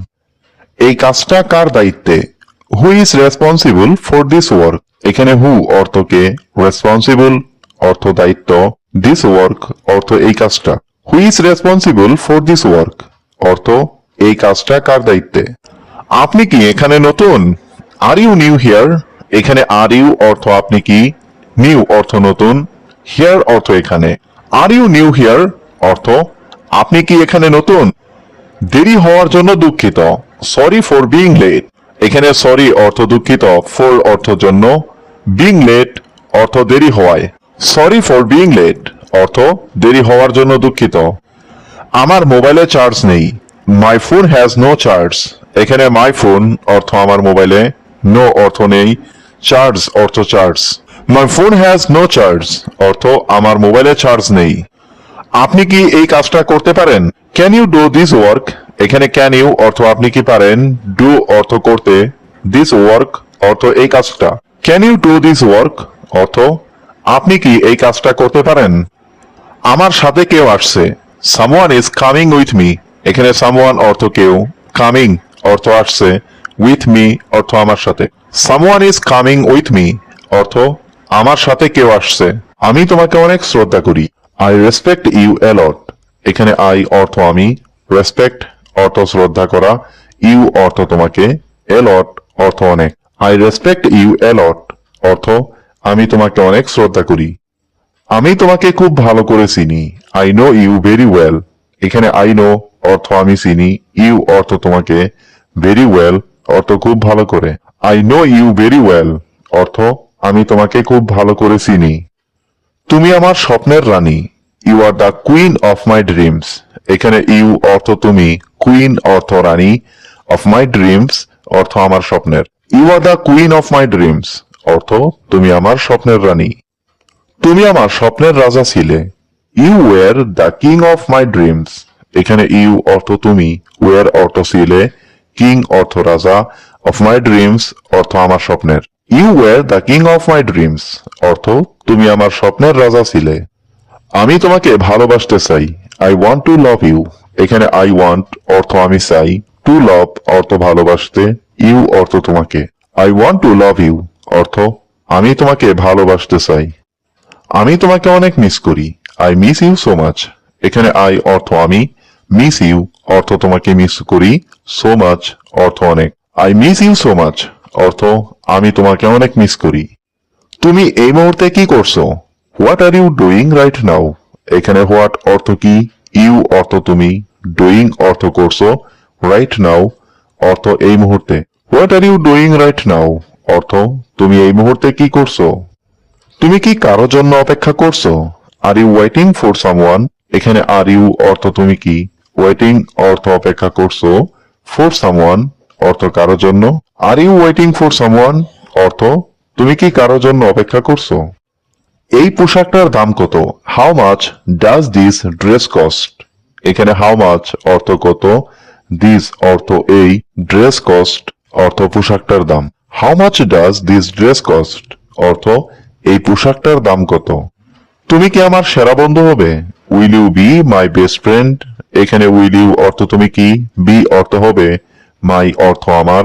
এই কাজটা কার দায়িত্বে? হু is responsible for this work এখানে হু অর্থ কে, রেসপন্সিবল অর্থ দায়িত্ব, দিস ওয়ার্ক অর্থ এই কাজটা। Who is responsible for this work অর্থ এই কাজটা কার দায়িত্বে? আপনি কি এখানে নতুন? আর ইউ নিউ হিয়ার এখানে আর ইউ অর্থ আপনি কি, নিউ অর্থ নতুন, হিয়ার অর্থ এখানে। আর ইউ নিউ হিয়ার অর্থ আপনি কি এখানে নতুন? দেরি হওয়ার জন্য দুঃখিত, সরি ফর বিং লেট এখানে সরি অর্থ দুঃখিত, ফর অর্থ জন্য, বিং লেট অর্থ দেরি হওয়ায়। সরি ফর বিং লেট অর্থ দেরি হওয়ার জন্য দুঃখিত। আমার মোবাইলে চার্জ নেই, my phone has no charge এখানে মাই ফোন অর্থ আমার মোবাইলে, নো অর্থ নেই, চার্জ অর্থ charge. My phone has no charge অর্থ আমার মোবাইলে চার্জ নেই। আপনি কি এই কাজটা করতে পারেন? Can you do this work এখানে ক্যান ইউ অর্থ আপনি কি পারেন, ডু অর্থ করতে, দিস ওয়ার্ক অর্থ এই কাজটা। Can you do this work অর্থ আপনি কি এই কাজটা করতে পারেন? আমার সাথে কেউ আসছে, someone is coming with me এখানে সামওয়ান অর্থ কেউ, কামিং অর্থ আসছে, উইথ মি অর্থ আমার সাথে। Someone is coming with me অর্থ আমার সাথে কেউ আসছে। আমি তোমাকে অনেক শ্রদ্ধা করি, আই রেসপেক্ট ইউ এ লট এখানে আই অর্থ আমি, রেসপেক্ট অর্থ শ্রদ্ধা করা, ইউ অর্থ তোমাকে, এ লট অর্থ অনেক। আই রেসপেক্ট ইউ এ লট অর্থ আমি তোমাকে অনেক শ্রদ্ধা করি। আমি তোমাকে খুব ভালো করে চিনি, I know you very well এখানে আই নো অর্থ আমি চিনি, ইউ অর্থ তোমাকে, ভেরি ওয়েল অর্থ খুব ভালো করে। I know you very well অর্থ আমি তোমাকে খুব ভালো করে চিনি। তুমি আমার স্বপ্নের রানী, you are the queen of my dreams এখানে ইউ অর্থ তুমি, কুইন অর্থ রানী, অফ মাই ড্রিমস অর্থ আমার স্বপ্নের। You are the queen of my dreams অর্থ তুমি আমার স্বপ্নের রানী। তুমি আমার স্বপ্নের রাজা ছিলে, you were the king of my dreams এখানে ইউ অর্থ তুমি, ওয়ার অর্থ ছিলে, কিং অর্থ রাজা, অফ মাই ড্রিমস অর্থ আমার স্বপ্নের। You were the king of my dreams অর্থ তুমি আমার স্বপ্নের রাজা ছিলে। আমি তোমাকে ভালোবাসতে চাই, I want to love you এখানে আই ওয়ান্ট অর্থ আমি চাই, টু লাভ অর্থ ভালোবাসতে, ইউ অর্থ তোমাকে। I want to love you অর্থ আমি তোমাকে ভালোবাসতে চাই। আমি তোমাকে অনেক মিস করি, I miss you so much এখানে আই অর্থ আমি, মিস ইউ অর্থ তোমাকে মিস করি, সো মাচ অর্থ অনেক। I miss you so much অর্থ আমি তোমাকে অনেক মিস করি। তুমি এই মুহূর্তে কি করছো? What are you doing right now এখানে হোয়াট অর্থ কি, ইউ অর্থ তুমি, ডুইং অর্থ করছো, রাইট নাও অর্থ এই মুহূর্তে। What are you doing right now অর্থ তুমি এই মুহূর্তে কি করছো? তুমি কি কারো জন্য অপেক্ষা করছো? Are you waiting for someone এখানে আর ইউ অর্থ তুমি কি, ওয়েটিং অর্থ অপেক্ষা করছো, ফর সামওয়ান অর্থ কারো জন্য। Are you waiting for someone অর্থ তুমি কি কারো জন্য অপেক্ষা করছো? এই পোশাকটার দাম কত? How much does this dress cost এখানে হাউ মাচ অর্থ কত, দিস অর্থ এই, ড্রেস কস্ট অর্থ পোশাকটার দাম। How much does this dress cost অর্থ এই পোশাকটার দাম কত? তুমি কি আমার সেরা বন্ধু হবে? Will you be my best friend এখানে উইল ইউ অর্থ তুমি কি, বি অর্থ হবে, মাই অর্থ আমার,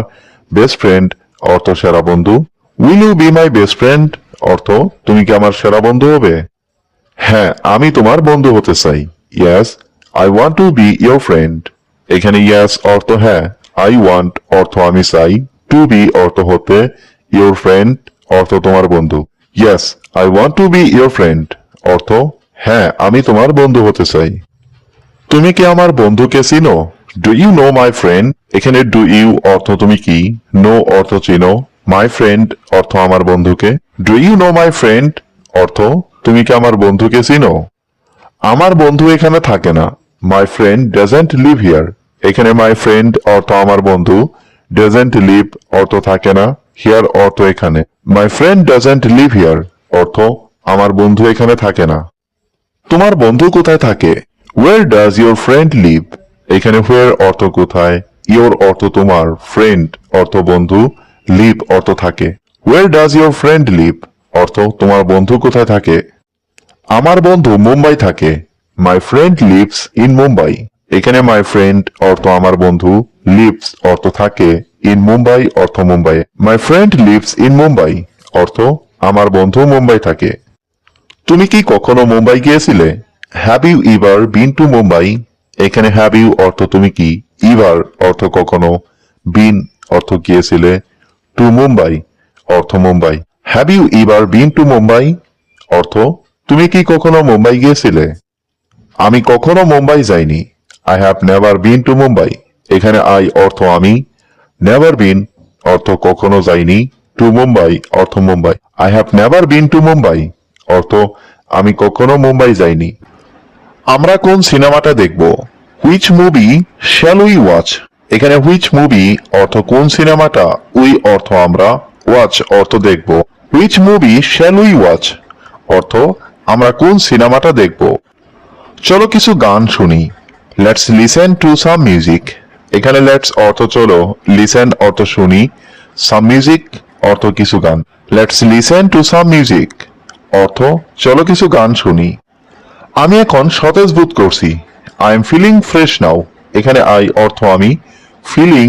বেস্ট ফ্রেন্ড অর্থ সেরা বন্ধু। Will you be my best friend অর্থ তুমি কি আমার সেরা বন্ধু হবে? হ্যাঁ আমি তোমার বন্ধু হতে চাই, yes I want two B your friend এখানে ইয়েস অর্থ হ্যাঁ, আই ওয়ান্ট অর্থ আমি চাই, টু বি অর্থ হতে, ইয়োর ফ্রেন্ড অর্থ তোমার বন্ধু। Yes I want two B your friend অর্থ হ্যাঁ আমি তোমার বন্ধু হতে চাই। তুমি কি আমার বন্ধুকে চিনো? Do you know my friend এখানে ডু ইউ অর্থ তুমি কি, নো অর্থ চিনো, মাই ফ্রেন্ড অর্থ আমার বন্ধুকে। Do you know my friend অর্থ তুমি কি আমার বন্ধুকে চিনো? আমার বন্ধু এখানে থাকে না, my friend doesn't leave here এখানে মাই ফ্রেন্ড অর্থ আমার বন্ধু, ডাজেন্ট লিভ অর্থ থাকে না, হিয়ার অর্থ এখানে। My friend doesn't live here অর্থ আমার বন্ধু এখানে থাকে না। তোমার বন্ধু কোথায় থাকে? Where does your friend live এখানে ওয়ের অর্থ কোথায়, ইয়োর অর্থ তোমার, ফ্রেন্ড অর্থ বন্ধু, লিভ অর্থ থাকে। Where does your friend leave অর্থ তোমার বন্ধু কোথায় থাকে? আমার বন্ধু মুম্বাই থাকে, my friend lives in Mumbai. এখানে মাই ফ্রেন্ড অর্থ আমার বন্ধু, লিভস অর্থ থাকে, ইন মুম্বাই অর্থ Mumbai. My friend lives in Mumbai অর্থ আমার বন্ধু মুম্বাই থাকে। তুমি কি কখনো মুম্বাই গিয়েছিলে? Have you ever been to Mumbai? এখানে হ্যাভ ইউ অর্থ তুমি কি, ইভার অর্থ কখনো, বিন অর্থ গিয়েছিলে, টু মুম্বাই অর্থ Mumbai. Have you ever been to Mumbai অর্থ তুমি কি কখনো মুম্বাই গিয়েছিলে? আমি কখনো মুম্বাই যাইনি। I have never been to Mumbai. এখানে আই অর্থ আমি, নেভার বিন অর্থ কখনো যাইনি, টু মুম্বাই অর্থ Mumbai. I have never been to Mumbai অর্থ আমি কখনো মুম্বাই যাইনি। আমরা কোন সিনেমাটা দেখব? Which movie shall we watch? এখানে হুইচ মুভি অর্থ কোন সিনেমাটা, উই অর্থ আমরা, ওয়াচ অর্থ দেখব। Which movie shall we watch অর্থ আমরা কোন সিনেমাটা দেখব। চলো কিছু গান শুনি। Let's listen to some music. এখানে লেটস অর্থ চলো, লিসেন অর্থ শুনি, সাম মিউজিক অর্থ কিছু গান। Let's listen to some music অর্থ চলো কিছু গান শুনি। আমি এখন সতেজ বোধ করছি। আই এম ফিলিং ফ্রেশ নাও। এখানে আই অর্থ আমি, ফিলিং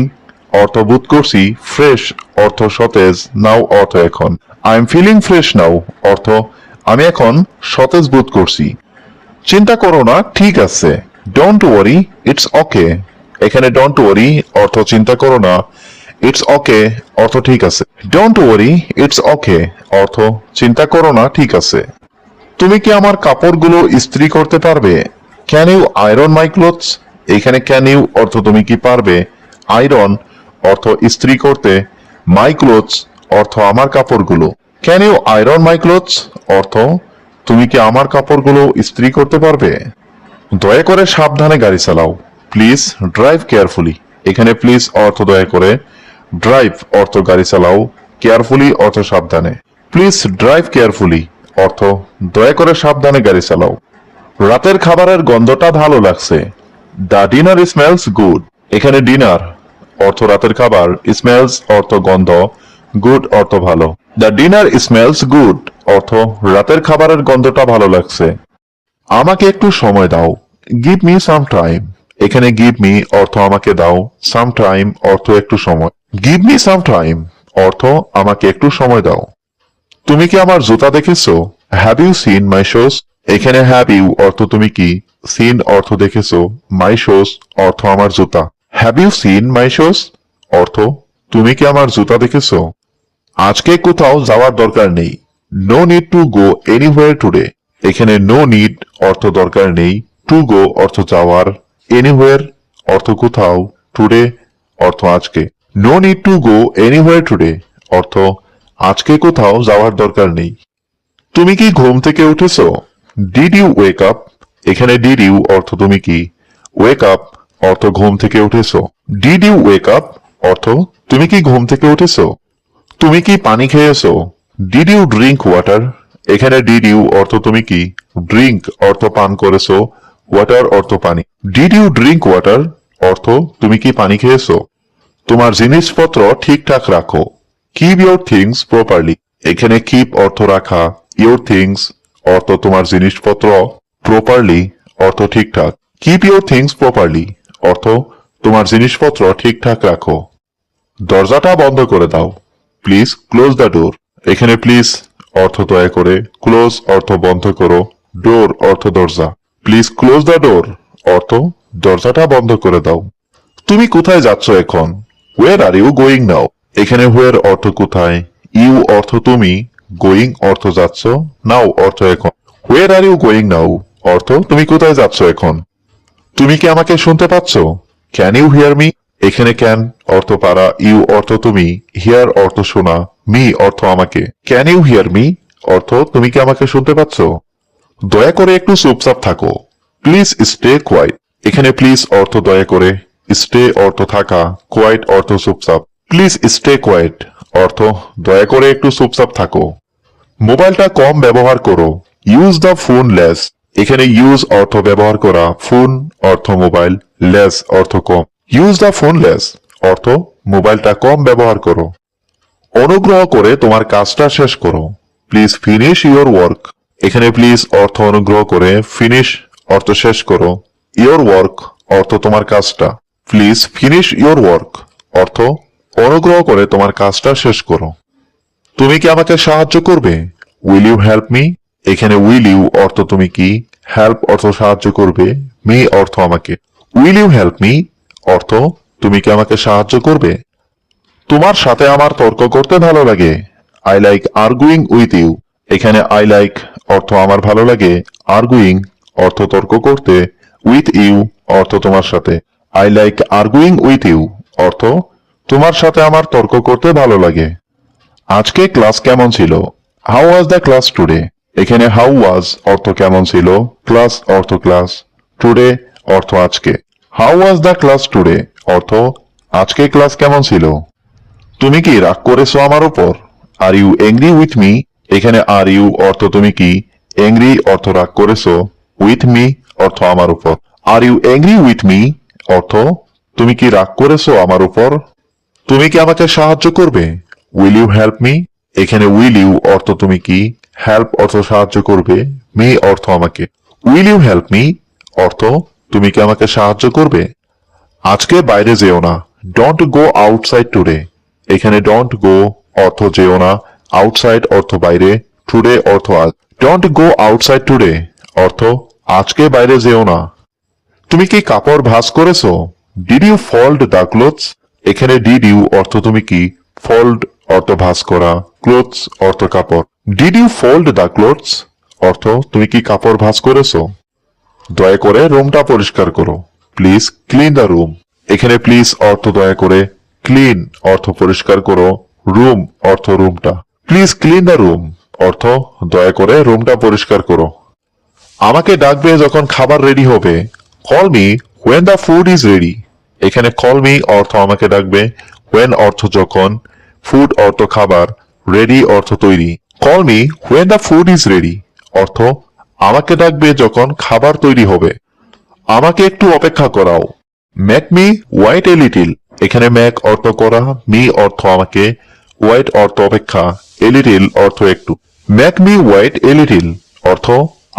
অর্থ বোধ করছি, ফ্রেশ অর্থ সতেজ, নাও অর্থ এখন। আই এম ফিলিং ফ্রেশ নাও অর্থ আমি এখন সতেজ বোধ করছি। চিন্তা করো না, ঠিক আছে। Don't worry, it's okay. এখানে ডোন্ট ওয়ারি অর্থ চিন্তা করো না, ইটস ওকে অর্থ ঠিক আছে। ডোন্ট ওয়ারি, ইটস ওকে অর্থ চিন্তা করো না, ঠিক আছে। তুমি কি আমার কাপড়গুলো ইস্ত্রি করতে পারবে? Can you iron my clothes? এখানে ক্যান ইউ অর্থ তুমি কি পারবে, আয়রন অর্থ ইস্ত্রি করতে, মাই ক্লোথস অর্থ আমার কাপড়গুলো। Can you iron my clothes অর্থ তুমি কি আমার কাপড়গুলো ইস্ত্রি করতে পারবে? দয়া করে সাবধানে গাড়ি চালাও। Please drive carefully. এখানে প্লিজ অর্থ দয়া করে, ড্রাইভ অর্থ গাড়ি চালাও, কেয়ারফুলি অর্থ সাবধানে। প্লিজ ড্রাইভ কেয়ারফুলি অর্থ দয়া করে সাবধানে গাড়ি চালাও। রাতের খাবারের গন্ধটা ভালো লাগছে। The dinner smells good. এখানে ডিনার অর্থ রাতের খাবার, স্মেলস অর্থ গন্ধ, গুড অর্থ ভালো। দ্য ডিনার স্মেলস গুড অর্থ রাতের খাবারের গন্ধটা ভালো লাগছে। আমাকে একটু সময় দাও। Give me some time. এখানে গিভ মি অর্থ আমাকে দাও, সাম টাইম অর্থ একটু সময়। গিভ মি সাম টাইম অর্থ আমাকে একটু সময় দাও। তুমি কি আমার জুতা দেখেছো? Have you seen my shoes? এখানে হ্যাভ ইউ অর্থ তুমি কি, সিন অর্থ দেখেছো, মাই শোস অর্থ আমার জুতা। Have you seen my shoes অর্থ তুমি কি আমার জুতা দেখেছো? আজকে কোথাও যাওয়ার দরকার নেই। No need to go anywhere today. এখানে নো নিড অর্থ দরকার নেই, টু গো অর্থ যাওয়ার, এনিওয়্যার অর্থ কোথাও, টুডে অর্থ আজকে। No need to go anywhere today অর্থ আজকে কোথাও যাওয়ার দরকার নেই। তুমি কি ঘুম থেকে উঠেছো? Did you wake up? এখানে ডিড ইউ অর্থ তুমি কি, ওয়েক আপ অর্থ ঘুম থেকে উঠেছো। ডিড ইউ ওয়েক আপ অর্থ তুমি কি ঘুম থেকে উঠেছো। তুমি কি পানি খেয়েছো? Did you drink water? এখানে ডিড ইউ অর্থ তুমি কি, ড্রিঙ্ক অর্থ পান করেছো, ওয়াটার অর্থ পানি। ডিড ইউ ড্রিঙ্ক ওয়াটার অর্থ তুমি কি পানি খেয়েছো। তোমার জিনিসপত্র ঠিকঠাক রাখো। Keep your things properly. এখানে কিপ অর্থ রাখা, ইউর থিংস অর্থ তোমার জিনিসপত্র, প্রপারলি অর্থ ঠিকঠাক। কিপ ইউর থিংস প্রপারলি অর্থ তোমার জিনিসপত্র ঠিকঠাক রাখো। দরজাটা বন্ধ করে দাও। Please close the door. এখানে প্লিজ অর্থ দয়া করে, ক্লোজ অর্থ বন্ধ করো, ডোর অর্থ দরজা। প্লিজ ক্লোজ দ্য ডোর অর্থ দরজাটা বন্ধ করে দাও। তুমি কোথায় যাচ্ছ এখন? ওয়ের আর ইউ গোয়িং নাও? এখানে ওয়ের অর্থ কোথায়, ইউ অর্থ তুমি, গোয়িং অর্থ যাচ্ছ, নাও অর্থ এখন। ওয়ের আর ইউ গোয়িং নাও অর্থ তুমি কোথায় যাচ্ছ এখন। তুমি কি আমাকে শুনতে পাচ্ছ? Can you hear me? এখানে ক্যান অর্থ পারা, ইউ অর্থ তুমি, হিয়ার অর্থ শোনা, মি অর্থ আমাকে। ক্যান ইউ হিয়ার মি অর্থ তুমি কি আমাকে শুনতে পাচ্ছ। দয়া করে একটু চুপচাপ থাকো। Please stay quiet. এখানে প্লিজ অর্থ দয়া করে, স্টে অর্থ থাকা, কোয়াইট অর্থ চুপচাপ। প্লিজ স্টে কোয়াইট অর্থ দয়া করে একটু চুপচাপ থাকো। মোবাইলটা কম ব্যবহার করো। Use the phone less. এখানে ইউজ অর্থ ব্যবহার করা, ফোন অর্থ মোবাইল, লেস অর্থ কম। ইউজ দ্য ফোন লেস অর্থ মোবাইলটা কম ব্যবহার করো। অনুগ্রহ করে তোমার কাজটা শেষ করো। Please finish your work. এখানে প্লিজ অর্থ অনুগ্রহ করে, ফিনিশ অর্থ শেষ করো। ইয়োর ওয়ার্ক অর্থ তোমার কাজটা। প্লিজ ফিনিশ ইয়োর ওয়ার্ক অর্থ অনুগ্রহ করে তোমার কাজটা শেষ করো। তুমি কি আমাকে সাহায্য করবে? Will you help me? এখানে উইল ইউ অর্থ তুমি কি, হেল্প অর্থ সাহায্য করবে, মি অর্থ আমাকে। উইল ইউ হেল্প মি অর্থ তুমি কি আমাকে সাহায্য করবে? তোমার সাথে আমার তর্ক করতে ভালো লাগে। I like arguing with you. এখানে আই লাইক অর্থ আমার ভালো লাগে, আর্গুইং অর্থ তর্ক করতে, উইথ ইউ অর্থ তোমার সাথে। I like arguing with you অর্থ তোমার সাথে আমার তর্ক করতে ভালো লাগে। আজকে ক্লাস কেমন ছিল? How was the class today? এখানে হাউ ওয়াজ অর্থ কেমন ছিল, ক্লাস অর্থ ক্লাস, টুডে অর্থ আজকে। How was the class today অর্থ আজকে ক্লাস কেমন ছিল। তুমি কি রাগ করেছো আমার উপর? Are you angry with me? এখানে আর ইউ অর্থ তুমি কি, এংরি অর্থ রাগ করেছো, উইথ মি অর্থ আমার উপর। Are you angry with me অর্থ তুমি কি রাগ করেছো আমার উপর। তুমি কি আমাকে সাহায্য করবে? Will you help me? এখানে উইল ইউ অর্থ তুমি কি, হেল্প অর্থ সাহায্য করবে, মি অর্থ আমাকে। উইল ইউ হেল্প মি অর্থ তুমি কি আমাকে সাহায্য করবে। আজকে বাইরে যেও না। Don't go outside today. এখানে ডোন্ট গো অর্থ যেও না, আউটসাইড অর্থ বাইরে, টুডে অর্থ আজ। ডোন্ট গো আউটসাইড টুডে অর্থ আজকে বাইরে যেও না। তুমি কি কাপড় ভাঁজ করেছো? Did you fold the clothes? এখানে ডিড ইউ অর্থ তুমি কি, ফোল্ড অর্থ ভাঁজ করা, ক্লোথস অর্থ কাপড়। Did you fold the clothes অর্থ তুমি কি কাপড় ভাঁজ করেছো। দয়া করে রুমটা পরিষ্কার করো। Please clean the room. এখানে প্লিজ অর্থ দয়া করে, ক্লিন অর্থ পরিষ্কার করো, রুম অর্থ রুমটা। প্লিজ ক্লিন দ্য রুম অর্থ দয়া করে রুমটা পরিষ্কার করো। আমাকে ডাকবে যখন খাবার রেডি হবে। Call me when the food is ready. এখানে কল মি অর্থ আমাকে ডাকবে, হোয়েন অর্থ যখন, ফুড অর্থ খাবার, রেডি অর্থ তৈরি। Call me when the food is ready অর্থ আমাকে ডাকবে যখন খাবার তৈরি হবে। আমাকে একটু অপেক্ষা করাও। Make me wait a little. এখানে মেক অর্থ করা, মি অর্থ আমাকে, ওয়াইট অর্থ অপেক্ষা, এ লিটিল অর্থ একটু। Make me wait a little অর্থ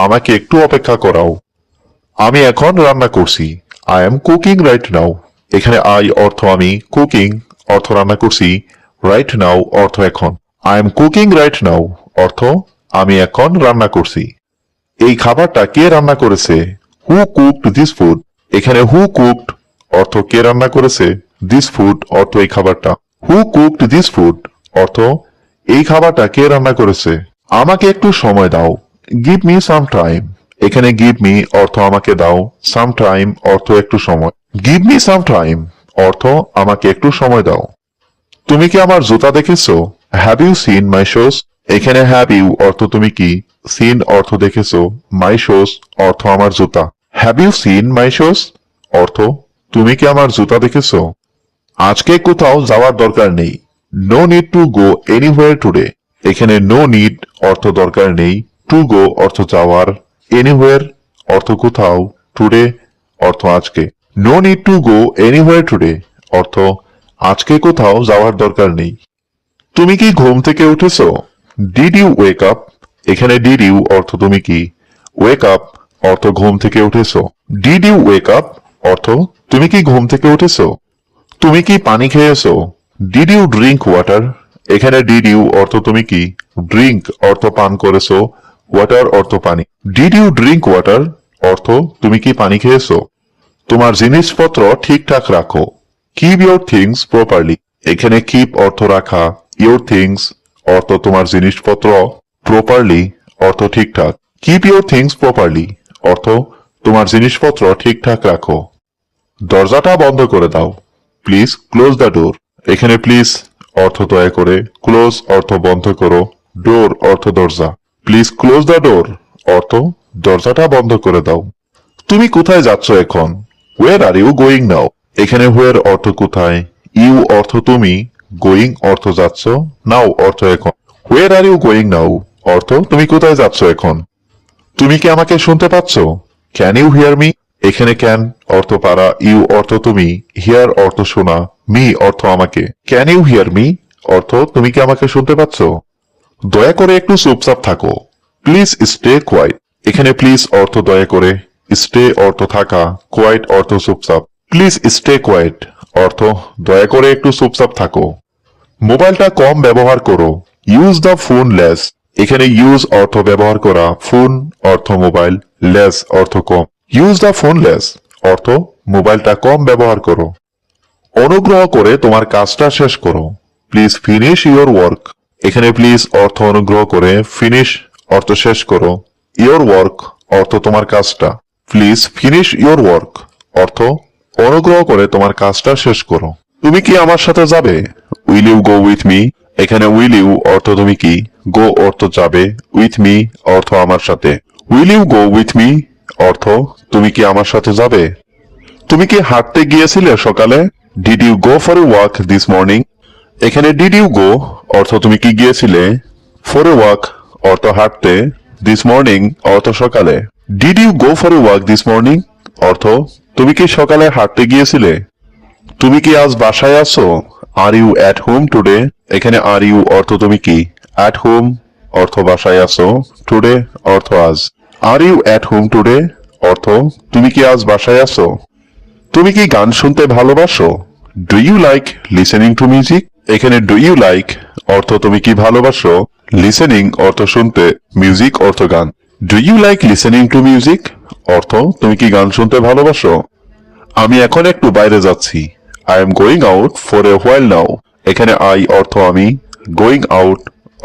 আমাকে একটু অপেক্ষা করাও। আমি এখন রান্না করছি। I am cooking right now. এখানে আই অর্থ আমি, কুকিং অর্থ রান্না করছি, রাইট নাও অর্থ এখন। I am cooking right now অর্থ আমি এখন রান্না করছি। এই খাবারটা কে রান্না করেছে? হু কুকড দিস ফুড। এখানে হু কুকড অর্থ কে রান্না করেছে, দিস ফুড অর্থ এই খাবারটা। হু কুকড দিস ফুড অর্থ এই খাবারটা কে রান্না করেছে। আমাকে একটু সময় দাও। Give me some time. এখানে গিভ মি অর্থ আমাকে দাও, সাম টাইম অর্থ একটু সময়। গিভ মি সাম টাইম অর্থ আমাকে একটু সময় দাও। তুমি কি আমার জুতা দেখেছো? Have you seen my shoes? এখানে হ্যাভ ইউ অর্থ তুমি কি, সিন অর্থ দেখেছো, মাই শোস অর্থ আমার জুতা। Have you seen my shoes অর্থ তুমি কি আমার জুতা দেখেছো। আজকে কোথাও যাওয়ার দরকার নেই। No need to go anywhere today. এখানে নো নিড অর্থ দরকার নেই, টু গো অর্থ যাওয়ার, এনিওয়্যার অর্থ কোথাও, টুডে অর্থ আজকে। No need to go anywhere today অর্থ আজকে কোথাও যাওয়ার দরকার নেই। তুমি কি ঘুম থেকে উঠেছো? Did you wake up? এখানে ডিড ইউ অর্থ তুমি কি, ওয়েক আপ অর্থ ঘুম থেকে উঠেছো। ডিড ইউ ওয়েক আপ অর্থ তুমি কি ঘুম থেকে উঠেছো। তুমি কি পানি খেয়েছো? Did you drink water? এখানে ডিড ইউ অর্থ তুমি কি, ড্রিঙ্ক অর্থ পান করেছো, ওয়াটার অর্থ পানি। ডিড ইউ ড্রিঙ্ক ওয়াটার অর্থ তুমি কি পানি খেয়েছো। তোমার জিনিসপত্র ঠিকঠাক রাখো। Keep your things properly. এখানে কিপ অর্থ রাখা, ইউর থিংস অর্থ তোমার জিনিসপত্র, প্রপারলি অর্থ ঠিকঠাক। কিপ ইউর থিংস প্রপারলি অর্থ তোমার জিনিসপত্র ঠিকঠাক রাখো। দরজাটা বন্ধ করে দাও। Please close the door. এখানে প্লিজ অর্থ দয়া করে, ক্লোজ অর্থ বন্ধ করো, ডোর অর্থ দরজা। প্লিজ ক্লোজ দ্য ডোর অর্থ দরজাটা বন্ধ করে দাও। তুমি কোথায় যাচ্ছ এখন? হোয়ার আর ইউ গোয়িং নাও? এখানে হোয়ার অর্থ কোথায়, ইউ অর্থ তুমি, গোয়িং অর্থ যাচ্ছ, নাও অর্থ এখন। হোয়ার আর ইউ গোয়িং নাও অর্থ তুমি কোথায় যাচ্ছ এখন। তুমি কি আমাকে শুনতে পাচ্ছ? Can you hear me? এখানে ক্যান অর্থ পারা, ইউ অর্থ তুমি, হিয়ার অর্থ শোনা, মি অর্থ আমাকে। ক্যান ইউ হিয়ার মি অর্থ তুমি কি আমাকে শুনতে পাচ্ছ। দয়া করে একটু চুপচাপ থাকো। Please stay quiet. এখানে প্লিজ অর্থ দয়া করে, স্টে অর্থ থাকা, কোয়াইট অর্থ চুপচাপ। প্লিজ স্টে কোয়াইট অর্থ দয়া করে একটু চুপচাপ থাকো। মোবাইলটা কম ব্যবহার করো, ইউজ দ্য ফোন লেস। এখানে ইউজ অর্থ ব্যবহার করা, ফোন অর্থ মোবাইল, লেস অর্থ কম। ইউজ দ্য ফোন লেস অর্থ মোবাইলটা কম ব্যবহার করো। অনুগ্রহ করে তোমার কাজটা শেষ করো, প্লিজ ফিনিশ ইওর ওয়ার্ক। এখানে প্লিজ অর্থ অনুগ্রহ করে, ফিনিশ অর্থ শেষ করো, ইওর ওয়ার্ক অর্থ তোমার কাজটা, প্লিজ ফিনিশ ইওর ওয়ার্ক অর্থ অনুগ্রহ করে তোমার কাজটা শেষ করো। তুমি কি আমার সাথে যাবে? Will you go with me? এখানে উইল ইউ অর্থ তুমি কি, গো অর্থ যাবে, উইথ মি অর্থ আমার সাথে। Will you go with me অর্থ তুমি কি আমার সাথে যাবে? তুমি কি হাঁটতে গিয়েছিলে সকালে? Did you go for a walk this morning? এখানে ডিড ইউ গো অর্থ তুমি কি গিয়েছিলে, ফর এ ওয়াক অর্থ হাঁটতে, দিস মর্নিং অর্থ সকালে। Did you go for a walk this morning অর্থ তুমি কি সকালে হাঁটতে গিয়েছিলে? তুমি কি আজ বাসায় আছো? Are you at home today? এখানে আর ইউ অর্থ তুমি কি, অ্যাট হোম অর্থ বাসায় আছো, টুডে অর্থ আজ। Are you at home today অর্থ তুমি কি আজ বাসায় আছো? তুমি কি গান শুনতে ভালোবাসো? Do you like listening to music? এখানে ডু ইউ লাইক অর্থ তুমি কি ভালোবাসো, লিসেনিং অর্থ শুনতে, মিউজিক অর্থ গান। Do you like listening to music অর্থ তুমি কি গান শুনতে ভালোবাসো? আমি এখন একটু বাইরে যাচ্ছি, I am going out for a while now. এখানে আই অর্থ আমি, গোয়িং আউট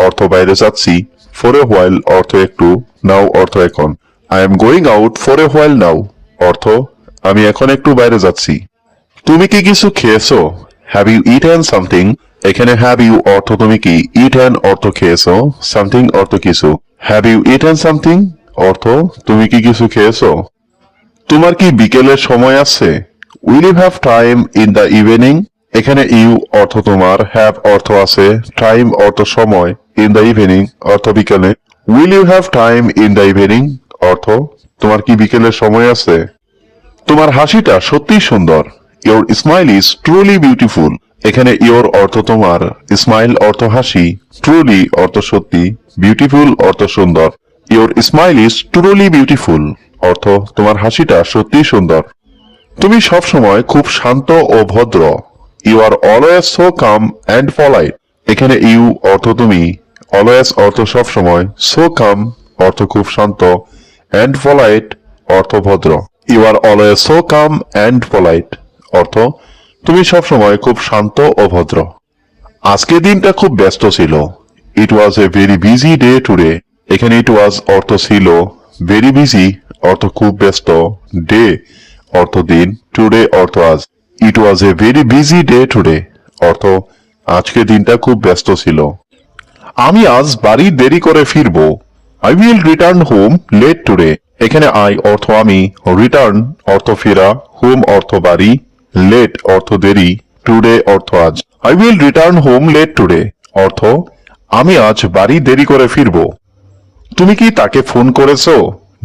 অর্থ বাইরে যাচ্ছি, ফর এ হোয়াইল অর্থ একটু, নাও অর্থ এখন। I am going out for a while now অর্থ আমি এখন একটু বাইরে যাচ্ছি। তুমি কি কিছু খেয়েছো? Have you eaten something? এখানে হ্যাভ ইউ অর্থ তুমি কি, ইটেন অর্থ খেয়েছো, সামথিং অর্থ কিছু। হ্যাভ ইউ ইটেন সামথিং অর্থ তুমি কি কিছু খেয়েছো? তোমার কি বিকেলের সময় আছে? Will you have time in the evening? এখানে ইউ অর্থ তোমার, হ্যাভ অর্থ আছে, টাইম অর্থ সময়, ইন দ্য ইভিনিং অর্থ বিকেলে। Will you have time in the evening অর্থ তোমার কি বিকেলের সময় আছে? তোমার হাসিটা সত্যিই সুন্দর, your smile is truly beautiful. এখানে ইওর অর্থ তোমার, স্মাইল অর্থ হাসি, ট্রুলি অর্থ সত্যি, বিউটিফুল অর্থ সুন্দর। Your smile is truly beautiful অর্থ তোমার হাসিটা সত্যিই সুন্দর। তুমি সবসময় খুব শান্ত ও ভদ্র, you are always so calm and polite. এখানে ইউ অর্থ তুমি, অলওয়েজ অর্থ সবসময়, সো কাম অর্থ খুব শান্ত, অ্যান্ড পলাইট অর্থ ভদ্র। You are always so calm and polite অর্থ তুমি সবসময় খুব শান্ত ও ভদ্র। আজকের দিনটা খুব ব্যস্ত ছিল, it was a very busy day today. এখানে ইট ওয়াজ অর্থ ছিল, ভেরি বিজি অর্থ খুব ব্যস্ত, ডে অর্থ দিন, টুডে অর্থ আজ। It was a very busy day today অর্থ আজকের দিনটা খুব ব্যস্ত ছিল। আমি আজ বাড়ি দেরি করে ফিরবো, I will return home late today. এখানে আই অর্থ আমি, রিটার্ন অর্থ ফেরা, হোম অর্থ বাড়ি, লেট অর্থ দেরি, টুডে অর্থ আজ। I will return home late today অর্থ আমি আজ বাড়ি দেরি করে ফিরবো। তুমি কি তাকে ফোন করেছো?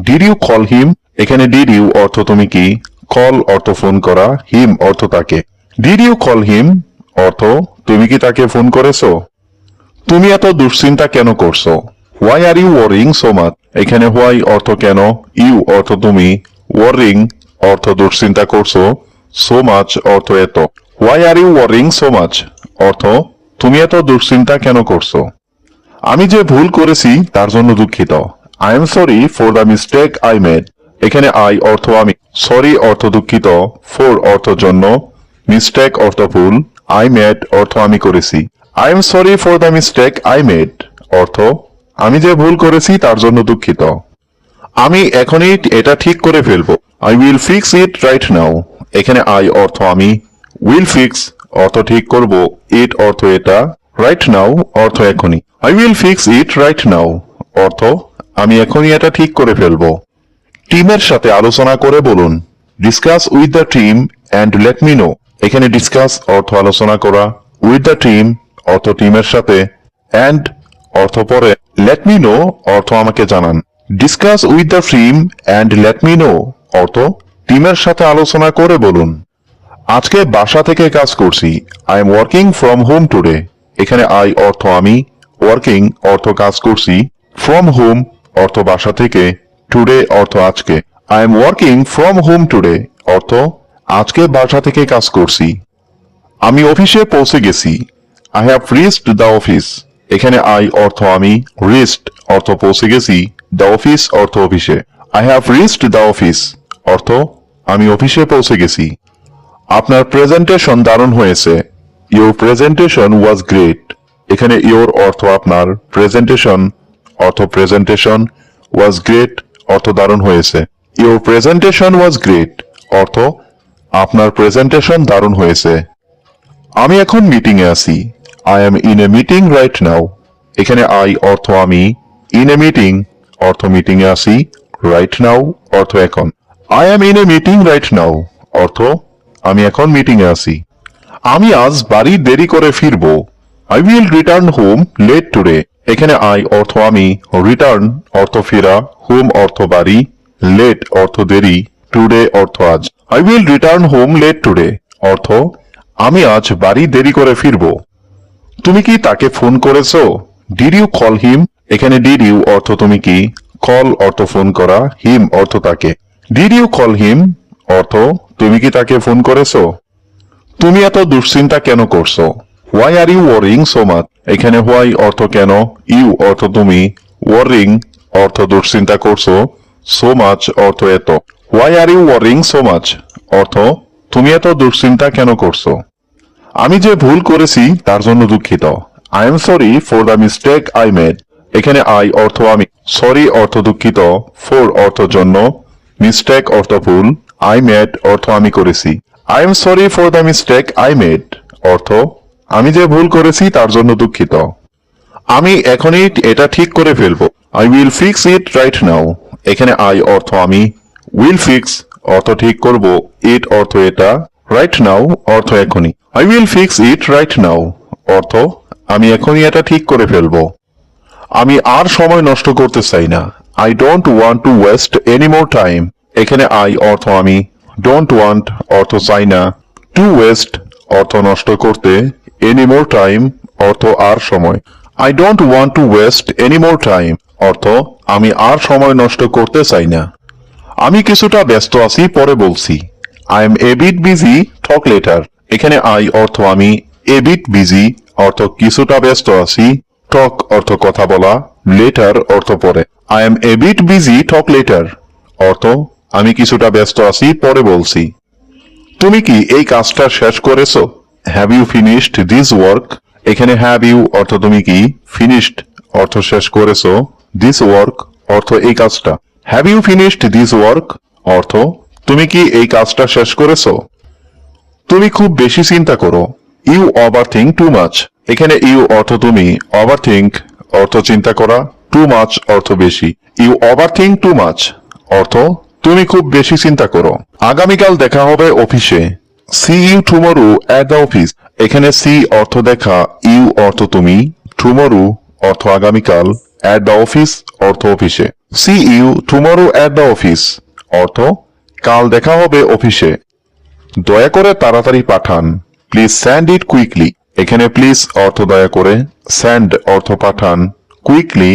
Did you call him? এখানে ডিড ইউ অর্থ তুমি কি, কল অর্থ ফোন করা, হিম অর্থ তাকে। ডিড ইউ কল হিম অর্থ তুমি কি তাকে ফোন করেছো? তুমি এত দুশ্চিন্তা কেন করছো? Why are you worrying so much? এখানে হোয়াই অর্থ কেন, ইউ অর্থ তুমি, ওয়ারিং অর্থ দুশ্চিন্তা করছো, সো মাচ অর্থ এত। Why are you worrying so much অর্থ তুমি এত দুশ্চিন্তা কেন করছো? আমি যে ভুল করেছি তার জন্য দুঃখিত, I am sorry for the mistake I made. এখানে আই অর্থ আমি, সরি অর্থ দুঃখিত, ফর অর্থ জন্য, মিস্টেক অর্থ ভুল, আই মেড অর্থ আমি করেছি। I am sorry for the mistake I made অর্থ আমি যে ভুল করেছি তার জন্য দুঃখিত। আমি এখনই এটা ঠিক করে ফেলবো, I will fix it right now. এখানে আই অর্থ আমি, উইল ফিক্স অর্থ ঠিক করব, ইট অর্থ এটা, রাইট নাও অর্থ এখনই। I will fix it right now অর্থ আমি এখনই এটা ঠিক করে ফেলবো। টিমের সাথে আলোচনা করে বলুন, discuss with the team and let me no. এখানে ডিসকাস অর্থ আলোচনা করা, উইথ দ্য টিম অর্থ টিমের সাথে, অ্যান্ড অর্থ পরে, লেট মি নো অর্থ আমাকে জানান। Discuss with the team and let me know অর্থ টিমের সাথে আলোচনা করে বলুন। আজকে বাসা থেকে কাজ করছি, I am working from home today. এখানে আই অর্থ আমি, ওয়ার্কিং অর্থ কাজ করছি, ফ্রম হোম অর্থ বাসা থেকে, টুডে অর্থ আজকে। I am working from home today অর্থ আজকে বাসা থেকে কাজ করছি। আমি অফিসে পৌঁছে গেছি। I have reached the office. এখানে আই অর্থ আমি, রিচড অর্থ পৌঁছে গেছি, দ্য অফিস অর্থ অফিসে। I have reached the office অর্থ আমি অফিসে পৌঁছে গেছি। আপনার প্রেজেন্টেশন দারুণ হয়েছে। Your presentation was great. এখানে ইউর অর্থ আপনার, প্রেজেন্টেশন অর্থ প্রেজেন্টেশন, ওয়াজ গ্রেট অর্থ দারুণ হয়েছে। ইউর প্রেজেন্টেশন ওয়াজ গ্রেট অর্থ আপনার প্রেজেন্টেশন দারুণ হয়েছে। আমি এখন মিটিং এ আছি। I M in a meeting right now. এখানে আই অর্থ আমি, ইন এ মিটিং অর্থ মিটিং এ আছি, রাইট নাও অর্থ এখন। I M in a meeting right now অর্থ আমি এখন মিটিং এ আছি। আমি আজ বাড়ি দেরি করে ফিরবো। I will return home late today. এখানে আই অর্থ আমি, রিটার্ন অর্থ ফেরা, হোম অর্থ বাড়ি, লেট অর্থ দেরি, টুডে অর্থ আজ। I will return home late today অর্থ আমি আজ বাড়ি দেরি করে ফিরবো। তুমি কি তাকে ফোন করেছো? Did you call him? এখানে ডিড ইউ অর্থ তুমি কি, কল অর্থ ফোন করা, হিম অর্থ তাকে। ডিড ইউ কল হিম অর্থ তুমি কি তাকে ফোন করেছো? তুমি এত দুশ্চিন্তা কেন করছো? Why are you worrying so much? এখানে হোয়াই অর্থ কেন, ইউ অর্থ তুমি, ওয়ারিং অর্থ দুশ্চিন্তা করছো, সো মাচ অর্থ এত। Why are you worrying so much অর্থ তুমি এত দুশ্চিন্তা কেন করছো? আমি যে ভুল করেছি তার জন্য দুঃখিত। I am sorry for the mistake I made. এখানে আই অর্থ আমি, সরি অর্থ দুঃখিত, ফর অর্থ জন্য, মিস্টেক অর্থ ভুল, আই মেড অর্থ আমি করেছি। I am sorry for the mistake I made অর্থ আমি যে ভুল করেছি তার জন্য দুঃখিত। আমি এখনই এটা ঠিক করে ফেলবো। I will fix it right now. এখানে আই অর্থ আমি, উইল ফিক্স অর্থ ঠিক করব, ইট অর্থ এটা, রাইট নাও অর্থ এখনই। I will fix it right now অর্থ আমি এখনই এটা ঠিক করে ফেলবো। আমি আর সময় নষ্ট করতে চাই না। I don't want to West any more time. এখানে আই অর্থ আমি, ডোন্ট ওয়ান্ট অর্থ চাই না, টু ওয়েস্ট অর্থ নষ্ট করতে, এনি মোর টাইম অর্থ আর সময়। I don't want to West any more time অর্থ আমি আর সময় নষ্ট করতে চাই না। আমি কিছুটা ব্যস্ত আছি, পরে বলছি। I am a bit busy, talk later. এখানে আই অর্থ আমি, এ বিট বিজি অর্থ কিছুটা ব্যস্ত আছি, টক অর্থ কথা বলা, লেটার অর্থ পরে। I am a bit busy, talk later অর্থ আমি কিছুটা ব্যস্ত আছি, পরে বলছি। তুমি কি এই কাজটা শেষ করেছো? Have you finished this work? এখানে হ্যাভ ইউ অর্থ তুমি কি, ফিনিশড অর্থ শেষ করেছো, দিস ওয়ার্ক অর্থ এই কাজটা। Have you finished this work অর্থ তুমি কি এই কাজটা শেষ করেছো? তুমি খুব বেশি চিন্তা করো। You overthink too much. এখানে ইউ অর্থ তুমি, ওভার থিঙ্ক অর্থ চিন্তা করা, টু মাচ অর্থ বেশি। You overthink too much অর্থ তুমি খুব বেশি চিন্তা করো। আগামীকাল দেখা হবে অফিসে। See you tomorrow at the office. এখানে সি অর্থ দেখা, ইউ অর্থ তুমি, টুমরো অর্থ আগামীকাল, এট দ্য অফিস অর্থ অফিসে। See you tomorrow at the office অর্থ কাল দেখা হবে অফিসে। দয়া করে তাড়াতাড়ি পাঠান। Please send it quickly. এখানে প্লিজ অর্থ দয়া করে, সেন্ড অর্থ পাঠান, কুইকলি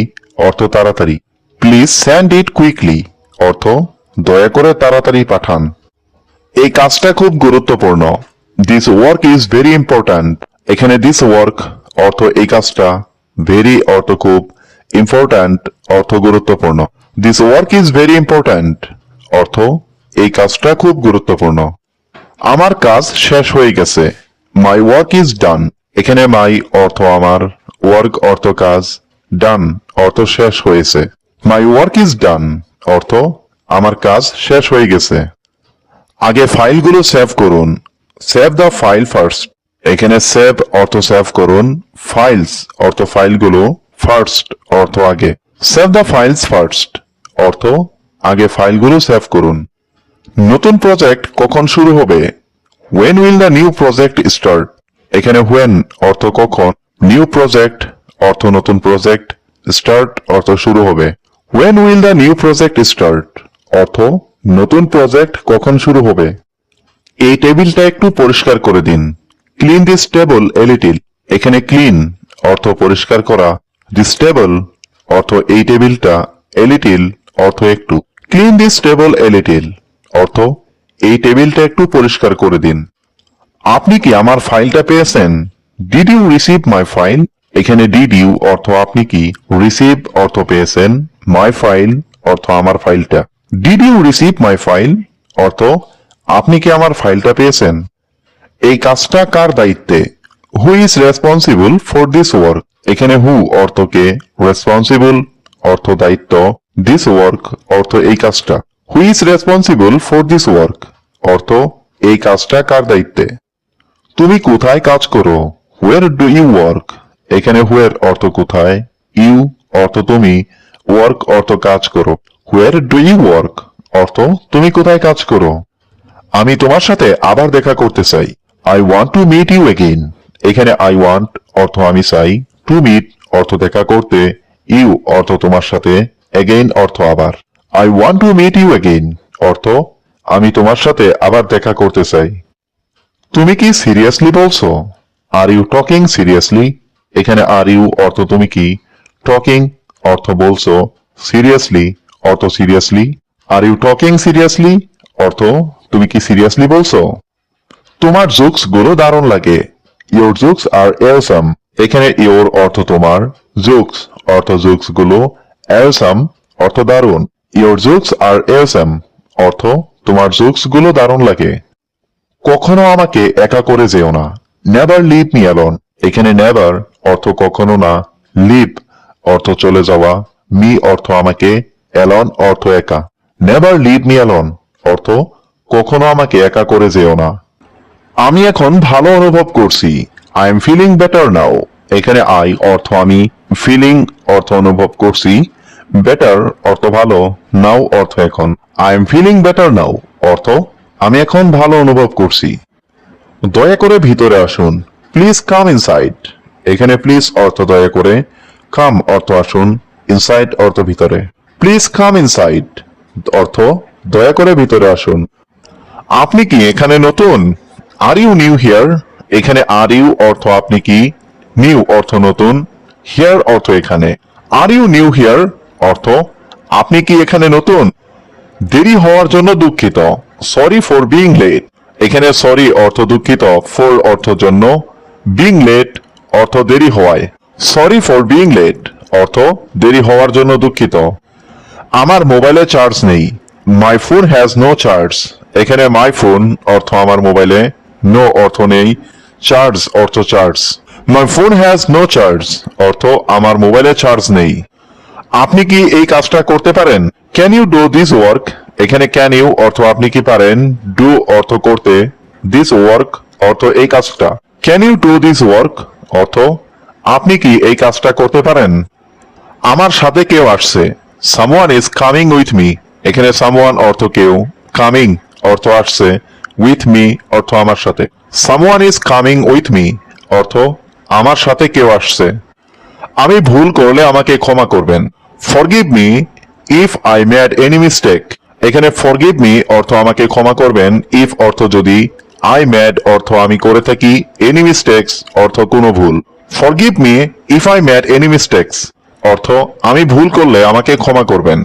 অর্থ তাড়াতাড়ি। প্লিজ সেন্ড ইট কুইকলি অর্থ দয়া করে তাড়াতাড়ি পাঠান। এই কাজটা খুব গুরুত্বপূর্ণ। This work is very important. এখানে দিস ওয়ার্ক অর্থ এই কাজটা, ভেরি অর্থ খুব, ইম্পর্ট্যান্ট অর্থ গুরুত্বপূর্ণ। This work is very important অর্থ এই কাজটা খুব গুরুত্বপূর্ণ। আমার কাজ শেষ হয়ে গেছে। My work is done. এখানে মাই অর্থ আমার, ওয়ার্ক অর্থ কাজ, ডান অর্থ শেষ হয়েছে। মাই ওয়ার্ক ইজ ডান অর্থ আমার কাজ শেষ হয়ে গেছে। আগে ফাইলগুলো সেভ করুন। Save the file first. এখানে সেভ অর্থ সেভ করুন, ফাইলস অর্থ ফাইলগুলো, ফার্স্ট অর্থ আগে। সেভ দ্য ফাইলস ফার্স্ট অর্থ আগে ফাইলগুলো সেভ করুন। নতুন প্রজেক্ট কখন শুরু হবে? When will the new project start? এখানে when অর্থ কখন, নিউ প্রজেক্ট অর্থ নতুন প্রজেক্ট, স্টার্ট অর্থ শুরু হবে। When will the new project start? অর্থ নতুন প্রজেক্ট কখন শুরু হবে। এই টেবিলটা একটু পরিষ্কার করে দিন। Clean this table a little. এখানে ক্লিন অর্থ পরিষ্কার করা, দিস টেবল অর্থ এই টেবিলটা, এ লিটল অর্থ একটু। Clean this table a little অর্থ এই টেবিলটা একটু পরিষ্কার করে দিন। আপনি কি আমার ফাইলটা পেয়েছেন? Did you receive my file? এখানে ডিড ইউ অর্থ আপনি কি, রিসিভ অর্থ পেয়েছেন, মাই ফাইল অর্থ আমার ফাইলটা। Did you receive my file অর্থ আপনি কি আমার ফাইলটা পেয়েছেন? এই কাজটা কার দায়িত্বে? হু is responsible for this work? এখানে হু অর্থ কে, রেসপন্সিবল অর্থ দায়িত্ব, দিস ওয়ার্ক অর্থ এই কাজটা। Who is responsible for this work অর্থ এই কাজটা কার দায়িত্বে? তুমি কোথায় কাজ করো? Where do you work? এখানে হোয়ার অর্থ কোথায়, ইউ অর্থ তুমি, ওয়ার্ক অর্থ কাজ করো। হোয়ার ডু ইউ ওয়ার্ক অর্থ তুমি কোথায় কাজ করো? আমি তোমার সাথে আবার দেখা করতে চাই। I want to meet you again. এখানে আই ওয়ান্ট অর্থ আমি চাই, টু মিট অর্থ দেখা করতে, ইউ অর্থ তোমার সাথে, এগেইন অর্থ আবার। I want to meet you again অর্থ আমি তোমার সাথে আবার দেখা করতে চাই। তুমি কি সিরিয়াসলি বলছো? Are you talking seriously? এখানে আর ইউ অর্থ তুমি কি, টকিং অর্থ বলছো, সিরিয়াসলি অর্থ seriously. Are you talking seriously অর্থ তুমি কি সিরিয়াসলি বলছো? তোমার জোকস গুলো দারুণ লাগে। ইয়োর জোকস আর অ্যাওসাম। এখানে ইয়োর অর্থ তোমার, জোকস অর্থ জোকস গুলো, অ্যাওসাম অর্থ দারুণ। ইয়োর জোকস আর অ্যাওসাম অর্থ তোমার জোকস গুলো দারুণ লাগে। কখনো আমাকে একা করে যেও না। Never leave me alone. এখানে নেভার অর্থ কখনো না, লিভ অর্থ চলে যাওয়া, মি অর্থ আমাকে, অ্যালন অর্থ একা। নেভার লিভ মি অ্যালোন অর্থ কখনো আমাকে একা করে যেও না। আমি এখন ভালো অনুভব করছি। I am feeling better now. এখানে আই অর্থ আমি, ফিলিং অর্থ অনুভব করছি, বেটার অর্থ ভালো, নাও অর্থ এখন। I am feeling better now অর্থ আমি এখন ভালো অনুভব করছি। দয়া করে ভিতরে আসুন। Please come inside. এখানে প্লিজ অর্থ দয়া করে, কাম অর্থ আসুন, ইনসাইড অর্থ ভিতরে। প্লিজ কাম ইনসাইড অর্থ দয়া করে ভিতরে আসুন। আপনি কি এখানে নতুন? Are you new here? এখানে আর ইউ অর্থ আপনি কি, নিউ অর্থ নতুন, হিয়ার অর্থ এখানে। আর ইউ নিউ হিয়ার অর্থ আপনি কি এখানে নতুন? দেরি হওয়ার জন্য দুঃখিত। Sorry for being late. এখানে সরি অর্থ দুঃখিত, ফর অর্থ জন্য, বিং লেট অর্থ দেরি হওয়ায়। সরি ফর বিং লেট অর্থ দেরি হওয়ার জন্য দুঃখিত। আমার মোবাইলে চার্জ নেই। My phone has no charge. এখানে মাই ফোন অর্থ আমার মোবাইলে, নো অর্থ নেই, চার্জ অর্থ charge. My phone has no charge অর্থ আমার মোবাইলে চার্জ নেই। আপনি কি এই কাজটা করতে পারেন? Can you do this work? এখানে ক্যান ইউ অর্থ আপনি কি পারেন, ডু অর্থ করতে, দিস ওয়ার্ক অর্থ এই কাজটা। Can you do this work অর্থ আপনি কি এই কাজটা করতে পারেন? আমার সাথে কেউ আসছে। Someone is coming with me. এখানে সামওয়ান অর্থ কেউ, কামিং অর্থ আসছে, উইথ মি অর্থ আমার সাথে। Someone is coming with me অর্থ আমার সাথে কেউ আসছে। আমি ভুল করলে আমাকে ক্ষমা করবেন। Forgive me if I made any mistake. এখানে ফরগিভ মি অর্থ আমাকে ক্ষমা করবেন, ইফ অর্থ যদি, আই মেড অর্থ আমি করে থাকি, এনি মিস্টেক্স অর্থ কোনো ভুল। Forgive me if I made any mistakes অর্থ আমি ভুল করলে আমাকে ক্ষমা করবেন।